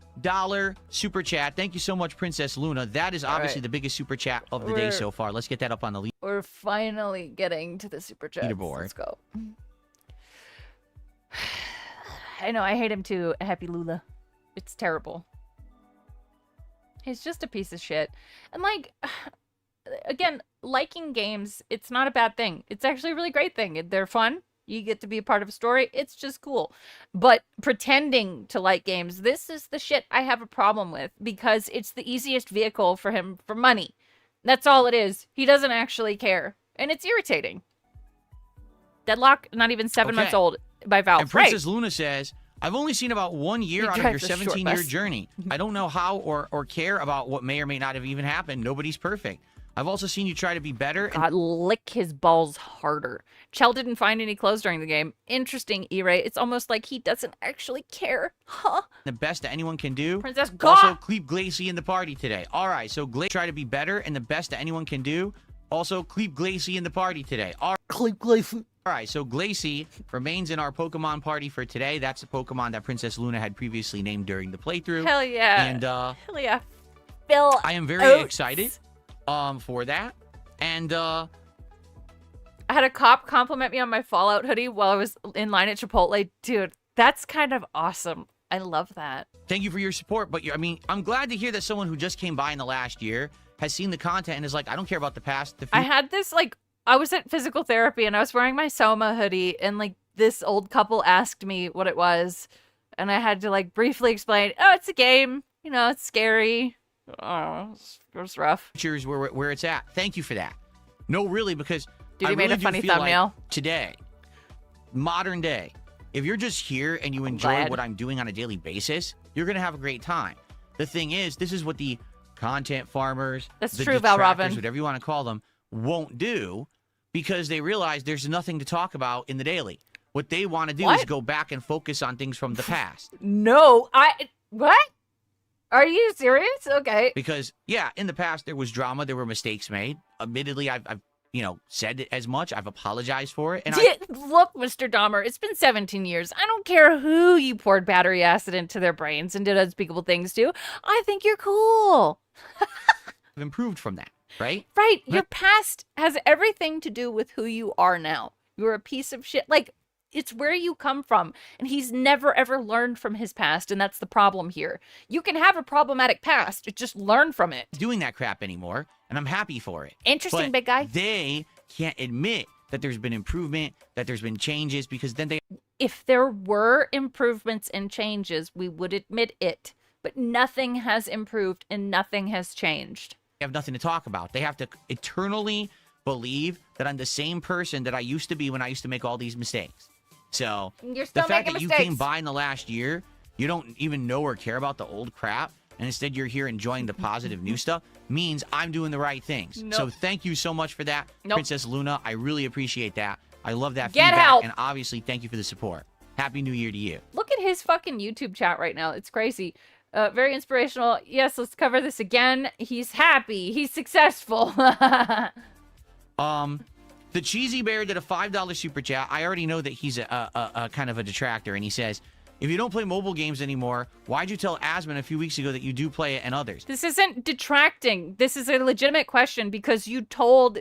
super chat. Thank you so much, Princess Luna. That is obviously right. the biggest super chat of the day We're- so far. Let's get that up on the lead. We're finally getting to the super chats. Leaderboard. Let's go. I know. I hate him too. Happy Lula. It's terrible. He's just a piece of shit. And like, again, liking games, it's not a bad thing. It's actually a really great thing. They're fun. You get to be a part of a story. It's just cool. But pretending to like games, this is the shit I have a problem with, because it's the easiest vehicle for him for money. That's all it is. He doesn't actually care. And it's irritating. Deadlock, not even 7 months Okay. old by Valve. And Princess Luna says, I've only seen about 1 year He out of your drives a short 17-year bus. journey. I don't know how or care about what may or may not have even happened. Nobody's perfect. I've also seen you try to be better. And God, lick his balls harder. Chell didn't find any clothes during the game. Interesting, E-Ray. It's almost like he doesn't actually care. Huh? the best that anyone can do. Princess Also, God! Cleep Glacy in the party today. All right, so try to be better, and the best that anyone can do. Also, Cleep Glacy in the party today. All right, so Glacy remains in our Pokemon party for today. That's the Pokemon that Princess Luna had previously named during the playthrough. Hell yeah. And Hell yeah. Phil. I am very Oates. excited for that. And I had a cop compliment me on my Fallout hoodie while I was in line at Chipotle. Dude, that's kind of awesome. I love that. thank you for your support. But I'm glad to hear that someone who just came by in the last year has seen the content and is like, I don't care about the past. The I future. had this, like, I was at physical therapy and I was wearing my Soma hoodie, and, like, this old couple asked me what it was. And I had to, like, briefly explain, oh, it's a game. You know, it's scary. Oh, it was rough. Is where it's at. Thank you for that. No, really, because Dude, I he made really a do funny feel like thumbnail. today, modern day, if you're just here and you enjoy glad. what I'm doing on a daily basis, you're gonna have a great time. The thing is, this is what the content farmers, That's the true, Val detractors, Robin. whatever you want to call them, won't do, because they realize there's nothing to talk about in the daily. What they want to do is What? go back and focus on things from the past. No, what? Are you serious? Okay. Because, yeah, in the past, there was drama. There were mistakes made. Admittedly, I've said it as much. I've apologized for it. And Look, Mr. Dahmer, it's been 17 years. I don't care who you poured battery acid into their brains and did unspeakable things to. I think you're cool. I've improved from that, right? Right. Your past has everything to do with who you are now. You're a piece of shit. Like, it's where you come from. And he's never, ever learned from his past. And that's the problem here. You can have a problematic past. Just learn from it. Doing that crap anymore, and I'm happy for it. Interesting, But big guy. they can't admit that there's been improvement, that there's been changes, because then they If there were improvements and changes, we would admit it. But nothing has improved and nothing has changed. have nothing to talk about. They have to eternally believe that I'm the same person that I used to be when I used to make all these mistakes. So You're the still fact making that you mistakes. came by in the last year, you don't even know or care about the old crap, and instead you're here enjoying the positive new stuff, means I'm doing the right things. Nope. So thank you so much for that, Nope. Princess Luna. I really appreciate that. I love that Get feedback, help. and obviously thank you for the support. Happy New Year to you. Look at his fucking YouTube chat right now. It's crazy. Very inspirational. Yes, let's cover this again. He's happy. He's successful. The Cheesy Bear did a $5 super chat. I already know that he's a kind of a detractor, and he says, if you don't play mobile games anymore, why'd you tell Asmon a few weeks ago that you do play it and others? This isn't detracting. This is a legitimate question because you told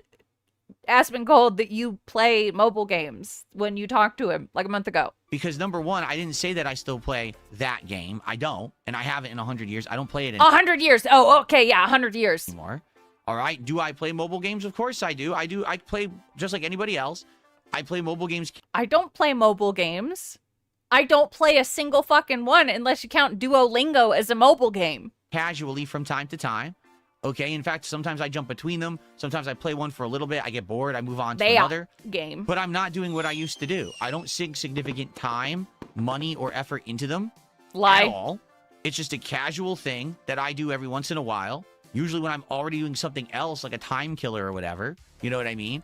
Asmongold that you play mobile games when you talked to him like a month ago. Because number one, I didn't say that I still play that game. I don't, and I haven't in 100 years. I don't play it 100 years. Oh, okay. Yeah, 100 years. anymore. All right. Do I play mobile games? Of course I do. I play just like anybody else. I play mobile games. I don't play mobile games. I don't play a single fucking one unless you count Duolingo as a mobile game. Casually from time to time. Okay. In fact, sometimes I jump between them. Sometimes I play one for a little bit. I get bored. I move on to another game. But I'm not doing what I used to do. I don't sink significant time, money, or effort into them Lie. at all. It's just a casual thing that I do every once in a while. Usually when I'm already doing something else, like a time killer or whatever. You know what I mean?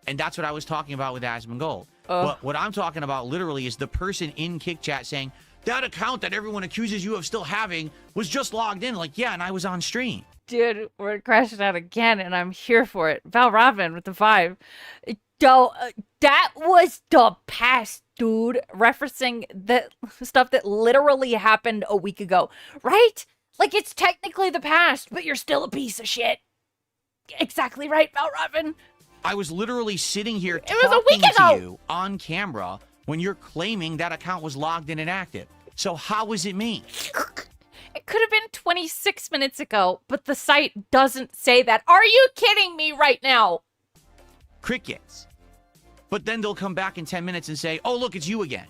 And that's what I was talking about with Asmongold. But what I'm talking about literally is the person in Kick Chat saying, that account that everyone accuses you of still having was just logged in. Like, yeah, and I was on stream. Dude, we're crashing out again, and I'm here for it. Val Robin with the 5. That was the past, dude. Referencing the stuff that literally happened a week ago. Right? Like, it's technically the past, but you're still a piece of shit. Exactly right, Val Robin. I was literally sitting here was a week talking to ago. you on camera when you're claiming that account was logged in and active. So how was it me? It could have been 26 minutes ago, but the site doesn't say that. Are you kidding me right now? Crickets. But then they'll come back in 10 minutes and say, oh, look, it's you again.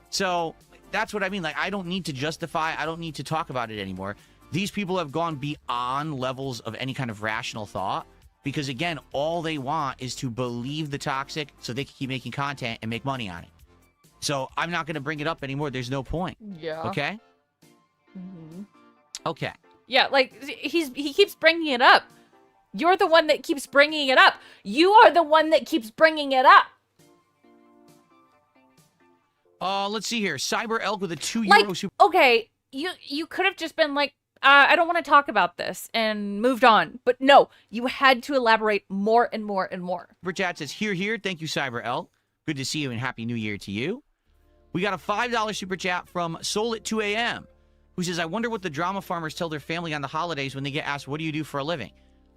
So that's what I mean. Like, I don't need to justify. I don't need to talk about it anymore. These people have gone beyond levels of any kind of rational thought because, again, all they want is to believe the toxic so they can keep making content and make money on it. So I'm not going to bring it up anymore. There's no point. Yeah. Okay? Okay. Yeah, like, he keeps bringing it up. You're the one that keeps bringing it up. You are the one that keeps bringing it up. Let's see here. Cyber Elk with a €2 Like, super. okay, you could have just been like, I don't want to talk about this and moved on. But no, you had to elaborate more and more and more. Super chat says, here. Thank you, Cyber Elk. Good to see you and Happy New Year to you. We got a $5 super chat from Soul at 2 a.m. who says, I wonder what the drama farmers tell their family on the holidays when they get asked, what do you do for a living?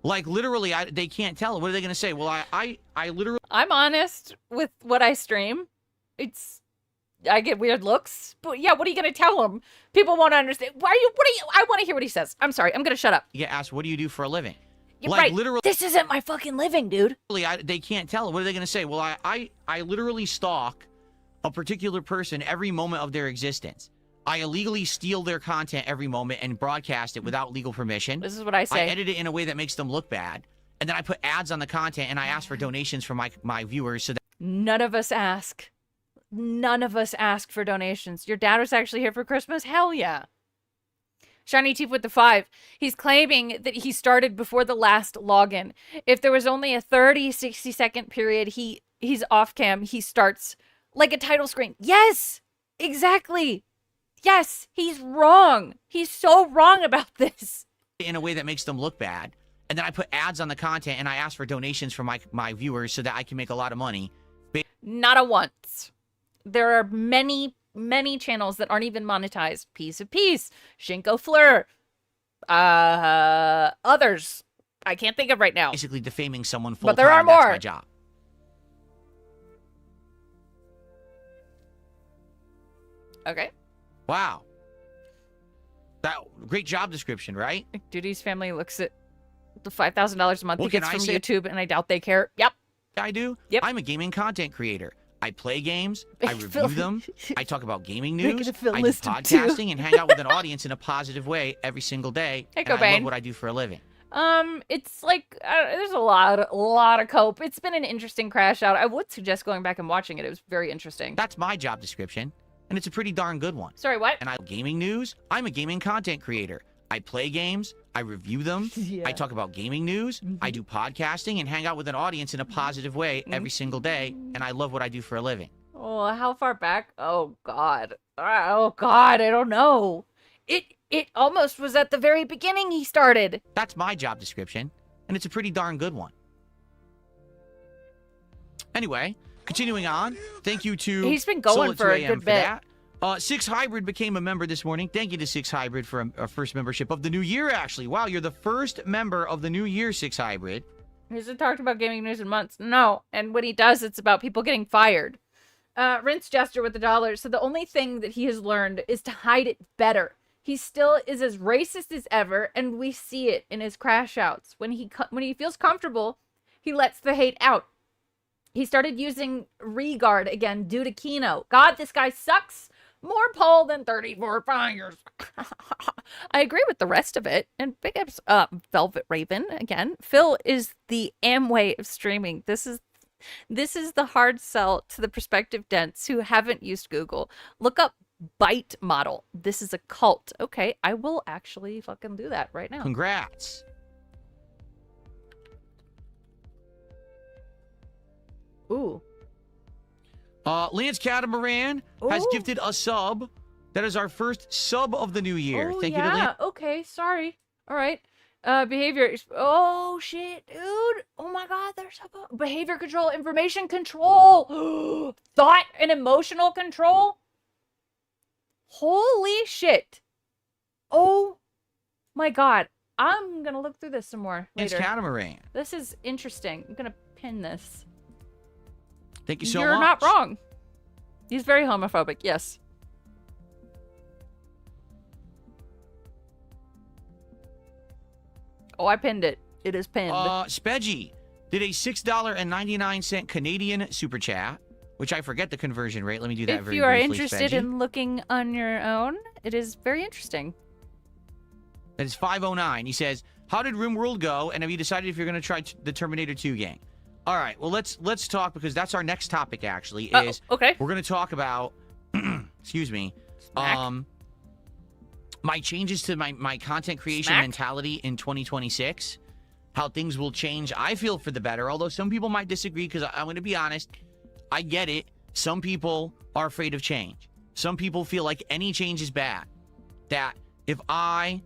Like, literally, they can't tell. What are they going to say? Well, I literally... I'm honest with what I stream. I get weird looks. But yeah, what are you going to tell them? People won't understand. I want to hear what he says. I'm sorry. I'm going to shut up. get asked, what do you do for a living? You're Like, right. literally... This isn't my fucking living, dude. They can't tell. What are they going to say? Well, I literally stalk a particular person every moment of their existence. I illegally steal their content every moment and broadcast it without legal permission. This is what I say. I edit it in a way that makes them look bad. And then I put ads on the content and I ask for donations from my viewers so that None of us ask. None of us ask for donations. Your dad was actually here for Christmas? Hell yeah. Shiny Teeth with the 5. He's claiming that he started before the last login. If there was only a 30, 60-second period, he's off cam. He starts like a title screen. Yes, exactly. Yes, he's wrong. He's so wrong about this. In a way that makes them look bad. And then I put ads on the content and I ask for donations from my viewers so that I can make a lot of money. Not a once. There are many, many channels that aren't even monetized. Piece of Peace, Shinko Fleur, others I can't think of right now. Basically defaming someone full But there are time. That's more. my job. Okay. Wow. That great job description, right? Duty's family looks at the $5,000 a month Well, he gets can I from see it? YouTube, and I doubt they care. Yep. I do. Yep. I'm a gaming content creator. I play games. I Phil- review them. I talk about gaming Make news. it a Phil I do list of two. podcasting and hang out with an audience in a positive way every single day. Hey, and I Cobain. love what I do for a living. It's like there's a lot of cope. It's been an interesting crash out. I would suggest going back and watching it. It was very interesting. That's my job description, and it's a pretty darn good one. Sorry, what? And I gaming news. I'm a gaming content creator. I play games. I review them. Yeah. I talk about gaming news. I do podcasting and hang out with an audience in a positive way every single day, and I love what I do for a living. Oh, how far back? Oh God. Oh God, I don't know. It almost was at the very beginning he started. That's my job description, and it's a pretty darn good one. Anyway, continuing on. Thank you to He's been going Soul at for a 2 good for bit. that. Six Hybrid became a member this morning. Thank you to Six Hybrid for a first membership of the new year, actually. Wow, you're the first member of the new year, Six Hybrid. He hasn't talked about gaming news in months. No. And when he does, it's about people getting fired. Rinse Jester with $1. So the only thing that he has learned is to hide it better. He still is as racist as ever, and we see it in his crash outs. When he feels comfortable, he lets the hate out. He started using Regard again due to Kino. God, this guy sucks. More pole than 34 fires. I agree with the rest of it. And big ups Velvet Raven again. Phil is the Amway of streaming. This is the hard sell to the prospective dents who haven't used Google. Look up Byte model. This is a cult. Okay, I will actually fucking do that right now. Congrats. Ooh. Lance Catamaran has Ooh. gifted a sub. That is our first sub of the new year. Oh, Thank you to yeah. Lance. Okay, sorry. All right. Behavior. Oh, shit, dude. Oh, my God. There's behavior control, information control, thought and emotional control. Holy shit. Oh, my God. I'm going to look through this some more Lance later. Catamaran. This is interesting. I'm going to pin this. Thank you so You're much. not wrong. He's very homophobic, yes. Oh, I pinned it. It is pinned. Spedgy did a $6.99 Canadian super chat, which I forget the conversion rate. Let me do that If very you are briefly, interested Spedgy. in looking on your own, it is very interesting. That is 509. He says, how did RimWorld go, and have you decided if you're going to try the Terminator 2 game? All right, well, let's talk, because that's our next topic, actually, is okay. we're going to talk about, excuse me, Smack. my changes to my content creation Smack. mentality in 2026, how things will change, I feel, for the better, although some people might disagree, because I'm going to be honest, I get it. Some people are afraid of change. Some people feel like any change is bad. That if I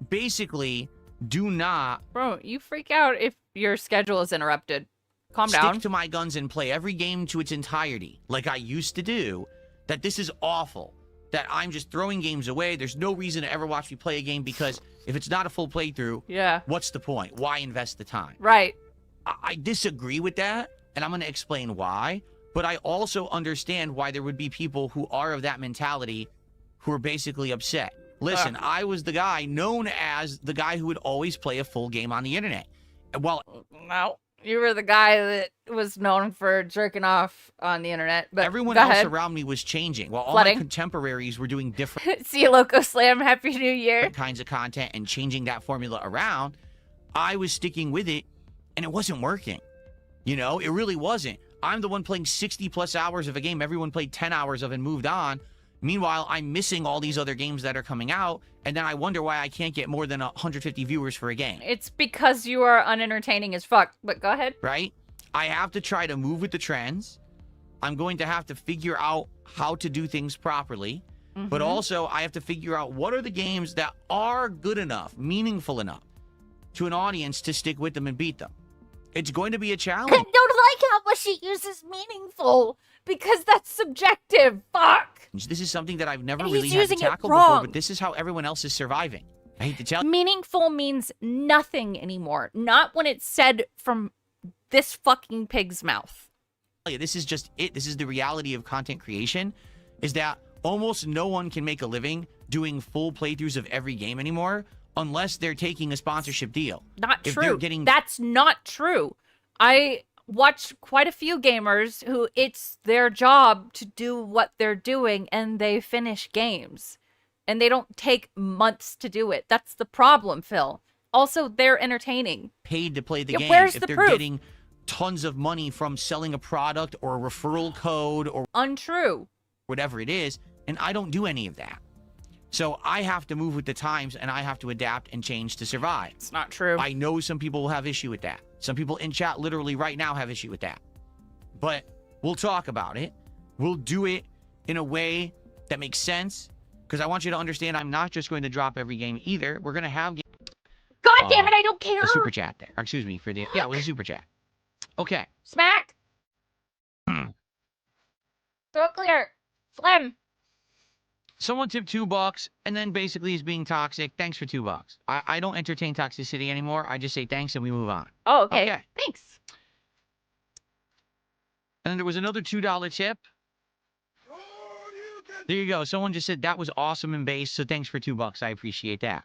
basically do not Bro, you freak out if your schedule is interrupted. Calm stick down. to my guns and play every game to its entirety like I used to do, that this is awful, that I'm just throwing games away. There's no reason to ever watch me play a game, because if it's not a full playthrough, Yeah. what's the point? Why invest the time? Right. I disagree with that, and I'm going to explain why, but I also understand why there would be people who are of that mentality who are basically upset. Listen, I was the guy known as the guy who would always play a full game on the internet. Well, No. You were the guy that was known for jerking off on the internet. But everyone go else ahead. around me was changing, while all Flooding. my contemporaries were doing different See you, Loco Slam. Happy New Year. kinds of content and changing that formula around. I was sticking with it, and it wasn't working. You know, it really wasn't. I'm the one playing 60 plus hours of a game everyone played 10 hours of and moved on. Meanwhile, I'm missing all these other games that are coming out, and then I wonder why I can't get more than 150 viewers for a game, It's because you are unentertaining as fuck. But go ahead. right? I have to try to move with the trends, I'm going to have to figure out how to do things properly. But also, I have to figure out what are the games that are good enough, meaningful enough to an audience to stick with them and beat them. It's going to be a I challenge. don't like how much she uses meaningful because that's subjective. Fuck. This is something that I've never And really he's had to using it tackle before, wrong. but this is how everyone else is surviving. I hate to tell you. Meaningful means nothing anymore. Not when it's said from this fucking pig's mouth. This is just it. This is the reality of content creation, is that almost no one can make a living doing full playthroughs of every game anymore unless they're taking a sponsorship deal. Not If they're true. getting- That's not true. I watch quite a few gamers who it's their job to do what they're doing and they finish games. And they don't take months to do it. That's the problem, Phil. Also, they're entertaining. Paid to play the Yeah, game. where's if the they're proof? getting tons of money from selling a product or a referral code or Untrue. whatever it is, and I don't do any of that. So I have to move with the times and I have to adapt and change to survive. It's not true. I know some people will have issue with that. Some people in chat literally right now have issue with that. But we'll talk about it. We'll do it in a way that makes sense, because I want you to understand I'm not just going to drop every game either. We're going to have God damn it, I don't care. a super chat there. Or excuse me for the it was a super chat. Okay. Smack. Throat clear. Phlegm. Someone tipped $2 and then basically is being toxic. Thanks for $2. I don't entertain toxicity anymore. I just say thanks and we move on. Oh, okay. Okay. Thanks. And then there was another $2 tip. There you go. Someone just said that was awesome and base, so thanks for $2. I appreciate that.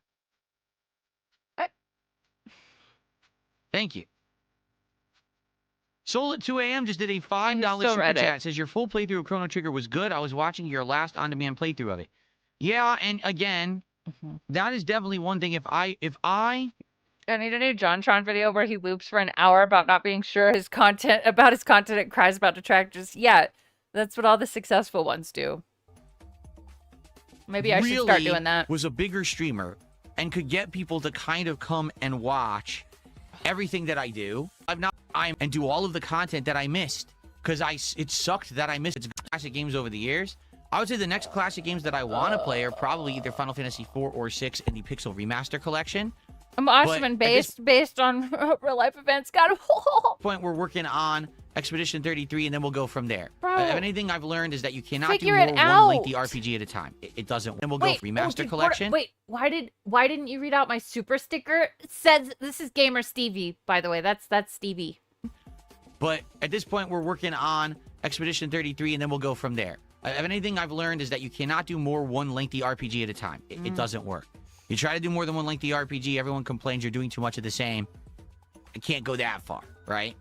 Thank you. Soul at 2 a.m. just did a $5 still super read it. chat. Says your full playthrough of Chrono Trigger was good. I was watching your last on-demand playthrough of it. Yeah, and again, that is definitely one thing. If I I need a new JonTron video where he loops for an hour about not being sure his content and cries about detractors. Yeah, that's what all the successful ones do. Maybe I should start really doing that. was a bigger streamer and could get people to kind of come and watch everything that I do, and do all of the content that I missed, because it sucked that I missed classic games over the years. I would say the next classic games that I want to play are probably either Final Fantasy 4 or 6 in the Pixel Remaster collection. I'm awesome but and at this based on real life events. God, Point we're working on Expedition 33, and then we'll go from there. Bro. If anything I've learned is that you cannot Figure do it more one lengthy out. RPG at a time. It doesn't. Then we'll wait, go Remaster dude, collection. Wait, why didn't you read out my super sticker? It says this is Gamer Stevie, by the way. That's Stevie. But at this point, we're working on Expedition 33, and then we'll go from there. If anything I've learned is that you cannot do more one lengthy RPG at a time. It doesn't work. You try to do more than one lengthy RPG, everyone complains you're doing too much of the same. It can't go that far, right?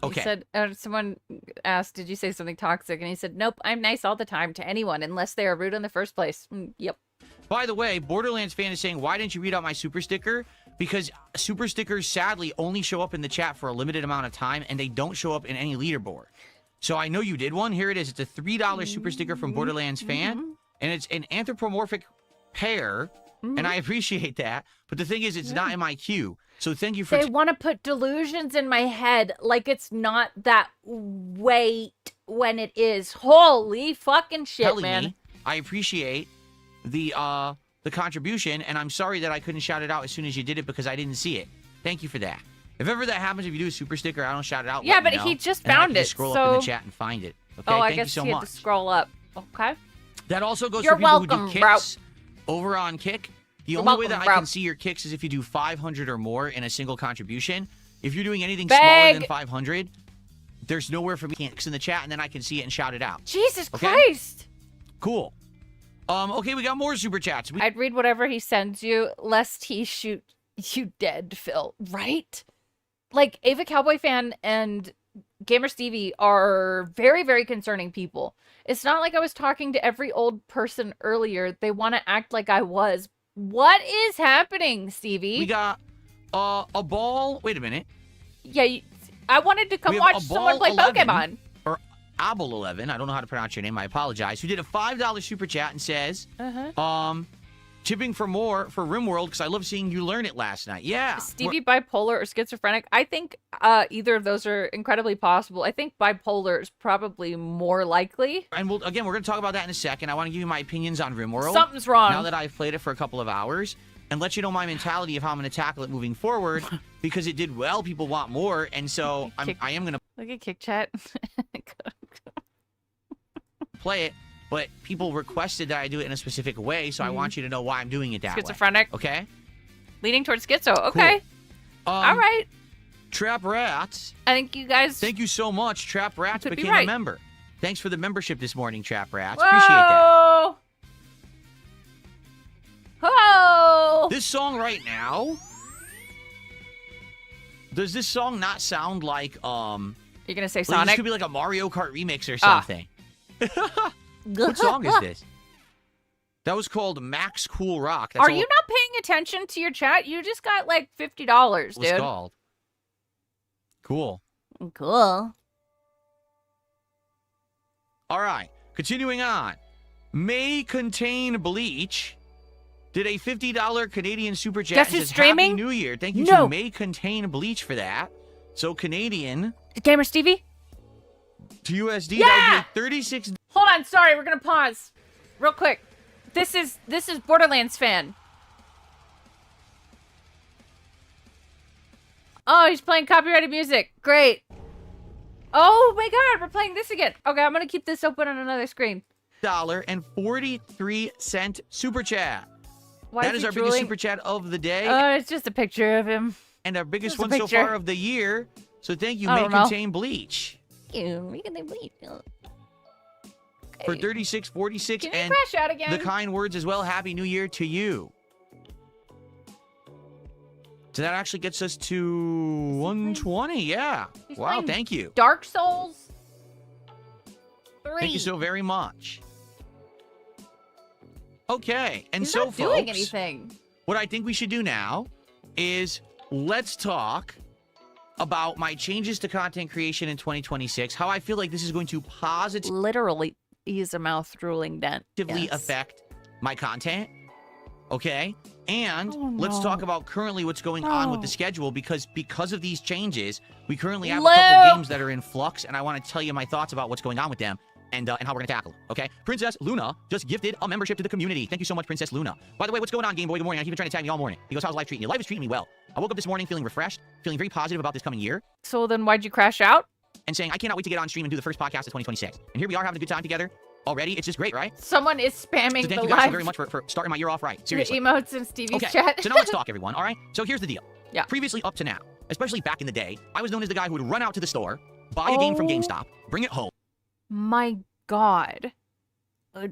Okay. He said, someone asked, did you say something toxic? And he said, nope, I'm nice all the time to anyone unless they are rude in the first place. Yep. By the way, Borderlands fan is saying, why didn't you read out my super sticker? Because super stickers, sadly, only show up in the chat for a limited amount of time, and they don't show up in any leaderboard. So I know you did one. Here it is. It's a $3 super sticker from Borderlands fan, and it's an anthropomorphic pair, and I appreciate that. But the thing is, it's not in my queue. So thank you for... They want to put delusions in my head like it's not that weight when it is. Holy fucking shit, telling man. me. I appreciate the contribution, and I'm sorry that I couldn't shout it out as soon as you did it because I didn't see it. Thank you for that. If ever that happens, if you do a super sticker, I don't shout it out. Yeah, let me but know, he just and I found can just it, scroll up in the so- chat and find it. Okay, Oh, I thank you guess so you had much. to scroll up. Okay. That also goes You're for people who welcome, do bro. kicks over on Kick. The You're only way welcome, that bro. I can see your kicks is if you do 500 or more in a single contribution. If you're doing anything Beg. smaller than 500, there's nowhere for me to kicks in the chat, and then I can see it and shout it out. Jesus Okay. Christ. Cool. Okay, we got more super chats. I'd read whatever he sends you, lest he shoot you dead, Phil. Right? Like, Ava Cowboy Fan and Gamer Stevie are very, very concerning people. It's not like I was talking to every old person earlier. They want to act like I was. What is happening, Stevie? We got a ball. Wait a minute. Yeah, I wanted to come We have watch a someone ball play 11. Pokemon. Or Abel 11. I don't know how to pronounce your name. I apologize. Who did a $5 super chat and says, Tipping for more for RimWorld because I love seeing you learn it last night. Yeah. Stevie bipolar or schizophrenic? I think either of those are incredibly possible. I think bipolar is probably more likely. And we're going to talk about that in a second. I want to give you my opinions on RimWorld. Something's wrong. Now that I've played it for a couple of hours and let you know my mentality of how I'm going to tackle it moving forward because it did well. People want more. And so I am going to Look at Kick Chat. play it. But people requested that I do it in a specific way, so I want you to know why I'm doing it that way. Schizophrenic. Okay? Leaning towards schizo. Okay. Cool. All right. Trap Rats. I think you guys... Thank you so much. Trap Rats could be became right. a member. Thanks for the membership this morning, Trap Rats. Whoa! Appreciate that. Whoa! This song right now... Does this song not sound like, You're going to say like Sonic? this could be like a Mario Kart remix or something. What song is this? That was called Max Cool Rock. That's Are you not paying attention to your chat? You just got like $50, dude. What's called? Cool. Cool. All right. Continuing on. May Contain Bleach did a $50 Canadian super chat. Guess and who's says, streaming? Happy New Year. Thank you No. to May Contain Bleach for that. So Canadian Gamer Stevie? to USD, Yeah! that would be 36. Hold on, sorry, we're gonna pause. Real quick. This is Borderlands fan. Oh, he's playing copyrighted music. Great. Oh my god, we're playing this again. Okay, I'm gonna keep this open on another screen. $43 super chat. Why That is he our drooling? biggest super chat of the day Oh, it's just a picture of him. and our biggest just a one so picture. far of the year. So thank you, I May don't know. Contain Bleach. You can wait. For 36.46 Can you and crash out again? the kind words as well. Happy New Year to you. So that actually gets us to 120. Yeah. He's Wow. playing Thank you. Dark Souls 3. Thank you so very much. Okay. And He's so, not doing folks, anything. what I think we should do now is let's talk about my changes to content creation in 2026, how I feel like this is going to positively Literally, he's a mouth drooling dent. Yes. affect my content. Okay? And Oh, let's no. talk about currently what's going on with No. the schedule because of these changes, we currently have a Luke! couple games that are in flux, and I want to tell you my thoughts about what's going on with them and how we're going to tackle them. Okay? Princess Luna just gifted a membership to the community. Thank you so much, Princess Luna. By the way, what's going on, Game Boy? Good morning. He's been trying to tag me all morning. He goes, how's life treating you? Life is treating me well. I woke up this morning feeling refreshed, feeling very positive about this coming year, So then why'd you crash out? and saying, I cannot wait to get on stream and do the first podcast of 2026. And here we are having a good time together already. It's just great, right? Someone is spamming So thank the you guys so live very much for starting my year off right. the Seriously. emotes in Stevie's Okay, chat. so now let's talk, everyone, all right? So here's the deal. Yeah. Previously up to now, especially back in the day, I was known as the guy who would run out to the store, buy a game from Oh. GameStop, bring it home, My god. A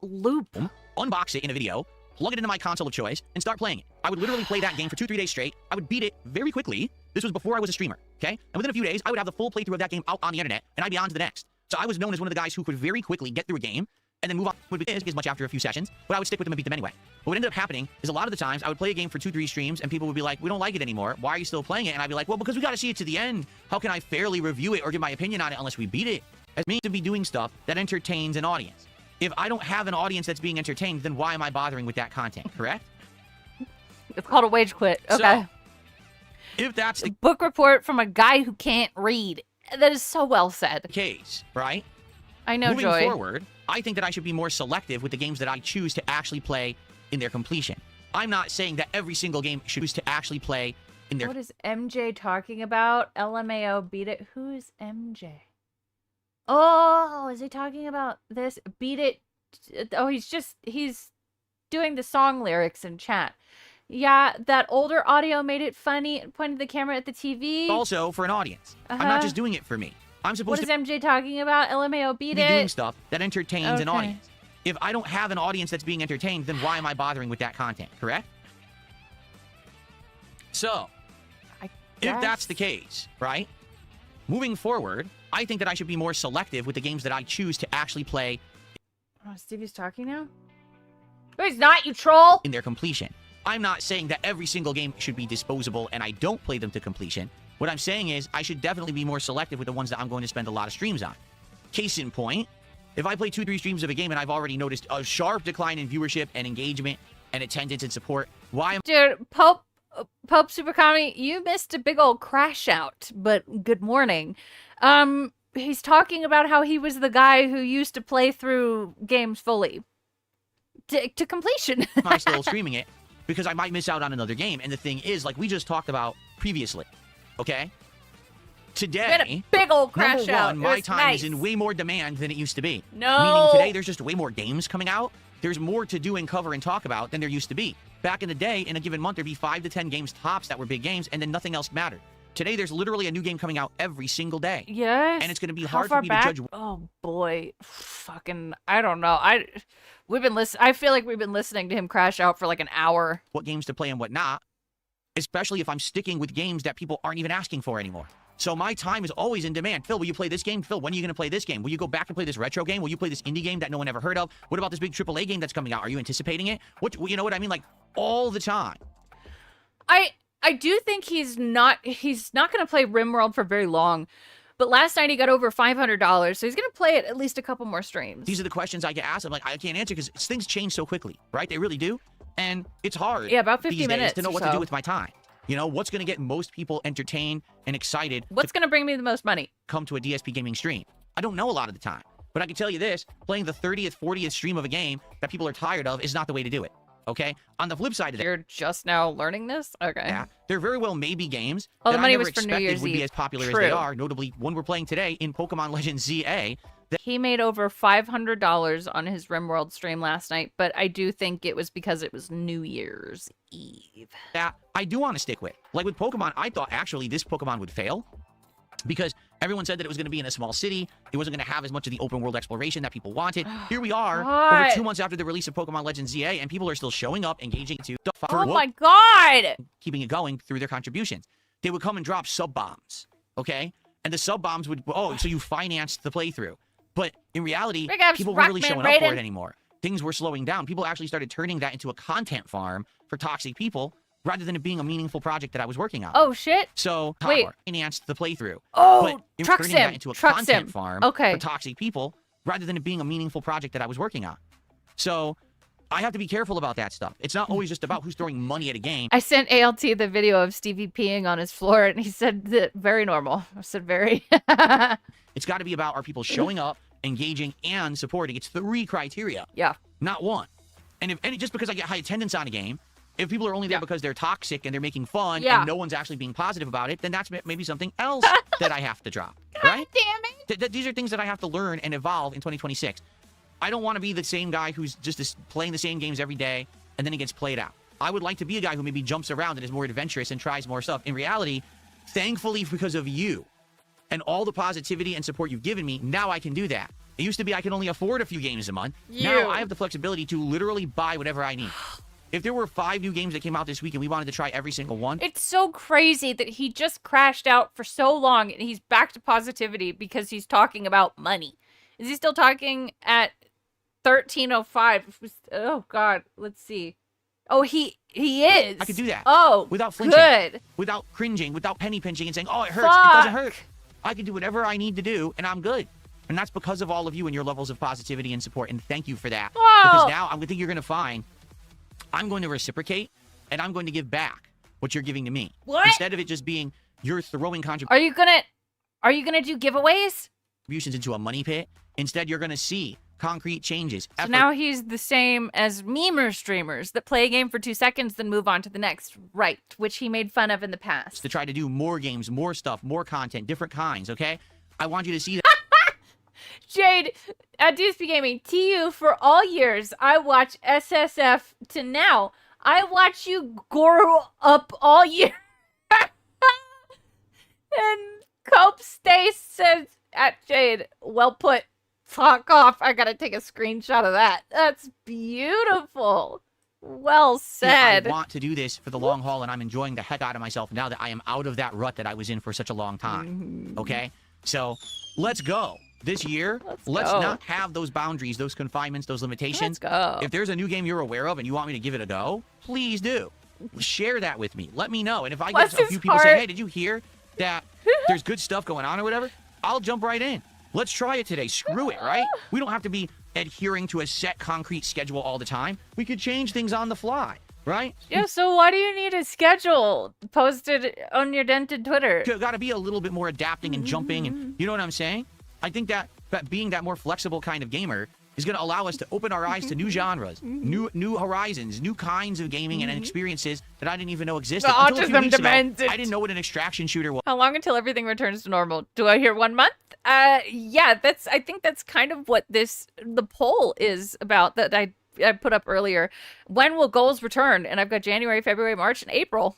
loop. unbox it in a video, plug it into my console of choice, and start playing it. I would literally play that game for 2-3 days straight. I would beat it very quickly. This was before I was a streamer, okay? And within a few days, I would have the full playthrough of that game out on the internet, and I'd be on to the next. So I was known as one of the guys who could very quickly get through a game and then move on with it as much after a few sessions, but I would stick with them and beat them anyway. But what ended up happening is a lot of the times I would play a game for 2-3 streams and people would be like, we don't like it anymore. Why are you still playing it? And I'd be like, well, because we got to see it to the end. How can I fairly review it or give my opinion on it unless we beat it? It means to be doing stuff that entertains an audience. If I don't have an audience that's being entertained, then why am I bothering with that content, correct? It's called a wage quit. So, Okay. If that's the Book report from a guy who can't read. That is so well said. case, right? I know, Moving Joy. forward, I think that I should be more selective with the games that I choose to actually play in their completion. I'm not saying that every single game should choose to actually play in their What is MJ talking about? LMAO beat it. Who's MJ? Oh, is he talking about this? Beat it. Oh, he's doing the song lyrics in chat. Yeah, that older audio made it funny and pointed the camera at the TV. also for an audience. I'm not Uh-huh. just doing it for me. I'm What supposed is to MJ talking about? LMAO beat be doing it. stuff that entertains an Okay. audience. If I don't have an audience that's being entertained, then why am I bothering with that content, correct? So, I if that's guess. the case, right? Moving forward, I think that I should be more selective with the games that I choose to actually play Oh, Stevie's talking now? No, he's not, you troll! in their completion. I'm not saying that every single game should be disposable and I don't play them to completion. What I'm saying is I should definitely be more selective with the ones that I'm going to spend a lot of streams on. Case in point, if I play 2-3 streams of a game and I've already noticed a sharp decline in viewership and engagement and attendance and support. Why am Dude, Pope Super Comedy, you missed a big old crash out, but good morning. He's talking about how he was the guy who used to play through games fully to completion. I still streaming it? Because I might miss out on another game. And the thing is, like we just talked about previously, okay? We had a Today, big old crash number out. one, It my was time nice. is in way more demand than it used to be. No. Meaning today, there's just way more games coming out. There's more to do and cover and talk about than there used to be. Back in the day, in a given month, there'd be 5 to 10 games tops that were big games, and then nothing else mattered. Today, there's literally a new game coming out every single day. Yes. And it's going to be How hard far for me back? to judge Oh boy, fucking, I don't know. I feel like we've been listening to him crash out for like an hour. what games to play and what not, especially if I'm sticking with games that people aren't even asking for anymore. So my time is always in demand. Phil, will you play this game? Phil, when are you going to play this game? Will you go back and play this retro game? Will you play this indie game that no one ever heard of? What about this big AAA game that's coming out? Are you anticipating it? You know what I mean? Like, all the time. I do think he's not going to play RimWorld for very long. But last night he got over $500, so he's going to play it at least a couple more streams. These are the questions I get asked. I'm like, I can't answer because things change so quickly, right? They really do. And it's hard. Yeah, about 50 these days minutes to know or what to so. do with my time. You know, what's going to get most people entertained and excited What's going to bring me the most money? come to a DSP gaming stream? I don't know a lot of the time. But I can tell you this, playing the 30th, 40th stream of a game that people are tired of is not the way to do it. Okay? On the flip side of that, You're just now learning this? Okay. yeah, there very well may be games Well, that the money I never was for New expected Year's would be Eve. as popular as True. they are. Notably, one we're playing today in Pokemon Legends ZA. He made over $500 on his RimWorld stream last night, but I do think it was because it was New Year's Eve. That I do want to stick with. Like with Pokemon, I thought actually this Pokemon would fail because everyone said that it was going to be in a small city. It wasn't going to have as much of the open world exploration that people wanted. Here we are, over God. 2 months after the release of Pokemon Legends ZA, and people are still showing up, engaging to Oh my god! keeping it going through their contributions. They would come and drop sub bombs, okay? And the sub bombs would, oh, so you financed the playthrough. But in reality, Big ups, people weren't really Rockman showing up for Raiden. it anymore. Things were slowing down. People actually started turning that into a content farm for toxic people rather than it being a meaningful project that I was working on. Oh shit! So, Wait. financed the playthrough. Oh, But in truck turning sim. that into a Truck content sim. farm Okay. for toxic people rather than it being a meaningful project that I was working on. So, I have to be careful about that stuff. It's not always just about who's throwing money at a game. I sent ALT the video of Stevie peeing on his floor, and he said that very normal. I said very. It's got to be about are people showing up, engaging, and supporting. It's 3 criteria, Yeah. not 1. And just because I get high attendance on a game, if people are only there because they're toxic and they're making fun Yeah. and no one's actually being positive about it, then that's maybe something else that I have to drop, right? Damn it! These are things that I have to learn and evolve in 2026. I don't want to be the same guy who's just playing the same games every day and then he gets played out. I would like to be a guy who maybe jumps around and is more adventurous and tries more stuff. In reality, thankfully because of you and all the positivity and support you've given me, now I can do that. It used to be I could only afford a few games a month. Now I have the flexibility to literally buy whatever I need. If there were 5 new games that came out this week and we wanted to try every single one, It's so crazy that he just crashed out for so long, and he's back to positivity because he's talking about money. Is he still talking at 13:05? Oh God, let's see. Oh, he is. I could do that. Oh, without flinching, good. without cringing, without penny pinching and saying, oh, it hurts. It Fuck. doesn't hurt. I can do whatever I need to do, and I'm good. And that's because of all of you and your levels of positivity and support, and thank you for that. Wow. Because now I think you're going to find I'm going to reciprocate, and I'm going to give back what you're giving to me. What? Instead of it just being you're throwing Are you gonna do giveaways? contributions into a money pit. Instead, you're going to see concrete changes. So effort, now he's the same as memer streamers that play a game for 2 seconds, then move on to the next, right? Which he made fun of in the past. to try to do more games, more stuff, more content, different kinds, okay? I want you to see that. Jade at DSP Gaming, to you for all years. I watch SSF to now. I watch you grow up all year. And Cope Stace says at Jade, well put. Fuck off. I gotta take a screenshot of that. That's beautiful. Well said. I want to do this for the long haul, and I'm enjoying the heck out of myself now that I am out of that rut that I was in for such a long time. Okay? So, let's go. This year, let's go. not have those boundaries, those confinements, those limitations. Let's go. If there's a new game you're aware of and you want me to give it a go, please do. Share that with me. Let me know. And if I Bless get a his few people heart. saying, hey, did you hear that there's good stuff going on or whatever, I'll jump right in. Let's try it today. Screw it, right? We don't have to be adhering to a set concrete schedule all the time. We could change things on the fly, right? Yeah, so why do you need a schedule posted on your dented Twitter? Got to be a little bit more adapting and jumping, and you know what I'm saying? I think that being that more flexible kind of gamer is going to allow us to open our eyes to new genres, new horizons, new kinds of gaming and experiences that I didn't even know existed. The Until a few autism weeks ago, demands it. I didn't know what an extraction shooter was. How long until everything returns to normal? Do I hear 1 month? Yeah, I think that's kind of what the poll is about that I put up earlier. When will goals return? And I've got January, February, March, and April.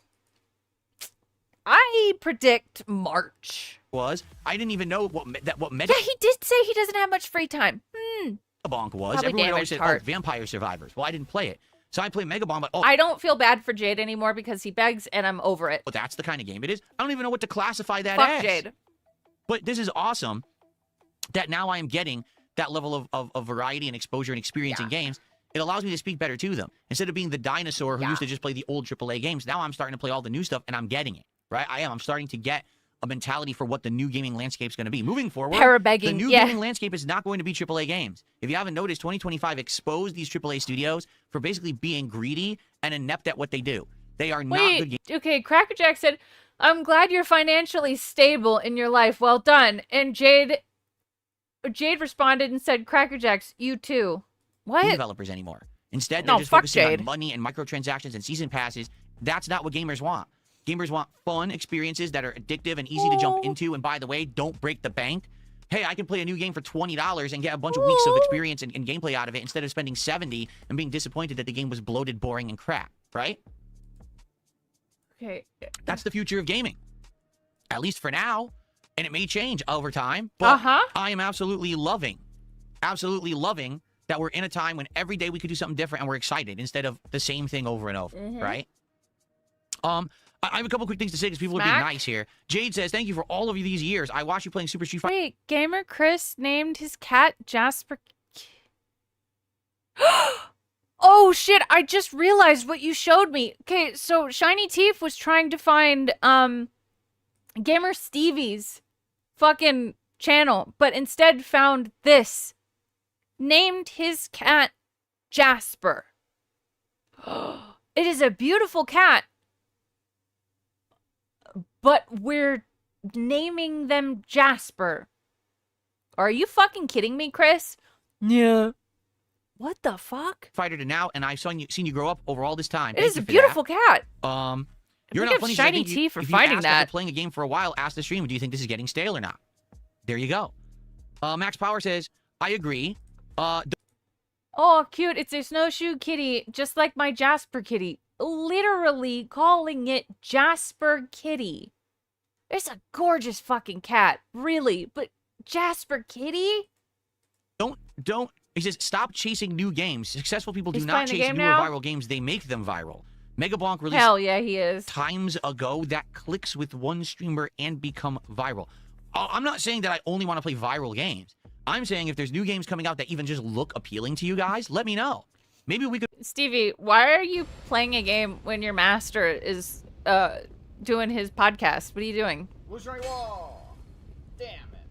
I predict March. I didn't even know what Yeah, he did say he doesn't have much free time. Megabonk was. Probably Everyone always damaged said, heart. Vampire Survivors. Well, I didn't play it. So I play Megabonk, but I don't feel bad for Jade anymore because he begs and I'm over it. that's the kind of game it is. I don't even know what to classify that Fuck as. Jade. But this is awesome that now I am getting that level of variety and exposure and experience in games. It allows me to speak better to them. Instead of being the dinosaur who used to just play the old AAA games, now I'm starting to play all the new stuff and I'm getting it, right? I'm starting to get a mentality for what the new gaming landscape is going to be. Moving forward, the new gaming landscape is not going to be AAA games. If you haven't noticed, 2025 exposed these AAA studios for basically being greedy and inept at what they do. They are not good games. Okay, Crackerjack said, I'm glad you're financially stable in your life. Well done. And Jade responded and said, Crackerjacks, you too. What? Developers anymore. Instead, they're just focusing on money and microtransactions and season passes. That's not what gamers want. Gamers want fun experiences that are addictive and easy to jump into. And by the way, don't break the bank. Hey, I can play a new game for $20 and get a bunch of weeks of experience and gameplay out of it instead of spending $70 and being disappointed that the game was bloated, boring, and crap, right? Okay. That's the future of gaming. At least for now. And it may change over time. But I am absolutely loving that we're in a time when every day we could do something different and we're excited instead of the same thing over and over, right? I have a couple quick things to say because people are being nice here. Jade says, thank you for all of these years. I watched you playing Super Street Fighter. Wait, Gamer Chris named his cat Jasper. Oh shit, I just realized what you showed me. Okay, so Shiny Teeth was trying to find Gamer Stevie's fucking channel, but instead found this. Named his cat Jasper. It is a beautiful cat. But we're naming them Jasper. Are you fucking kidding me, Chris? Yeah. What the fuck? Fighter to now, and I've seen you grow up over all this time. It is a beautiful cat. You're not funny. Shiny Teeth for finding that. After playing a game for a while, ask the stream, do you think this is getting stale or not? There you go. Max Power says, I agree. Oh, cute. It's a snowshoe kitty, just like my Jasper kitty. Literally calling it Jasper Kitty. It's a gorgeous fucking cat, really. But Jasper Kitty? Don't. He says, stop chasing new games. Successful people do He's not playing the chase game newer now? viral games. They make them viral. Megabonk released Hell yeah, he is. times ago that clicks with one streamer and become viral. I'm not saying that I only want to play viral games. I'm saying if there's new games coming out that even just look appealing to you guys, let me know. Maybe we could... Stevie, why are you playing a game when your master is doing his podcast? What are you doing? Who's right wall? Damn it.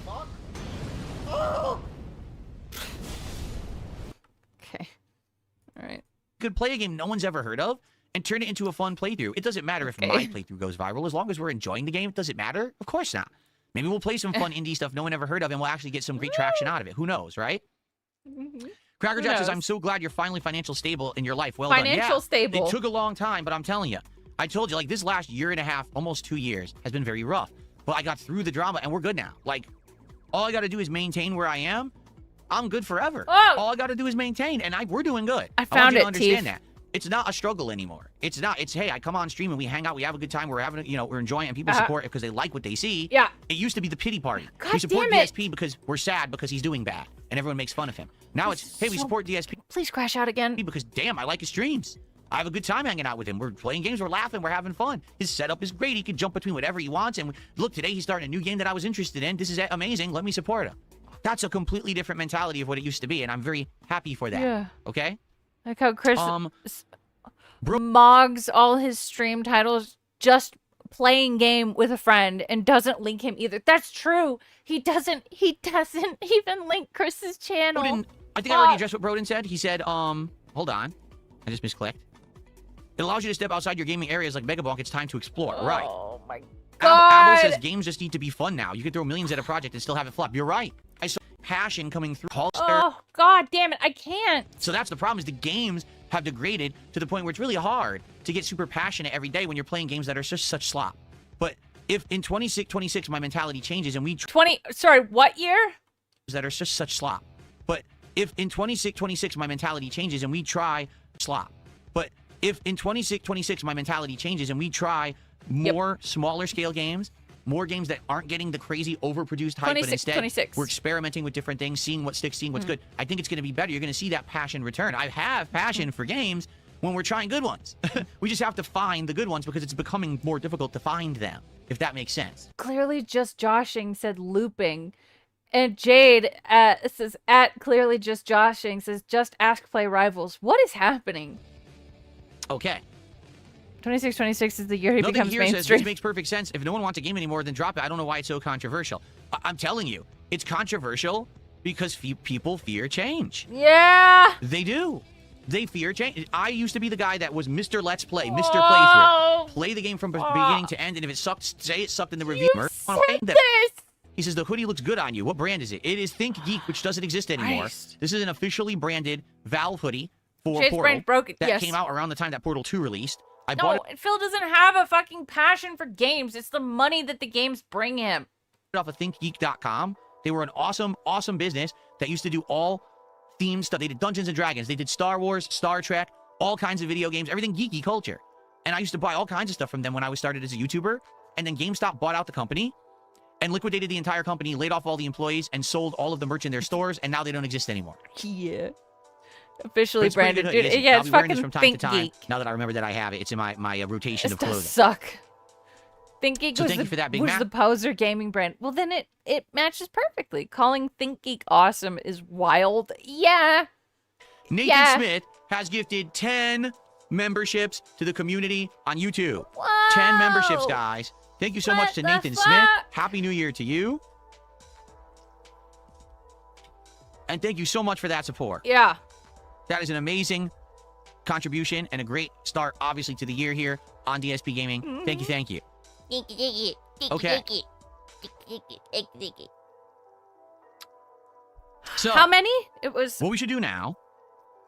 Fuck. Oh! Okay. All right. Could play a game no one's ever heard of and turn it into a fun playthrough. It doesn't matter if my playthrough goes viral. As long as we're enjoying the game, does it matter? Of course not. Maybe we'll play some fun indie stuff no one ever heard of and we'll actually get some great traction out of it. Who knows, right? Cracker Jack says, I'm so glad you're finally financial stable in your life. Well done. Financial stable. It took a long time, but I'm telling you. I told you, like, this last year and a half, almost 2 years, has been very rough. But I got through the drama, and we're good now. Like, all I got to do is maintain where I am. I'm good forever. Oh! All I got to do is maintain, and we're doing good. I want found you to it, understand Teef. that. It's not a struggle anymore. It's not. It's, hey, I come on stream and we hang out, we have a good time, we're having, we're enjoying it, and people support it because they like what they see. Yeah. It used to be the pity party. God we support damn it. DSP because we're sad because he's doing bad, and everyone makes fun of him. Now it's, hey, we support DSP Please crash out again. because, damn, I like his streams. I have a good time hanging out with him. We're playing games, we're laughing, we're having fun. His setup is great. He can jump between whatever he wants. And look, today he's starting a new game that I was interested in. This is amazing. Let me support him. That's a completely different mentality of what it used to be, and I'm very happy for that. Yeah. Okay? Like how Chris Bro- mogs all his stream titles just playing game with a friend and doesn't link him either. That's true. He doesn't even link Chris's channel. Broden, I think I already addressed what Broden said. He said, hold on. I just misclicked. It allows you to step outside your gaming areas like Megabonk. It's time to explore. Right. Oh my god. Apple says games just need to be fun now. You can throw millions at a project and still have it flop. You're right. I saw passion coming through. Oh god damn it. I can't. So that's the problem, is the games have degraded to the point where it's really hard to get super passionate every day when you're playing games that are just such slop. But if in 26 my mentality changes and we sorry, what year? that are just such slop. But if in 26 my mentality changes and we try slop. But if in 26 my mentality changes and we try more smaller scale games, more games that aren't getting the crazy overproduced hype, but instead we're experimenting with different things, seeing what sticks, seeing what's good. I think it's going to be better. You're going to see that passion return. I have passion for games when we're trying good ones. We just have to find the good ones because it's becoming more difficult to find them, if that makes sense. Clearly just joshing said looping. And Jade says, at clearly just joshing, says, just ask play rivals. What is happening? Okay. 26 is the year he Nothing becomes here mainstream. says this makes perfect sense. If no one wants a game anymore, then drop it. I don't know why it's so controversial. I'm telling you, it's controversial because people fear change. Yeah. They do. They fear change. I used to be the guy that was Mr. Let's Play, Mr. Playthrough. Play the game from beginning to end, and if it sucked, say it sucked in the review. He says, the hoodie looks good on you. What brand is it? It is Think Geek, which doesn't exist anymore. Christ. This is an officially branded Valve hoodie for Jade's Portal brand broke it. that came out around the time that Portal 2 released. I No, bought it Phil doesn't have a fucking passion for games. It's the money that the games bring him. off of thinkgeek.com. They were an awesome business that used to do all themed stuff. They did Dungeons and Dragons. They did Star Wars, Star Trek, all kinds of video games, everything geeky culture. And I used to buy all kinds of stuff from them when I was started as a YouTuber. And then GameStop bought out the company and liquidated the entire company, laid off all the employees, and sold all of the merch in their stores, and now they don't exist anymore. Yeah. Officially It's pretty branded. good. Dude, It is. yeah, I'll it's be wearing fucking this from time Think to time. Geek. Now that I remember that I have it, it's in my rotation This of does clothing. suck. Think Geek So was, thank you for that, Big was Mac. the poser gaming brand. Well, then it matches perfectly. Calling Think Geek awesome is wild. Yeah. Nathan Smith has gifted 10 memberships to the community on YouTube. Whoa. 10 memberships, guys. Thank you so much to What the Nathan Smith. fuck? Happy New Year to you. And thank you so much for that support. Yeah. That is an amazing contribution and a great start, obviously, to the year here on DSP Gaming. Thank you, thank you. Okay. So, How many? It was. what we should do now,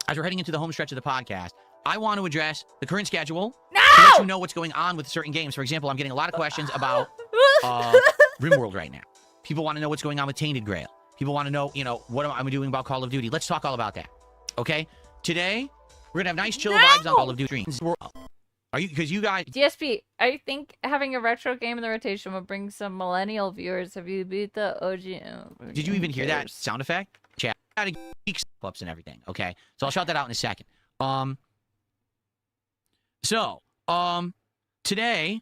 as we're heading into the home stretch of the podcast, I want to address the current schedule to let you know what's going on with certain games. For example, I'm getting a lot of questions about RimWorld right now. People want to know what's going on with Tainted Grail. People want to know, what am I doing about Call of Duty. Let's talk all about that. Okay? Today, we're going to have nice chill vibes on Call of Duty streams. Are you, because you guys, DSP, I think having a retro game in the rotation will bring some millennial viewers. Have you beat the OG? did you even hear that sound effect? Chat. Ups and everything. Okay? So I'll shout that out in a second. Today,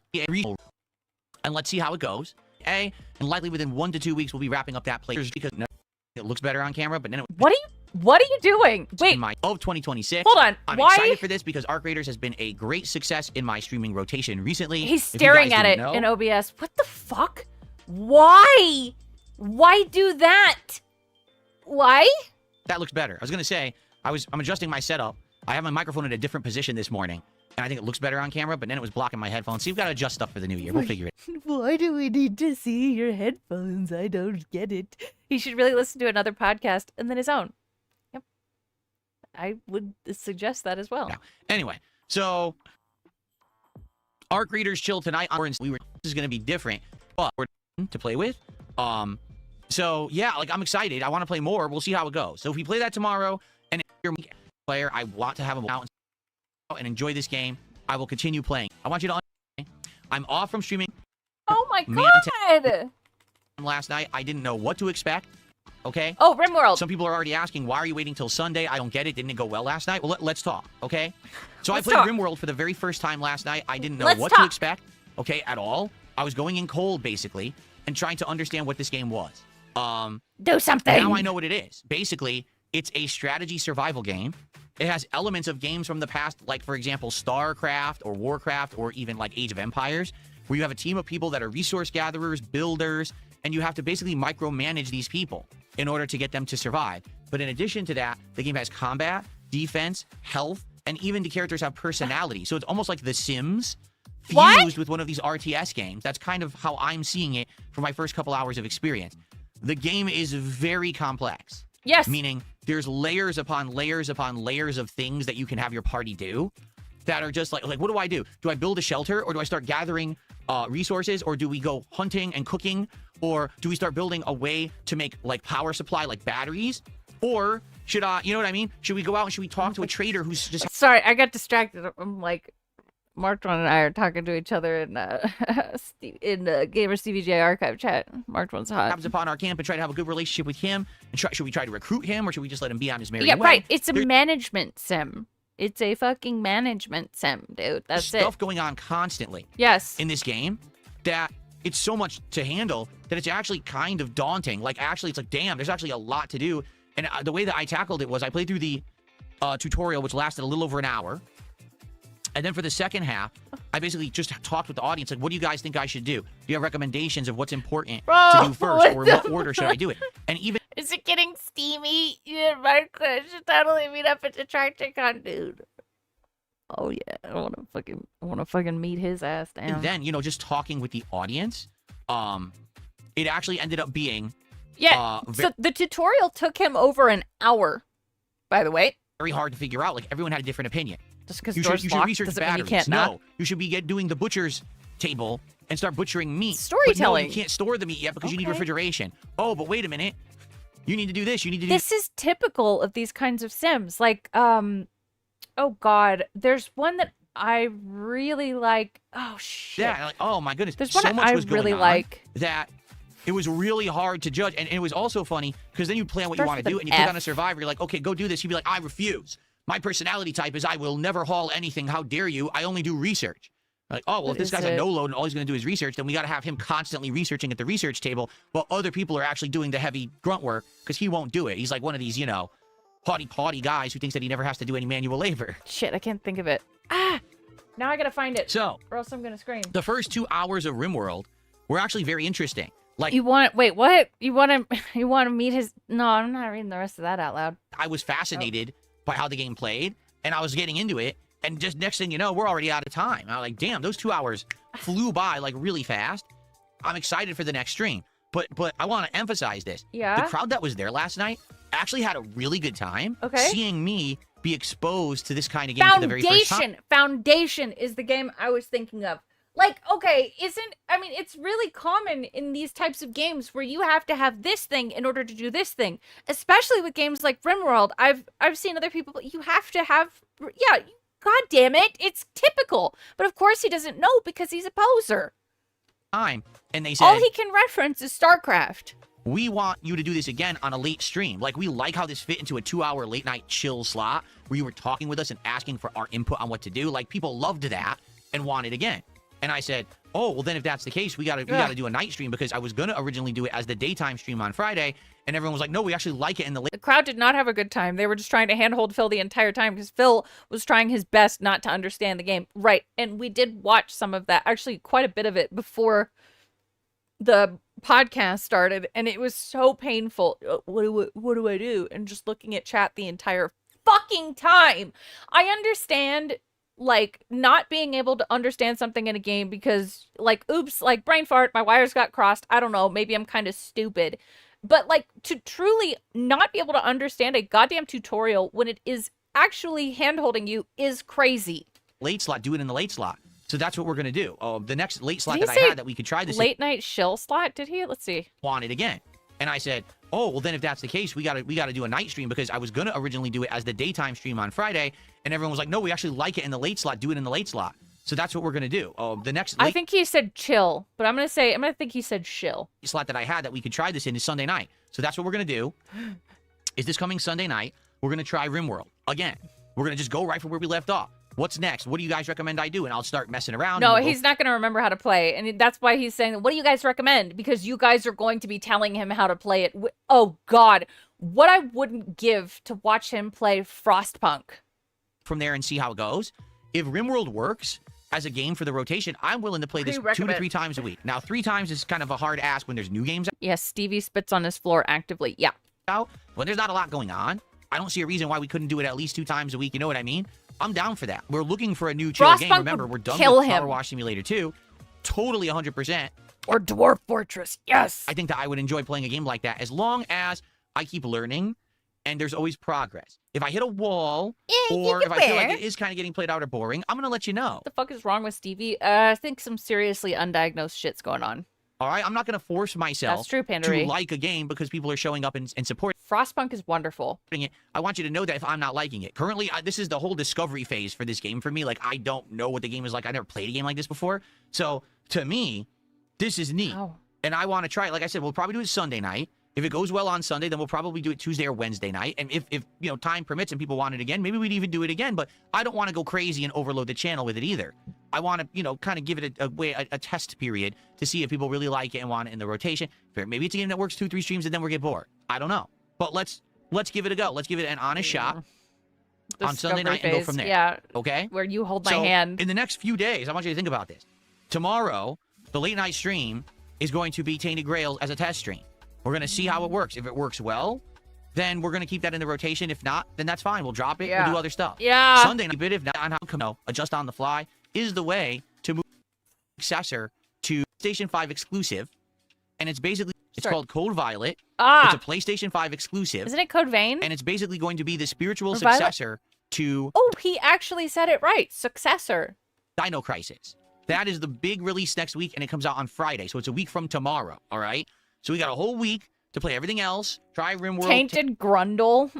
and let's see how it goes. And likely within 1 to 2 weeks, we'll be wrapping up that play because it looks better on camera, but then What are you doing? Wait, in my of 2026. hold on. I'm Why? excited for this because Arc Raiders has been a great success in my streaming rotation recently. He's If you staring guys at it didn't know, in OBS. What the fuck? Why? Why do that? Why? that looks better. I was gonna say I'm adjusting my setup. I have my microphone in a different position this morning, and I think it looks better on camera. But then it was blocking my headphones. So you've got to adjust stuff for the new year. We'll figure it. Why do we need to see your headphones? I don't get it. He should really listen to another podcast and then his own. Yep. I would suggest that as well. Yeah. Anyway, so Arc Readers chill tonight. This is gonna be different, but we're to play with. So yeah, like I'm excited. I want to play more. We'll see how it goes. So if we play that tomorrow, and if you're a player, I want to have him out and enjoy this game. I will continue playing. I want you to understand, I'm off from streaming. Oh my Man, god! Last night, I didn't know what to expect. Okay. Oh, RimWorld. Some people are already asking, why are you waiting till Sunday? I don't get it. Didn't it go well last night? Well, let's talk, okay? So Let's I played talk. RimWorld for the very first time last night. I didn't know Let's what talk. to expect, okay, at all. I was going in cold, basically, and trying to understand what this game was. Do something. Now I know what it is. Basically, it's a strategy survival game. It has elements of games from the past, like, for example, StarCraft or Warcraft or even, like, Age of Empires. where you have a team of people that are resource gatherers, builders, and you have to basically micromanage these people in order to get them to survive. But in addition to that, the game has combat, defense, health, and even the characters have personality. So it's almost like The Sims fused with one of these RTS games. That's kind of how I'm seeing it for my first couple hours of experience. The game is very complex. Yes. Meaning there's layers upon layers upon layers of things that you can have your party do that are just like what do I do? Do I build a shelter, or do I start gathering resources, or do we go hunting and cooking, or do we start building a way to make like power supply, like batteries? Or should you know what I mean? Should we go out and should we talk to a trader who's just... Sorry, I got distracted. I'm like, Martron and I are talking to each other in Gamer CVJ archive chat. Martron's hot. Comes upon our camp and try to have a good relationship with him. And should we try to recruit him, or should we just let him be on his merry way? Yeah, right. It's a management sim. It's a fucking management sim, dude. That's stuff going on constantly. Yes. In this game, that it's so much to handle that it's actually kind of daunting. Like, actually, it's like, damn, there's actually a lot to do. And the way that I tackled it was I played through the tutorial, which lasted a little over an hour. And then for the second half, I basically just talked with the audience, like, what do you guys think I should do? Do you have recommendations of what's important to do first, or in what order should I do it? And even... Is it getting steamy? You and Mark should totally meet up at the TractorCon, dude. Oh yeah, I want to fucking meet his ass down. And then, just talking with the audience, it actually ended up being... Yeah, so the tutorial took him over an hour, by the way. Very hard to figure out. Like, everyone had a different opinion. Just because you should research batteries. No, you should be doing the butcher's table and start butchering meat. Storytelling. But no, you can't store the meat yet because you need refrigeration. Oh, but wait a minute. You need to do this. You need to do this. Is typical of these kinds of sims. Like, oh god, there's one that I really like. Oh shit. Yeah, like, oh my goodness. There's one so much I was going really on like that it was really hard to judge. And it was also funny because then you plan what you want to do and you click on a survivor. You're like, okay, go do this. You'd be like, I refuse. My personality type is I will never haul anything. How dare you? I only do research. Like, oh, well, if this guy's a no-load and all he's going to do is research, then we got to have him constantly researching at the research table while other people are actually doing the heavy grunt work because he won't do it. He's like one of these, haughty-paughty guys who thinks that he never has to do any manual labor. Shit, I can't think of it. Now I got to find it. So, or else I'm going to scream. The first 2 hours of RimWorld were actually very interesting. Like, wait, what? You want to meet his... No, I'm not reading the rest of that out loud. I was fascinated by how the game played, and I was getting into it, and just next thing you know, we're already out of time. I'm like, damn, those 2 hours flew by like really fast. I'm excited for the next stream. But I want to emphasize this. Yeah? The crowd that was there last night actually had a really good time seeing me be exposed to this kind of game for the very first time. Foundation is the game I was thinking of. Like, okay, it's really common in these types of games where you have to have this thing in order to do this thing. Especially with games like RimWorld. I've seen other people, you have to have, yeah, god damn it, it's typical. But of course he doesn't know because he's a poser. And they said, all he can reference is StarCraft. We want you to do this again on a late stream. Like, we like how this fit into a 2-hour late night chill slot where you were talking with us and asking for our input on what to do. Like, people loved that and want it again. And I said, oh, well, then if that's the case, we gotta do a night stream because I was going to originally do it as the daytime stream on Friday. And everyone was like, no, we actually like it in the late. The crowd did not have a good time. They were just trying to handhold Phil the entire time because Phil was trying his best not to understand the game. Right. And we did watch some of that, actually quite a bit of it before the podcast started. And it was so painful. What do I do? And just looking at chat the entire fucking time. I understand, like, not being able to understand something in a game because, like, oops, like, brain fart, my wires got crossed. I don't know, maybe I'm kind of stupid. But, like, to truly not be able to understand a goddamn tutorial when it is actually hand-holding you is crazy. Late slot, do it in the late slot. So that's what we're going to do. The next late slot that I had that we could try this late night shill slot, did he? Let's see. Want it again. And I said, oh, well, then if that's the case, we gotta do a night stream because I was going to originally do it as the daytime stream on Friday. And everyone was like, no, we actually like it in the late slot. Do it in the late slot. So that's what we're going to do. The next I think he said chill, but I'm going to think he said shill. Slot that I had that we could try this in is Sunday night. So that's what we're going to do. Is this coming Sunday night? We're going to try RimWorld again. We're going to just go right from where we left off. What's next? What do you guys recommend I do? And I'll start messing around. No, he's not going to remember how to play. And that's why he's saying, what do you guys recommend? Because you guys are going to be telling him how to play it. Oh, God. What I wouldn't give to watch him play Frostpunk. From there and see how it goes. If RimWorld works, as a game for the rotation, I'm willing to play this 2 to Pre-recommend. 3 times a week. Now, 3 times is kind of a hard ask when there's new games Yes, Stevie spits on his floor actively. Yeah. out. When there's not a lot going on, I don't see a reason why we couldn't do it at least 2 times a week. You know what I mean? I'm down for that. We're looking for a new chill game. Frostpunk Remember, would we're done kill with Power him. Wash Simulator 2. Totally 100%. Or Dwarf Fortress. Yes. I think that I would enjoy playing a game like that as long as I keep learning and there's always progress. If I hit a wall or if I feel like it is kind of getting played out or boring, I'm going to let you know. What the fuck is wrong with Stevie? I think some seriously undiagnosed shit's going on. All right? I'm not going to force myself That's true, to Pandery. like a game because people are showing up and supporting Frostpunk is wonderful. it. I want you to know that if I'm not liking it. Currently, this is the whole discovery phase for this game for me. Like, I don't know what the game is like. I never played a game like this before. So, to me, this is neat. Oh. And I want to try it. Like I said, we'll probably do it Sunday night. If it goes well on Sunday, then we'll probably do it Tuesday or Wednesday night. And if you know, time permits and people want it again, maybe we'd even do it again. But I don't want to go crazy and overload the channel with it either. I want to, you know, kind of give it a test period to see if people really like it and want it in the rotation. Maybe it's a game that works 2-3 streams and then we'll get bored. I don't know. But let's give it a go. Let's give it an honest shot on Sunday night and go from there. Yeah. Okay? Where you hold my So, hand. in the next few days, I want you to think about this. Tomorrow, the late night stream is going to be Tainted Grails as a test stream. We're going to see how it works. If it works well, then we're going to keep that in the rotation. If not, then that's fine. We'll drop it. Yeah. We'll do other stuff. Yeah. Sunday night, if not, on how come no, adjust on the fly is the way to move successor to PlayStation 5 exclusive. And it's basically, it's Sorry. called Code Violet. Ah. It's a PlayStation 5 exclusive. Isn't it Code Vein? And it's basically going to be the spiritual Or Violet? successor to Oh, he actually said it right. Successor. Dino Crisis. That is the big release next week, and it comes out on Friday. So it's a week from tomorrow, all right? So we got a whole week to play everything else. Try RimWorld. Tainted Grundle.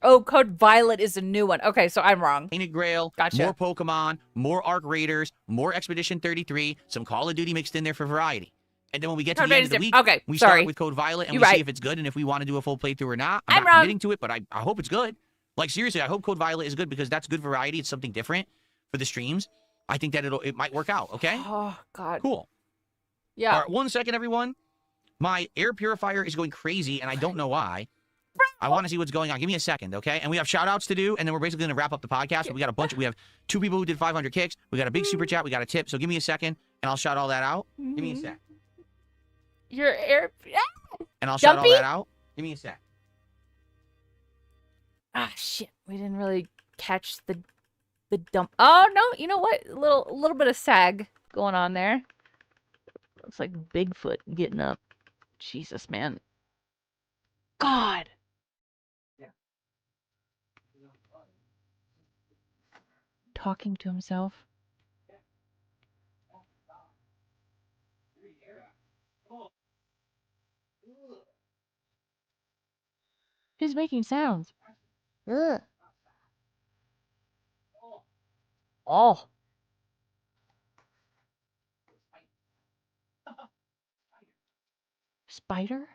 Oh, Code Violet is a new one. Okay, so I'm wrong. Tainted Grail, Gotcha. more Pokemon, more Arc Raiders, more Expedition 33, some Call of Duty mixed in there for variety. And then when we get to Code the end of the Vein is week, different. Okay, we sorry. start with Code Violet, and You're we see right. if it's good and if we want to do a full playthrough or not. I'm I'm not wrong. committing to it, but I hope it's good. Like, seriously, I hope Code Violet is good because that's good variety. It's something different for the streams. I think that it might work out, okay? Oh, God. Cool. Yeah. All right, 1 second, everyone. My air purifier is going crazy, and I don't know why. I want to see what's going on. Give me a second, okay? And we have shout-outs to do, and then we're basically going to wrap up the podcast. But we got a bunch. We have 2 people who did 500 kicks. We got a big super chat. We got a tip. So give me a second, and I'll shout all that out. Give me a sec. Your air. And I'll shout all Jumpy? that out. Give me a sec. Ah, shit. We didn't really catch the dump. Oh, no. You know what? A little bit of sag going on there. Looks like Bigfoot getting up. Jesus, man. God. Talking to himself. Who's making sounds? Ugh. Oh. Spider?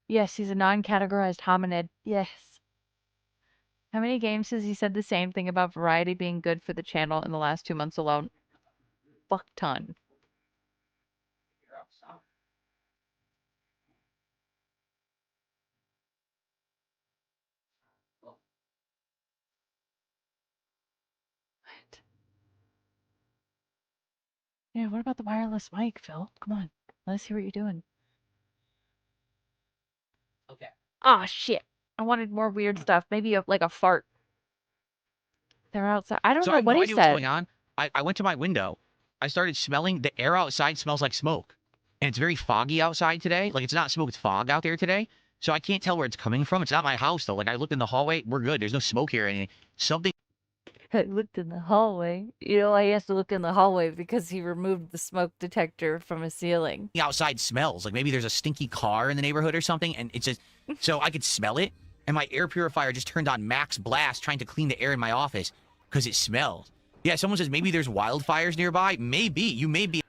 Yes, he's a non-categorized hominid. Yes. How many games has he said the same thing about variety being good for the channel in the last 2 months alone? Fuck ton. What? Yeah, what about the wireless mic, Phil? Come on. Let's see what you're doing. Okay. Ah, shit. I wanted more weird stuff. Maybe like a fart. They're outside. I don't So know I have what no he idea what's said. going on. I went to my window. I started smelling. The air outside smells like smoke. And it's very foggy outside today. Like, it's not smoke, it's fog out there today. So I can't tell where it's coming from. It's not my house, though. Like, I looked in the hallway. We're good. There's no smoke here or anything. Something I looked in the hallway. You know, I have to look in the hallway because he removed the smoke detector from a ceiling. outside smells. Like, maybe there's a stinky car in the neighborhood or something. And it's just... So I could smell it. And my air purifier just turned on max blast trying to clean the air in my office because it smelled. Yeah, someone says maybe there's wildfires nearby. Maybe. You may be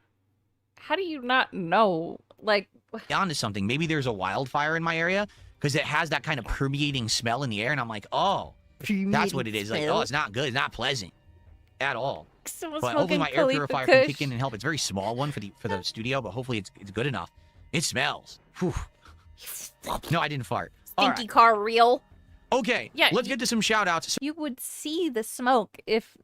How do you not know? Like, onto something. Maybe there's a wildfire in my area because it has that kind of permeating smell in the air. And I'm like, oh, that's what it is. Like, oh, it's not good. It's not pleasant at all. someone's But hopefully smoking my air Khalifa purifier can kick Kush. in and help. It's a very small one for the studio, but hopefully it's good enough. It smells. Whew. No, I didn't fart. All Stinky right. car reel. Okay, Yeah, let's get to some shout outs. You would see the smoke if.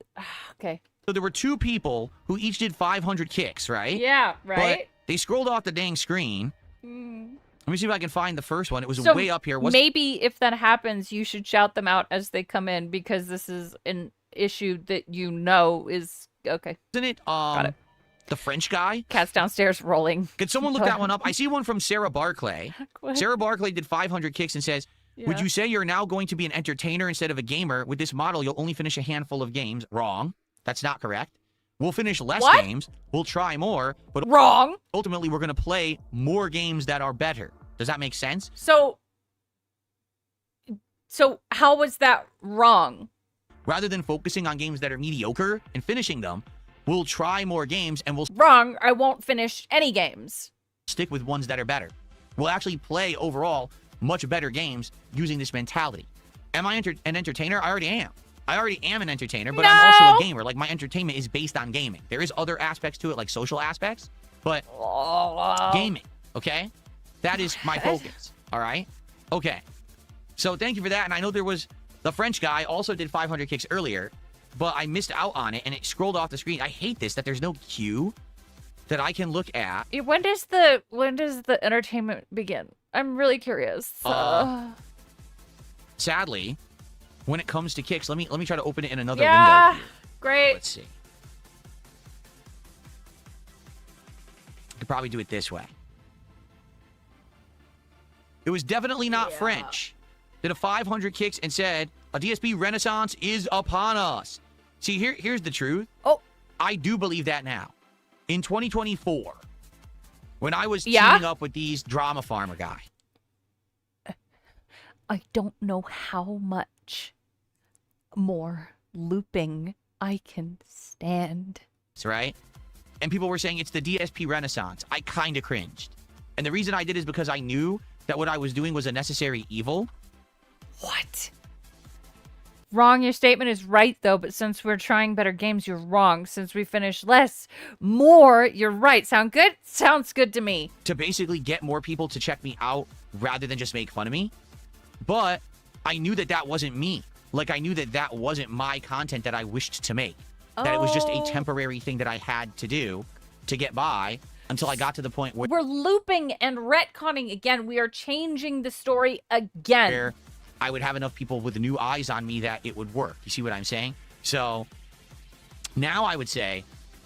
Okay. So there were 2 people who each did 500 kicks, right? Yeah, But right? they scrolled off the dang screen. Mm. Let me see if I can find the first one. It was So way up here. maybe if that happens, you should shout them out as they come in because this is an issue that you know is okay. Isn't it? Got it. The French guy. Cat's downstairs rolling. Could someone look that one up? I see one from Sarah Barclay. What? Sarah Barclay did 500 kicks and says, "Would Yeah. you say you're now going to be an entertainer instead of a gamer? With this model, you'll only finish a handful of games." Wrong. That's not correct. We'll finish less What? games. We'll try more, but Wrong. ultimately, we're going to play more games that are better. Does that make sense? So how was that wrong? Rather than focusing on games that are mediocre and finishing them, we'll try more games and we'll Wrong. I won't finish any games. stick with ones that are better. We'll actually play overall much better games using this mentality. Am I an entertainer? I already am. I already am an entertainer, but I'm also No. a gamer. Like, my entertainment is based on gaming. There is other aspects to it, like social aspects, but gaming, okay? That is my focus, all right? Okay. So thank you for that. And I know there was the French guy also did 500 kicks earlier, but I missed out on it and it scrolled off the screen. I hate this, that there's no queue that I can look at. When does the entertainment begin? I'm really curious. Sadly, when it comes to kicks, let me try to open it in another yeah, window. Here. great. Let's see. I could probably do it this way. It was definitely not French. Did a 500 kicks and said, "A DSP renaissance is upon us." See, here's the truth. Oh. I do believe that now. In 2024, when I was Yeah? teaming up with these drama farmer guy. I don't know how much more looping I can stand. Right? And people were saying it's the DSP renaissance. I kind of cringed. And the reason I did is because I knew that what I was doing was a necessary evil. What? Wrong. Your statement is right, though, but since we're trying better games, you're wrong. Since we finish less, more, you're right. Sound good? Sounds good to me. To basically get more people to check me out rather than just make fun of me. But I knew that that wasn't me. Like, I knew that that wasn't my content that I wished to make. That it was just a temporary thing that I had to do to get by until I got to the point where We're looping and retconning again. We are changing the story again. I would have enough people with new eyes on me that it would work. You see what I'm saying? So now I would say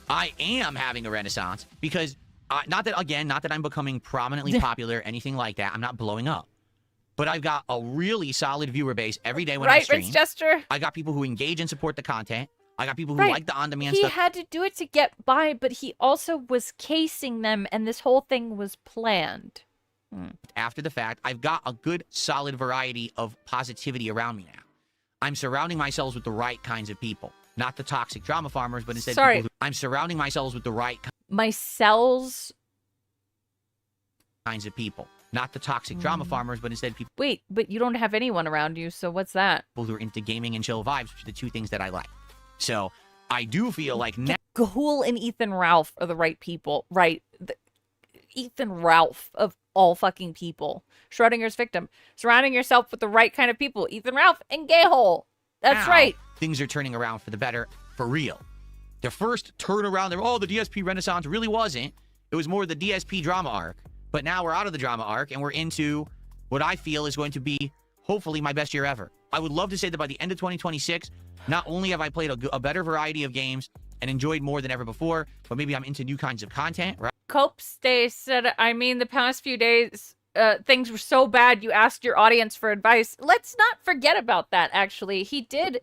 I am having a renaissance because not that I'm becoming prominently popular or anything like that. I'm not blowing up. But I've got a really solid viewer base every day when I Right, stream. Rich Jester? I got people who engage and support the content. I got people who Right. like the on-demand He stuff. had to do it to get by, but he also was casing them, and this whole thing was planned. After the fact, I've got a good, solid variety of positivity around me now. I'm surrounding myself with the right kinds of people. Not the toxic drama farmers, but instead Sorry. people who... I'm surrounding myself with the right My cells... kinds of people. Not the toxic drama farmers, but instead people Wait, but you don't have anyone around you, so what's that? who are into gaming and chill vibes, which are the two things that I like. So I do feel like now... Ghoul and Ethan Ralph are the right people. Right. Ethan Ralph, of all fucking people. Schrodinger's victim. Surrounding yourself with the right kind of people. Ethan Ralph and Gayhole. That's right. Things are turning around for the better, for real. The first turnaround, the DSP renaissance really wasn't. It was more the DSP drama arc. But now we're out of the drama arc, and we're into what I feel is going to be, hopefully, my best year ever. I would love to say that by the end of 2026, not only have I played a better variety of games and enjoyed more than ever before, but maybe I'm into new kinds of content, right? Cope Stay said, I mean, the past few days, things were so bad you asked your audience for advice. Let's not forget about that, actually. He did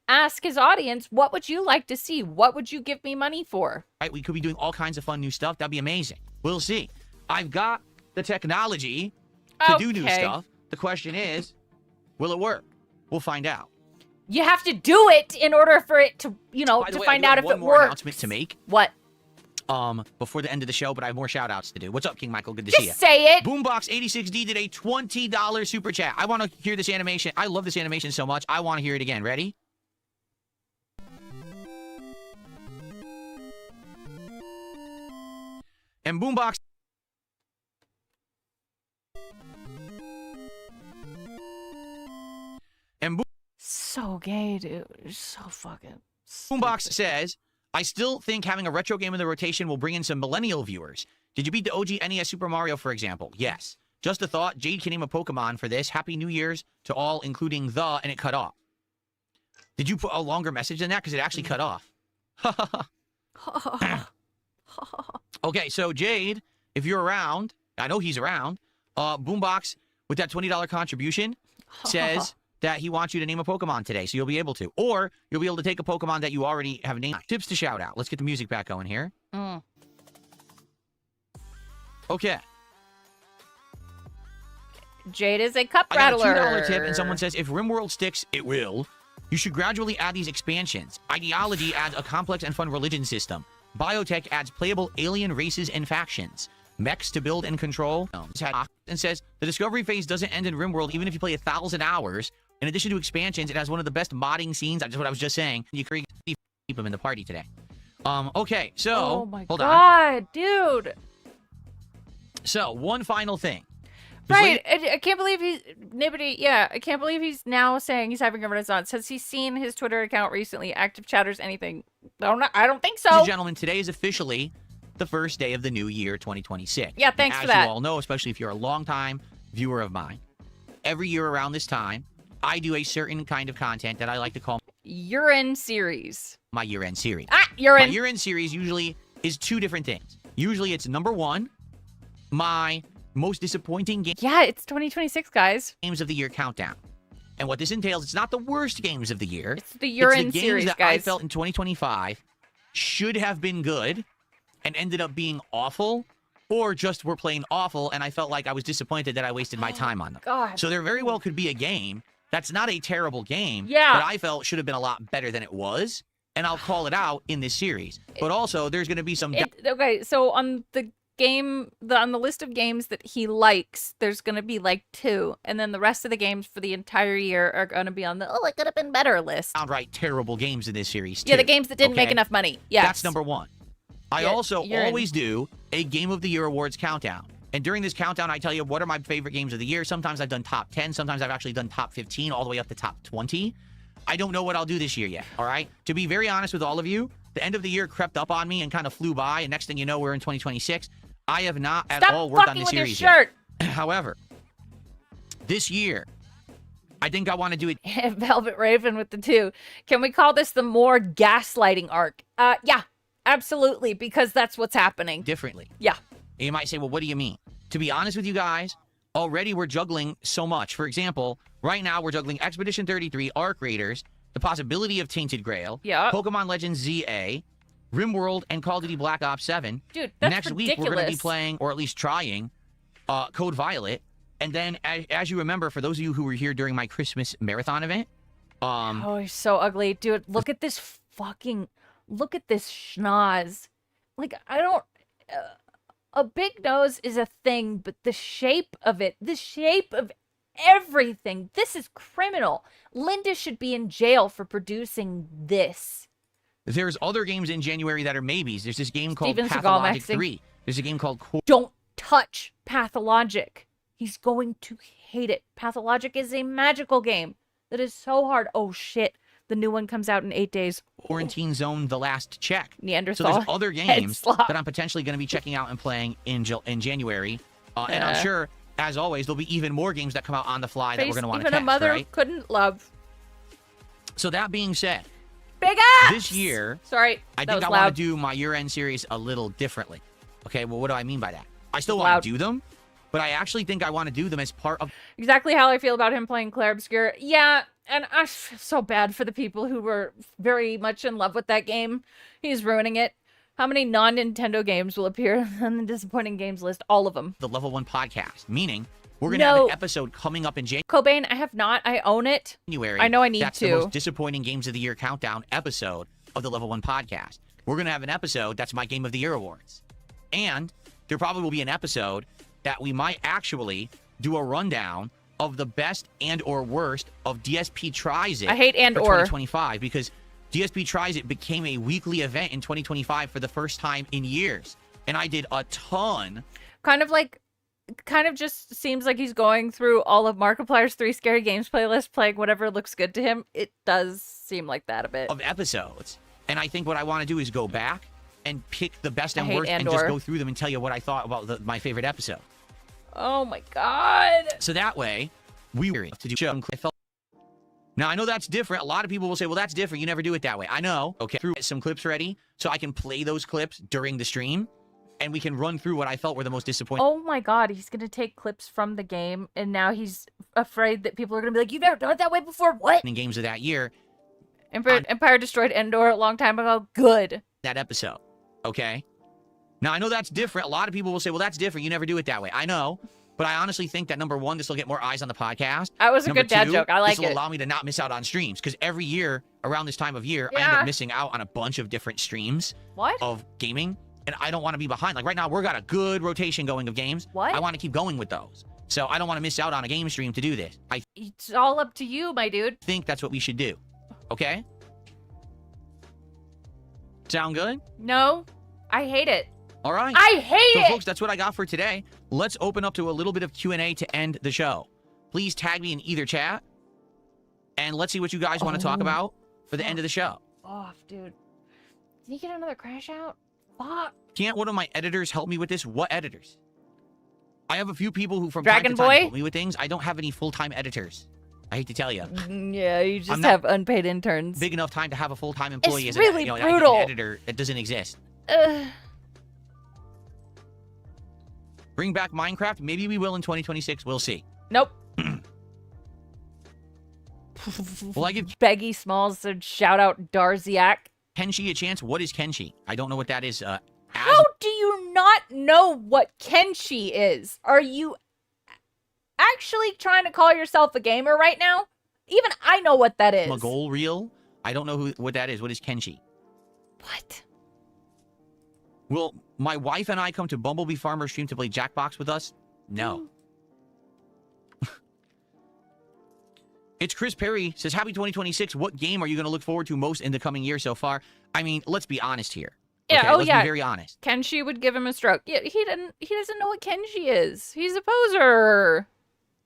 ask his audience, what would you like to see? What would you give me money for? Right? We could be doing all kinds of fun new stuff. That'd be amazing. We'll see. I've got the technology to do new stuff. The question is, will it work? We'll find out. You have to do it in order for it to, By the to way, find I do out have if one it more works. announcement to make. What? Before the end of the show, but I have more shout-outs to do. What's up, King Michael? Good to see you. Just say it. Boombox86D did a $20 super chat. I want to hear this animation. I love this animation so much. I want to hear it again. Ready? And Boombox... so gay, dude. It's so fucking. Boombox stupid. says, I still think having a retro game in the rotation will bring in some millennial viewers. Did you beat the OG NES Super Mario, for example? Yes. Just a thought. Jade can name a Pokemon for this. Happy New Year's to all, including the, and it cut off. Did you put a longer message than that? Because it actually cut off. Okay, so Jade, if you're around, I know he's around, Boombox, with that $20 contribution, says that he wants you to name a Pokemon today, so you'll be able to. Or you'll be able to take a Pokemon that you already have named. Tips to shout out. Let's get the music back going here. Okay. Jade is a cup I got a rattler. $2 tip, and someone says, if RimWorld sticks, it will. You should gradually add these expansions. Ideology adds a complex and fun religion system. Biotech adds playable alien races and factions. Mechs to build and control. And says, the discovery phase doesn't end in RimWorld even if you play 1,000 hours. In addition to expansions, it has one of the best modding scenes. That's what I was just saying. You can keep them in the party today. Okay, so, Oh my hold on. god, dude. So, one final thing. Right, I can't believe he's Nibbity. Yeah, I can't believe he's now saying he's having a renaissance. Has he seen his Twitter account recently? Active chatters, anything? I don't think so. Ladies and gentlemen, today is officially the first day of the new year, 2026. Yeah, thanks and for that. As you all know, especially if you're a longtime viewer of mine, every year around this time, I do a certain kind of content that I like to call Urine series. my year-end series. Urine. My year-end series usually is two different things. Usually it's number one, my most disappointing Yeah, it's 2026, guys. games of the year countdown. And what this entails, it's not the worst games of the year. It's the urine it's the games series, that guys. I felt in 2025 should have been good and ended up being awful, or just were plain awful, and I felt like I was disappointed that I wasted my time on them. God. So there very well could be a game that's not a terrible game, Yeah. but I felt should have been a lot better than it was, and I'll call it out in this series. But also, there's going to be some... Okay, so on the on the list of games that he likes, there's gonna be like 2, and then the rest of the games for the entire year are gonna be on the it could have been better list. Outright terrible games in this series, too. Yeah, the games that didn't make okay? enough money. Yes. That's number one. I Yeah, also you're in. always do a Game of the Year Awards countdown. And during this countdown, I tell you what are my favorite games of the year. Sometimes I've done top 10. Sometimes I've actually done top 15, all the way up to top 20. I don't know what I'll do this year yet, all right? To be very honest with all of you, the end of the year crept up on me and kind of flew by. And next thing you know, we're in 2026. I have not at Stop all worked on fucking this with your series shirt. yet. However, this year, I think I want to do it Velvet Raven with the 2. Can we call this the more gaslighting arc? Yeah, absolutely, because that's what's happening. differently. Yeah. And you might say, well, what do you mean? To be honest with you guys, already we're juggling so much. For example, right now we're juggling Expedition 33, Arc Raiders, the possibility of Tainted Grail, Yeah. Pokemon Legends ZA, RimWorld, and Call of Duty Black Ops 7. Dude, that's Next ridiculous. week, we're going to be playing, or at least trying, Code Violet. And then, as you remember, for those of you who were here during my Christmas marathon event, Oh, you're so ugly. Dude, look at this look at this schnoz. Like, I don't, a big nose is a thing, but the shape of everything, this is criminal. Linda should be in jail for producing this. there's other games in January that are maybes. There's this game called Steven Seagal Pathologic maxing. 3. There's a game called Don't touch Pathologic. He's going to hate it. Pathologic is a magical game that is so hard. Oh, shit. The new one comes out in 8 days. Quarantine Zone The Last Check. Neanderthal. So there's other games slop. that I'm potentially going to be checking out and playing in January. And I'm sure, as always, there'll be even more games that come out on the fly that we're going to want to Even test, a mother right? couldn't love. So that being said, Big ass! this year, Sorry, I that think was I loud. want to do my year-end series a little differently. Okay, well, what do I mean by that? I still Loud. want to do them, but I actually think I want to do them as part of Exactly how I feel about him playing Claire Obscure. Yeah, and I feel so bad for the people who were very much in love with that game. He's ruining it. How many non-Nintendo games will appear on the disappointing games list? All of them. the Level 1 podcast, meaning we're going to have No. an episode coming up in Cobain, I have not. I own it. January. I know I need That's to. the most disappointing Games of the Year countdown episode of the Level 1 podcast. We're going to have an episode that's my Game of the Year awards. And there probably will be an episode that we might actually do a rundown of the best and or worst of DSP Tries It I hate and for or. 2025 because DSP Tries It became a weekly event in 2025 for the first time in years. And I did a ton. Kind of like kind of just seems like he's going through all of Markiplier's 3 Scary Games playlist, playing whatever looks good to him. It does seem like that a bit. Of episodes. And I think what I want to do is go back and pick the best and hate worst and Andor. just go through them and tell you what I thought about my favorite episode. Oh my god. So that way, we were to do show. Now, I know that's different. A lot of people will say, well, that's different. You never do it that way. I know. Okay. Through some clips ready so I can play those clips during the stream and we can run through what I felt were the most disappointing. Oh my god, he's gonna take clips from the game and now he's afraid that people are gonna be like, you've never done it that way before, what? In games of that year. Empire destroyed Endor a long time ago. Good. That episode. Okay. Now, I know that's different. A lot of people will say, well, that's different. You never do it that way. I know. But I honestly think that, number one, this will get more eyes on the podcast. That was a Number good dad two, joke. I like this will it. allow me to not miss out on streams. Because every year, around this time of year, I end Yeah. up missing out on a bunch of different streams What? of gaming. And I don't want to be behind. Like right now, we've got a good rotation going of games. What? I want to keep going with those. So I don't want to miss out on a game stream to do this. I It's all up to you, my dude. think that's what we should do. Okay? Sound good? No, I hate it. All right. I hate So, it. folks, that's what I got for today. Let's open up to a little bit of Q&A to end the show. Please tag me in either chat, and let's see what you guys want to talk about for the end of the show. Off, dude. Did you get another crash out? Fuck. Can't one of my editors help me with this? What editors? I have a few people who from Dragon time to time Boy? help me with things. I don't have any full-time editers. I hate to tell you. Yeah, you just not have unpaid interns. Big enough time to have a full-time employee It's as really an, brutal. an editor that doesn't exist. Ugh. Bring back Minecraft? Maybe we will in 2026. We'll see. Nope. Will I give Beggy Smalls said shout out Darziak. Kenshi a chance? What is Kenshi? I don't know what that is. How do you not know what Kenshi is? Are you actually trying to call yourself a gamer right now? Even I know what that is. Asmongold reel? I don't know what that is. What is Kenshi? What? Will my wife and I come to Bumblebee Farmer stream to play Jackbox with us? No. It's Chris Perry says, happy 2026. What game are you going to look forward to most in the coming year so far? I mean, let's be honest here. Yeah, Okay, oh let's yeah. be very honest. Kenshi would give him a stroke. Yeah, he doesn't know what Kenshi is. He's a poser.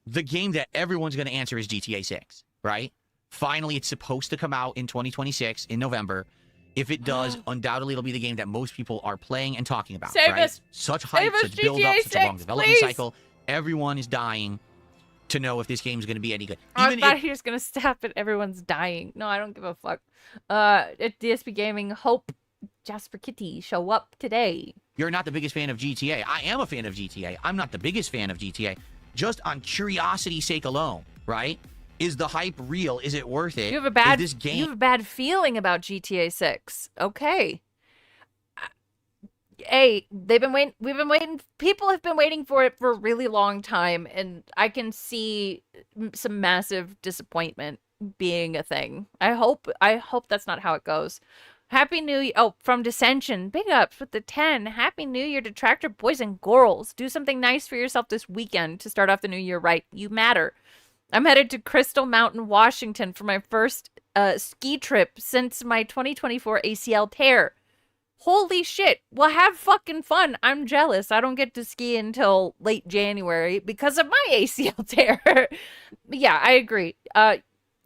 The game that everyone's going to answer is GTA 6, right? Finally, it's supposed to come out in 2026 in November. If it does, undoubtedly it'll be the game that most people are playing and talking about. Save right? us. Such hype, Save us, such build up, GTA such a long 6, development please. cycle. Everyone is dying to know if this game's going to be any good. I Even thought if he was gonna stop it. Everyone's dying. No, I don't give a fuck. At DSP Gaming, hope Jasper Kitty show up today. you're not the biggest fan of GTA. I am a fan of GTA. I'm not the biggest fan of GTA. Just on curiosity's sake alone, right? Is the hype real? Is it worth it? You have a bad Is this game you have a bad feeling about GTA 6. Okay. Hey, we've been waiting. People have been waiting for it for a really long time, and I can see some massive disappointment being a thing. I hope that's not how it goes. Happy New Year. Oh, from Dissension. Big ups with the 10. Happy New Year to Tractor Boys and Girls. Do something nice for yourself this weekend to start off the new year right. You matter. I'm headed to Crystal Mountain, Washington for my first ski trip since my 2024 ACL tear. Holy shit. Well, have fucking fun. I'm jealous. I don't get to ski until late January because of my ACL tear. Yeah, I agree.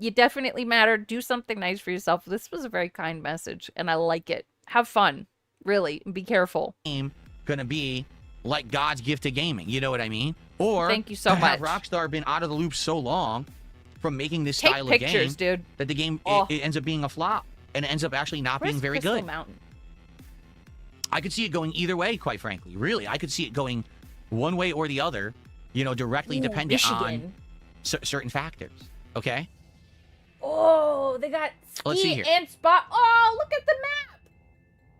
You definitely matter. Do something nice for yourself. This was a very kind message, and I like it. Have fun. Really. And be careful. game gonna be like God's gift to gaming? You know what I mean? Or Thank you so have much. Rockstar been out of the loop so long from making this Take style pictures, of game dude. that the game Oh. it ends up being a flop and it ends up actually not Where's being very Crystal good. Mountain? I could see it going either way, quite frankly. Really, I could see it going one way or the other. You know, directly Ooh, dependent on Michigan. certain factors. Okay. Oh, they got Let's see ski here. and spot. Oh, look at the map.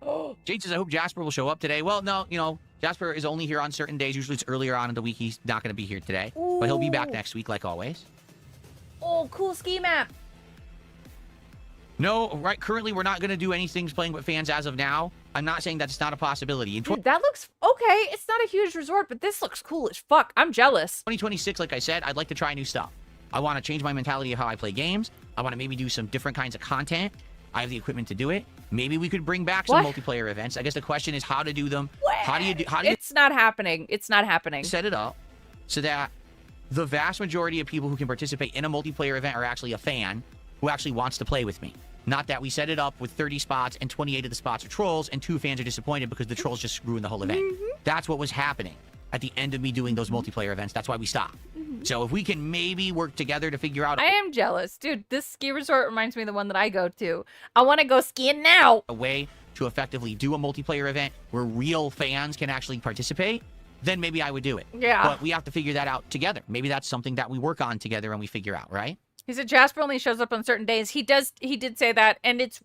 Oh, Jade says, I hope Jasper will show up today. Well, no, you know, Jasper is only here on certain days. Usually it's earlier on in the week. He's not going to be here today. But he'll be back Ooh. next week, like always. oh, cool ski map. No, right. Currently, we're not going to do anything playing with fans as of now. I'm not saying that it's not a possibility. In Dude, that looks okay. It's not a huge resort, but this looks cool as fuck. I'm jealous. 2026, like I said, I'd like to try new stuff. I want to change my mentality of how I play games. I want to maybe do some different kinds of content. I have the equipment to do it. Maybe we could bring back some What? multiplayer events. I guess the question is how to do them, What? How do you It's not happening. It's not happening. set it up so that the vast majority of people who can participate in a multiplayer event are actually a fan who actually wants to play with me? Not that we set it up with 30 spots and 28 of the spots are trolls and 2 fans are disappointed because the trolls just ruined the whole event. That's what was happening at the end of me doing those multiplayer events. That's why we stopped. So if we can maybe work together to figure out I am jealous. Dude, this ski resort reminds me of the one that I go to. I want to go skiing now. a way to effectively do a multiplayer event where real fans can actually participate, then maybe I would do it. Yeah. But we have to figure that out together. Maybe that's something that we work on together and we figure out, right? He said Jasper only shows up on certain days. He did say that, and it's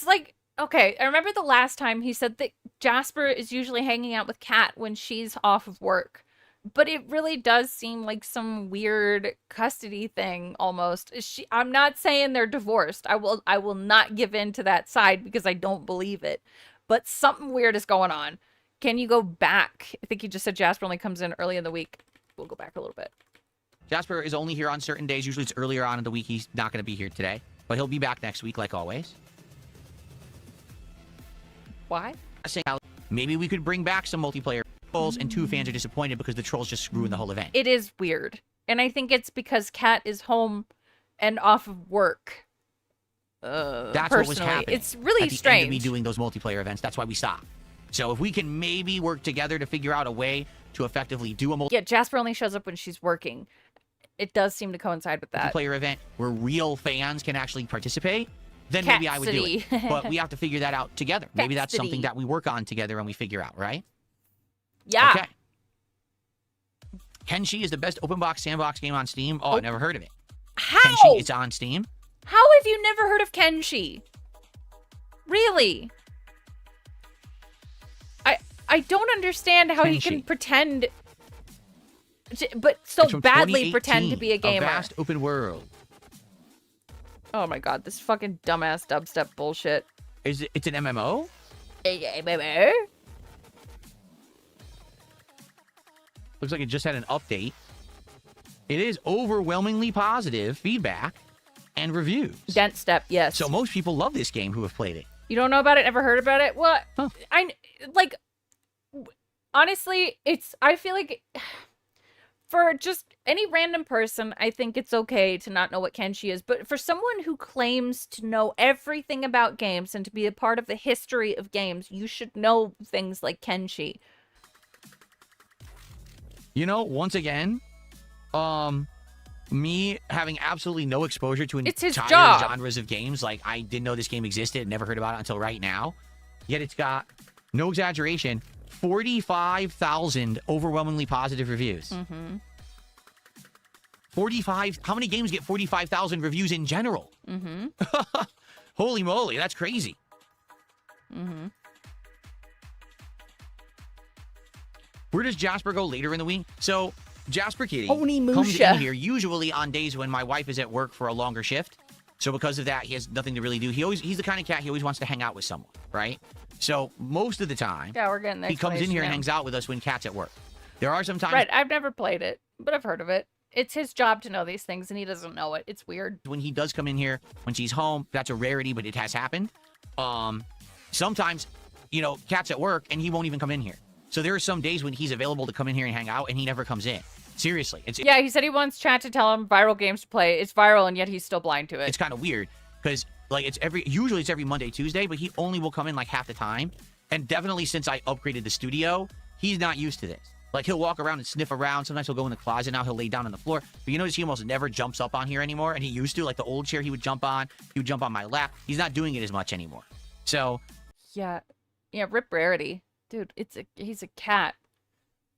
like, okay, I remember the last time he said that Jasper is usually hanging out with Kat when she's off of work. But it really does seem like some weird custody thing almost. I'm not saying they're divorced. I will not give in to that side because I don't believe it. But something weird is going on. Can you go back? I think he just said Jasper only comes in early in the week. We'll go back a little bit. Jasper is only here on certain days. Usually it's earlier on in the week. He's not going to be here today. But he'll be back next week like always. Why? Maybe we could bring back some multiplayer trolls and 2 fans are disappointed because the trolls just ruined the whole event. It is weird. And I think it's because Kat is home and off of work. That's personally. what was happening. It's really at the strange. End of me doing those multiplayer events. That's why we stopped. So if we can maybe work together to figure out a way to effectively do a Yeah, Jasper only shows up when she's working. It does seem to coincide with that. multiplayer event where real fans can actually participate, then maybe I would do it. But we have to figure that out together. Maybe that's something that we work on together and we figure out, right? Yeah. Okay. Kenshi is the best open box sandbox game on Steam. Oh, I've never heard of it. How? Kenshi, it's on Steam. How have you never heard of Kenshi? Really? I don't understand how he can Kenshi. pretend, but so It's from badly pretend to 2018, be a gamer. A vast open world. Oh my god, this fucking dumbass dubstep bullshit. It's an MMO? Looks like it just had an update. It is overwhelmingly positive feedback and reviews. Dent step, yes. So most people love this game who have played it. You don't know about it? Never heard about it? Well, Huh. Honestly, I feel like for just any random person, I think it's okay to not know what Kenshi is. But for someone who claims to know everything about games and to be a part of the history of games, you should know things like Kenshi. You know, once again, me having absolutely no exposure to It's his entire job. genres of games, like I didn't know this game existed, never heard about it until right now. Yet it's got, no exaggeration, 45,000 overwhelmingly positive reviews. 45, how many games get 45,000 reviews in general? Holy moly, that's crazy. Where does Jasper go later in the week? So Jasper Kitty comes in here usually on days when my wife is at work for a longer shift. So because of that, he has nothing to really do. He's the kind of cat, he always wants to hang out with someone, right? So most of the time, Yeah, we're getting the he comes in here and explanation hangs out with us when Cat's at work. There are some times now. Right, I've never played it, but I've heard of it. It's his job to know these things, and he doesn't know it. It's weird. when he does come in here, when she's home, that's a rarity, but it has happened. Sometimes, you know, Cat's at work and he won't even come in here. So there are some days when he's available to come in here and hang out and he never comes in. Seriously. Yeah, he said he wants chat to tell him viral games to play. It's viral, and yet he's still blind to it. It's kind of weird because like usually it's every Monday, Tuesday, but he only will come in like half the time. And definitely since I upgraded the studio, he's not used to this. Like he'll walk around and sniff around. Sometimes he'll go in the closet. Now he'll lay down on the floor. But you notice he almost never jumps up on here anymore. And he used to, like the old chair he would jump on. He would jump on my lap. He's not doing it as much anymore. So Yeah, rip rarity. Dude, he's a cat.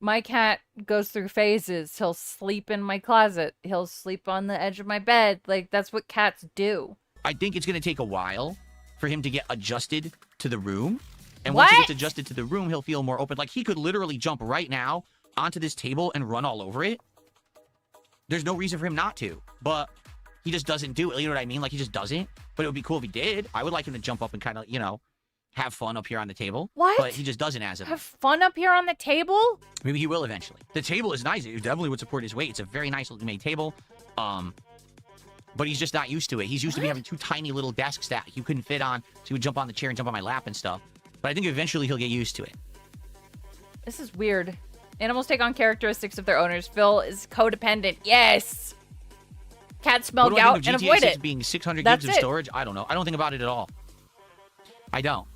My cat goes through phases. He'll sleep in my closet. He'll sleep on the edge of my bed. Like, that's what cats do. I think it's going to take a while for him to get adjusted to the room. And What? once he gets adjusted to the room, he'll feel more open. Like he could literally jump right now onto this table and run all over it. There's no reason for him not to, but he just doesn't do it. You know what I mean? Like he just doesn't. But it would be cool if he did. I would like him to jump up and kind of, you know, have fun up here on the table. What? But he just doesn't as of. Have fun up here on the table? Maybe he will eventually. The table is nice. It definitely would support his weight. It's a very nice looking made table. But he's just not used to it. He's used to me having two tiny little desks that he couldn't fit on. So he would jump on the chair and jump on my lap and stuff. But I think eventually he'll get used to it. This is weird. Animals take on characteristics of their owners. Phil is codependent. Yes. Cats smell What do I gout think of and GTA avoid 6 it. being 600 That's gigs of it. storage? I don't know. I don't think about it at all. I don't.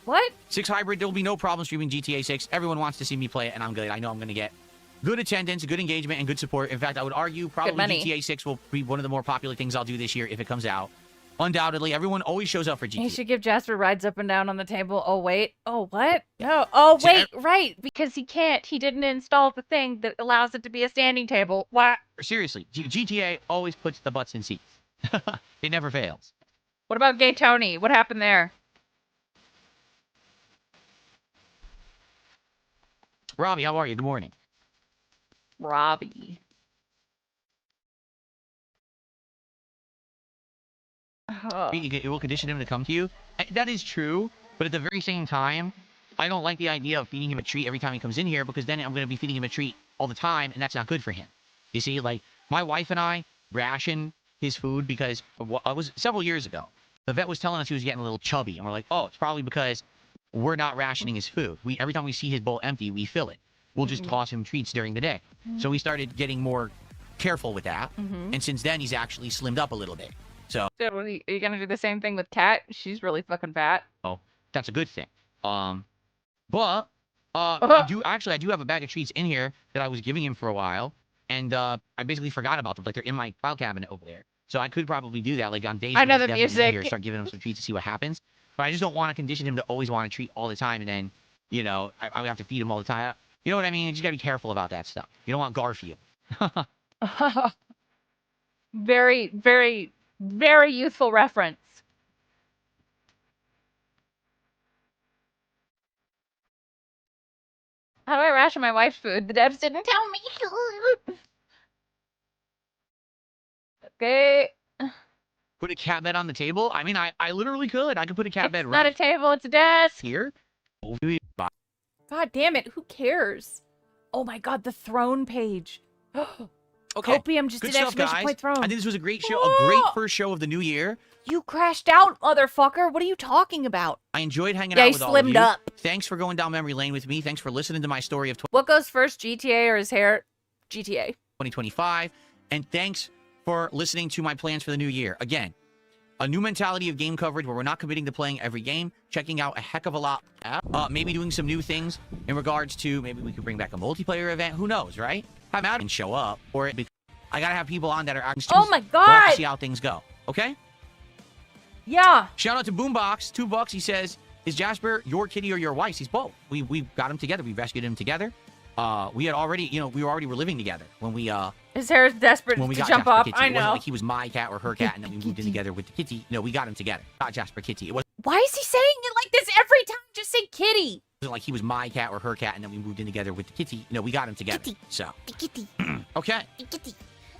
What? 6 Hybrid, there will be no problem streaming GTA 6. Everyone wants to see me play it, and I'm good. I know I'm going to get good attendance, good engagement, and good support. In fact, I would argue probably money. GTA 6 will be one of the more popular things I'll do this year if it comes out. Undoubtedly, everyone always shows up for GTA. He should give Jasper rides up and down on the table. Oh, wait. Oh, what? No. Oh, wait. Right. Because he can't. He didn't install the thing that allows it to be a standing table. What? Seriously, GTA always puts the butts in seats. It never fails. What about Gay Tony? What happened there? Robbie, how are you? Good morning. Robbie. Oh. It will condition him to come to you. That is true, but at the very same time, I don't like the idea of feeding him a treat every time he comes in here, because then I'm going to be feeding him a treat all the time, and that's not good for him. You see, like, my wife and I ration his food because it was several years ago. The vet was telling us he was getting a little chubby, and we're like, oh, it's probably because we're not rationing his food. Every time we see his bowl empty, we fill it. We'll just toss him treats during the day. So we started getting more careful with that, and since then, he's actually slimmed up a little bit. So Are you going to do the same thing with Kat? She's really fucking fat. that's a good thing. But I do have a bag of treats in here that I was giving him for a while, and I basically forgot about them. Like, they're in my file cabinet over there. So I could probably do that, like, on days I know when the he's definitely music. here, start giving him some treats to see what happens. But I just don't want to condition him to always want a treat all the time, and then, you know, I have to feed him all the time. You know what I mean? You just gotta be careful about that stuff. You don't want Garfield. Very, very, very youthful reference. How do I ration my wife's food? The devs didn't tell me. Okay. Put a cat bed on the table? I mean, I literally could. I could put a cat bed It's not a right table, it's a desk. here. God damn it, who cares? Oh my god, the throne page. Okay. Copium just Good did stuff, exclamation guys. point throne. I think this was a great show, a great first show of the new year. You crashed out, motherfucker. What are you talking about? I enjoyed hanging Yeah, out he with all of slimmed you. up. Thanks for going down memory lane with me. Thanks for listening to my story of What goes first, GTA or his hair? GTA. 2025. And thanks for listening to my plans for the new year. Again, a new mentality of game coverage where we're not committing to playing every game, checking out a heck of a lot. Maybe doing some new things in regards to maybe we could bring back a multiplayer event. Who knows, right? Have out and show up. Or I gotta have people on that are acting. Oh my We'll have to god! see how things go. Okay? Yeah. Shout out to Boombox, $2. He says, "Is Jasper your kitty or your wife's?" He's both. We got him together. We rescued him together. We had already, we already were living together when we His hair is desperate when we to got jump Jasper off. Kitty. I It wasn't know. like he was my cat or her cat, and then we moved in together with the kitty. No, we got him together. Not Jasper Kitty. It wasn't Why is he saying it like this every time? Just say kitty. like he was my cat or her cat, and then we moved in together with the kitty. No, we got him together. Kitty. So The kitty. okay, The kitty.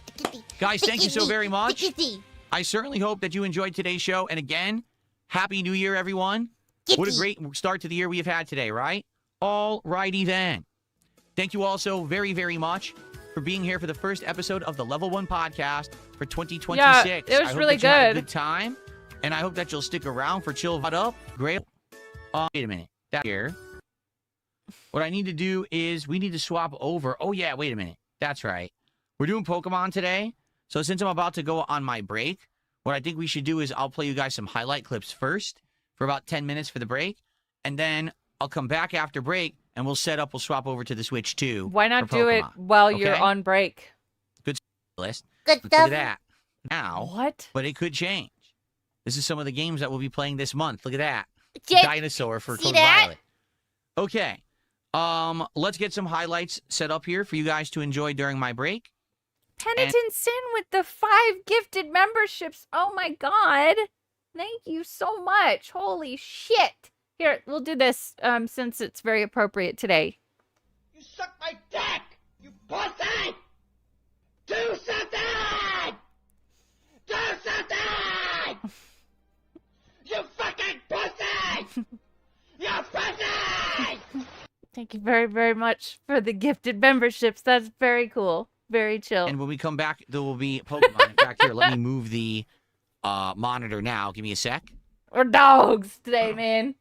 The kitty. guys, The thank you so kitty. very The much. kitty. I certainly hope that you enjoyed today's show. And again, Happy New Year, everyone. What a Kitty. great start to the year we have had today, right? All righty then. Thank you all so very, very much for being here for the first episode of the Level 1 podcast for 2026. Yeah, it was I hope really that you had a good. good time, and I hope that you'll stick around for Chill What Up. Great. Wait a minute. That here. What I need to do is we need to swap over. Oh, yeah, wait a minute. That's right. We're doing Pokemon today. So since I'm about to go on my break, what I think we should do is I'll play you guys some highlight clips first for about 10 minutes for the break, and then I'll come back after break, and we'll swap over to the Switch too. Why not for do it Pokemon. while you're Okay? on break? List. Good Look at stuff. that. Now, What? but it could change. This is some of the games that we'll be playing this month. Look at that. Jet. Dinosaur for See Code that? Violet. Okay. Let's get some highlights set up here for you guys to enjoy during my break. Penitent Sin with the 5 gifted memberships. Oh my god. Thank you so much. Holy shit. Here, we'll do this since it's very appropriate today. You suck my dick! You pussy! Do something! Do something! You fucking pussy! You pussy! Thank you very, very much for the gifted memberships. That's very cool. Very chill. And when we come back, there will be Pokemon. In fact, here, let me move the monitor now. Give me a sec. We're dogs today, man.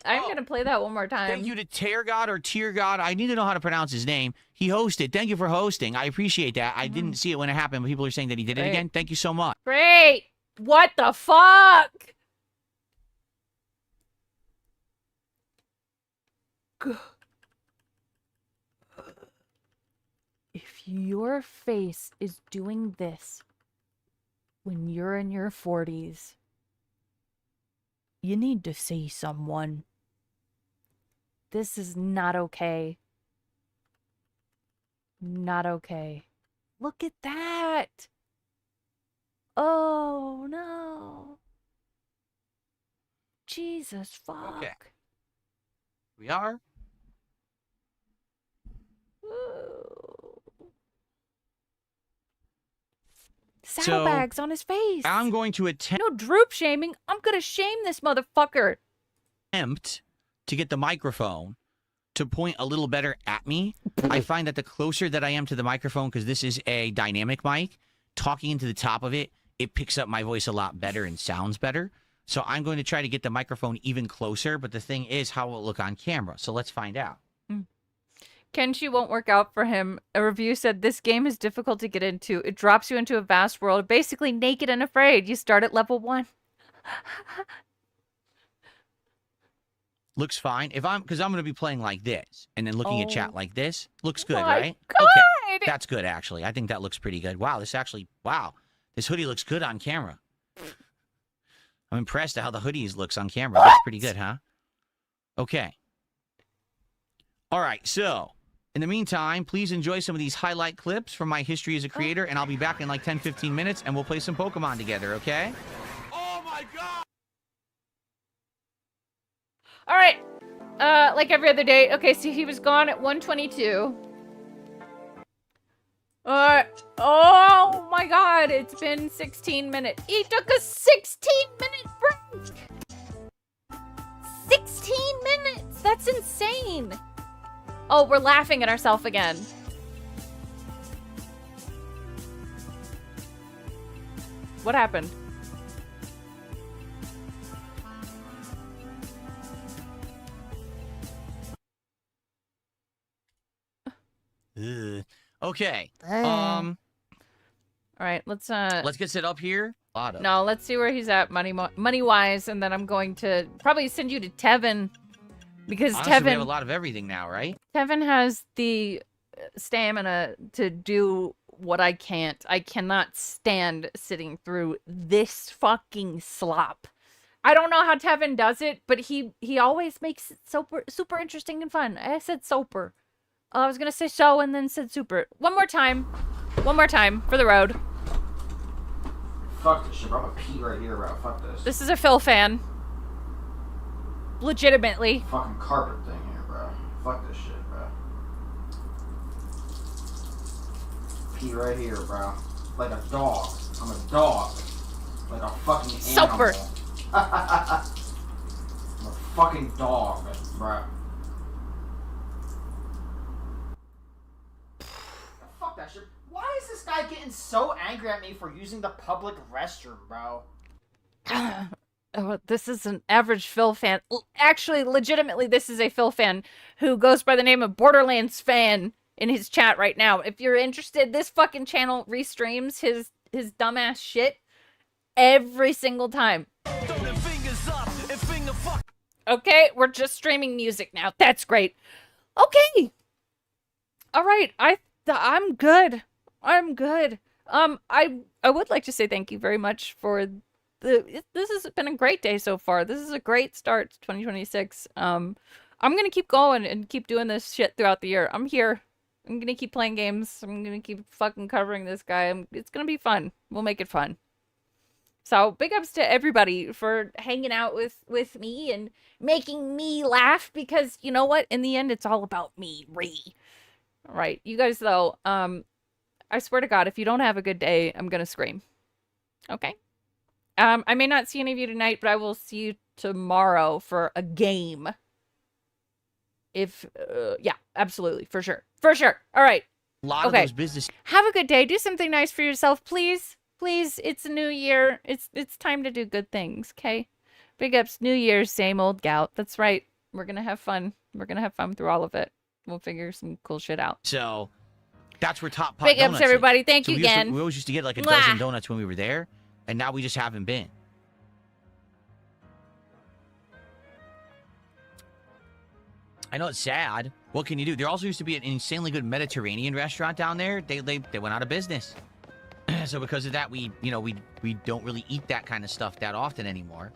I'm gonna play that one more time. Thank you to Tear God or Tear God. I need to know how to pronounce his name. He hosted. Thank you for hosting. I appreciate that. I didn't see it when it happened, but people are saying that he did it Great. again. Thank you so much. Great. What the fuck? If your face is doing this when you're in your 40s, you need to see someone. This is not okay. Not okay. Look at that. Oh, no. Jesus fuck. Okay. We are. Ooh. So, Saddlebags on his face. I'm going to attempt No droop shaming. I'm gonna shame this motherfucker. to get the microphone to point a little better at me. I find that the closer that I am to the microphone, because this is a dynamic mic, talking into the top of it, it picks up my voice a lot better and sounds better. So I'm going to try to get the microphone even closer, but the thing is, how will it look on camera? So let's find out. Kenshi won't work out for him. A review said this game is difficult to get into. It drops you into a vast world, basically naked and afraid. You start at level 1. Looks fine. Because I'm going to be playing like this and then looking at chat like this. Looks good, My right? God. Okay. That's good, actually. I think that looks pretty good. Wow, this hoodie looks good on camera. I'm impressed at how the hoodies looks on camera. Looks pretty good, huh? Okay. All right, so in the meantime, please enjoy some of these highlight clips from my history as a creator, and I'll be back in like 10, 15 minutes, and we'll play some Pokemon together, okay? Oh my god! All right. Like every other day. Okay, so he was gone at 1:22. Oh my god, it's been 16 minutes. He took a 16-minute break. 16 minutes. That's insane. Oh, we're laughing at ourselves again. What happened? Ugh. Okay. All right, let's Let's get set up here. No, let's see where he's at money-wise, and then I'm going to probably send you to Tevin, because Honestly, we have a lot of everything now, right? Tevin has the stamina to do what I can't. I cannot stand sitting through this fucking slop. I don't know how Tevin does it, but he always makes it super interesting and fun. I said super. I was gonna say so and then said super. One more time for the road. Fuck this shit, bro. I'm gonna pee right here, bro. Fuck this. This is a Phil fan. Legitimately. Fucking carpet thing here, bro. Fuck this shit, bro. Pee right here, bro. Like a dog. I'm a dog. Like a fucking animal. Super. I'm a fucking dog, bro. Fuck that shit. Why is this guy getting so angry at me for using the public restroom, bro? Oh, this is an average Phil fan. Actually, legitimately, this is a Phil fan who goes by the name of Borderlands Fan in his chat right now. If you're interested, this fucking channel restreams his dumbass shit every single time. Okay, we're just streaming music now. That's great. Okay. All right. I'm good. I'm good. I would like to say thank you very much for this has been a great day so far. This is a great start to 2026. I'm gonna keep going and keep doing this shit throughout the year. I'm here. I'm gonna keep playing games. I'm gonna keep fucking covering this guy. It's gonna be fun. We'll make it fun. So big ups to everybody for hanging out with me and making me laugh, because you know what? In the end, it's all about me, Ree. All right, you guys though, I swear to God, if you don't have a good day, I'm gonna scream. Okay? I may not see any of you tonight, but I will see you tomorrow for a game. Yeah, absolutely, for sure. For sure. All right. A lot of those business. Have a good day. Do something nice for yourself, please. Please, it's a new year. It's time to do good things, okay? Big ups, New Year's, same old gout. That's right. We're gonna have fun. We're gonna have fun through all of it. We'll figure some cool shit out. So that's where Top Pot Big ups, Donuts is. everybody. Thank So you we used to- again. we always used to get like a Mwah. dozen donuts when we were there, and now we just haven't been. I know it's sad. What can you do? There also used to be an insanely good Mediterranean restaurant down there. They went out of business. So because of that, we don't really eat that kind of stuff that often anymore.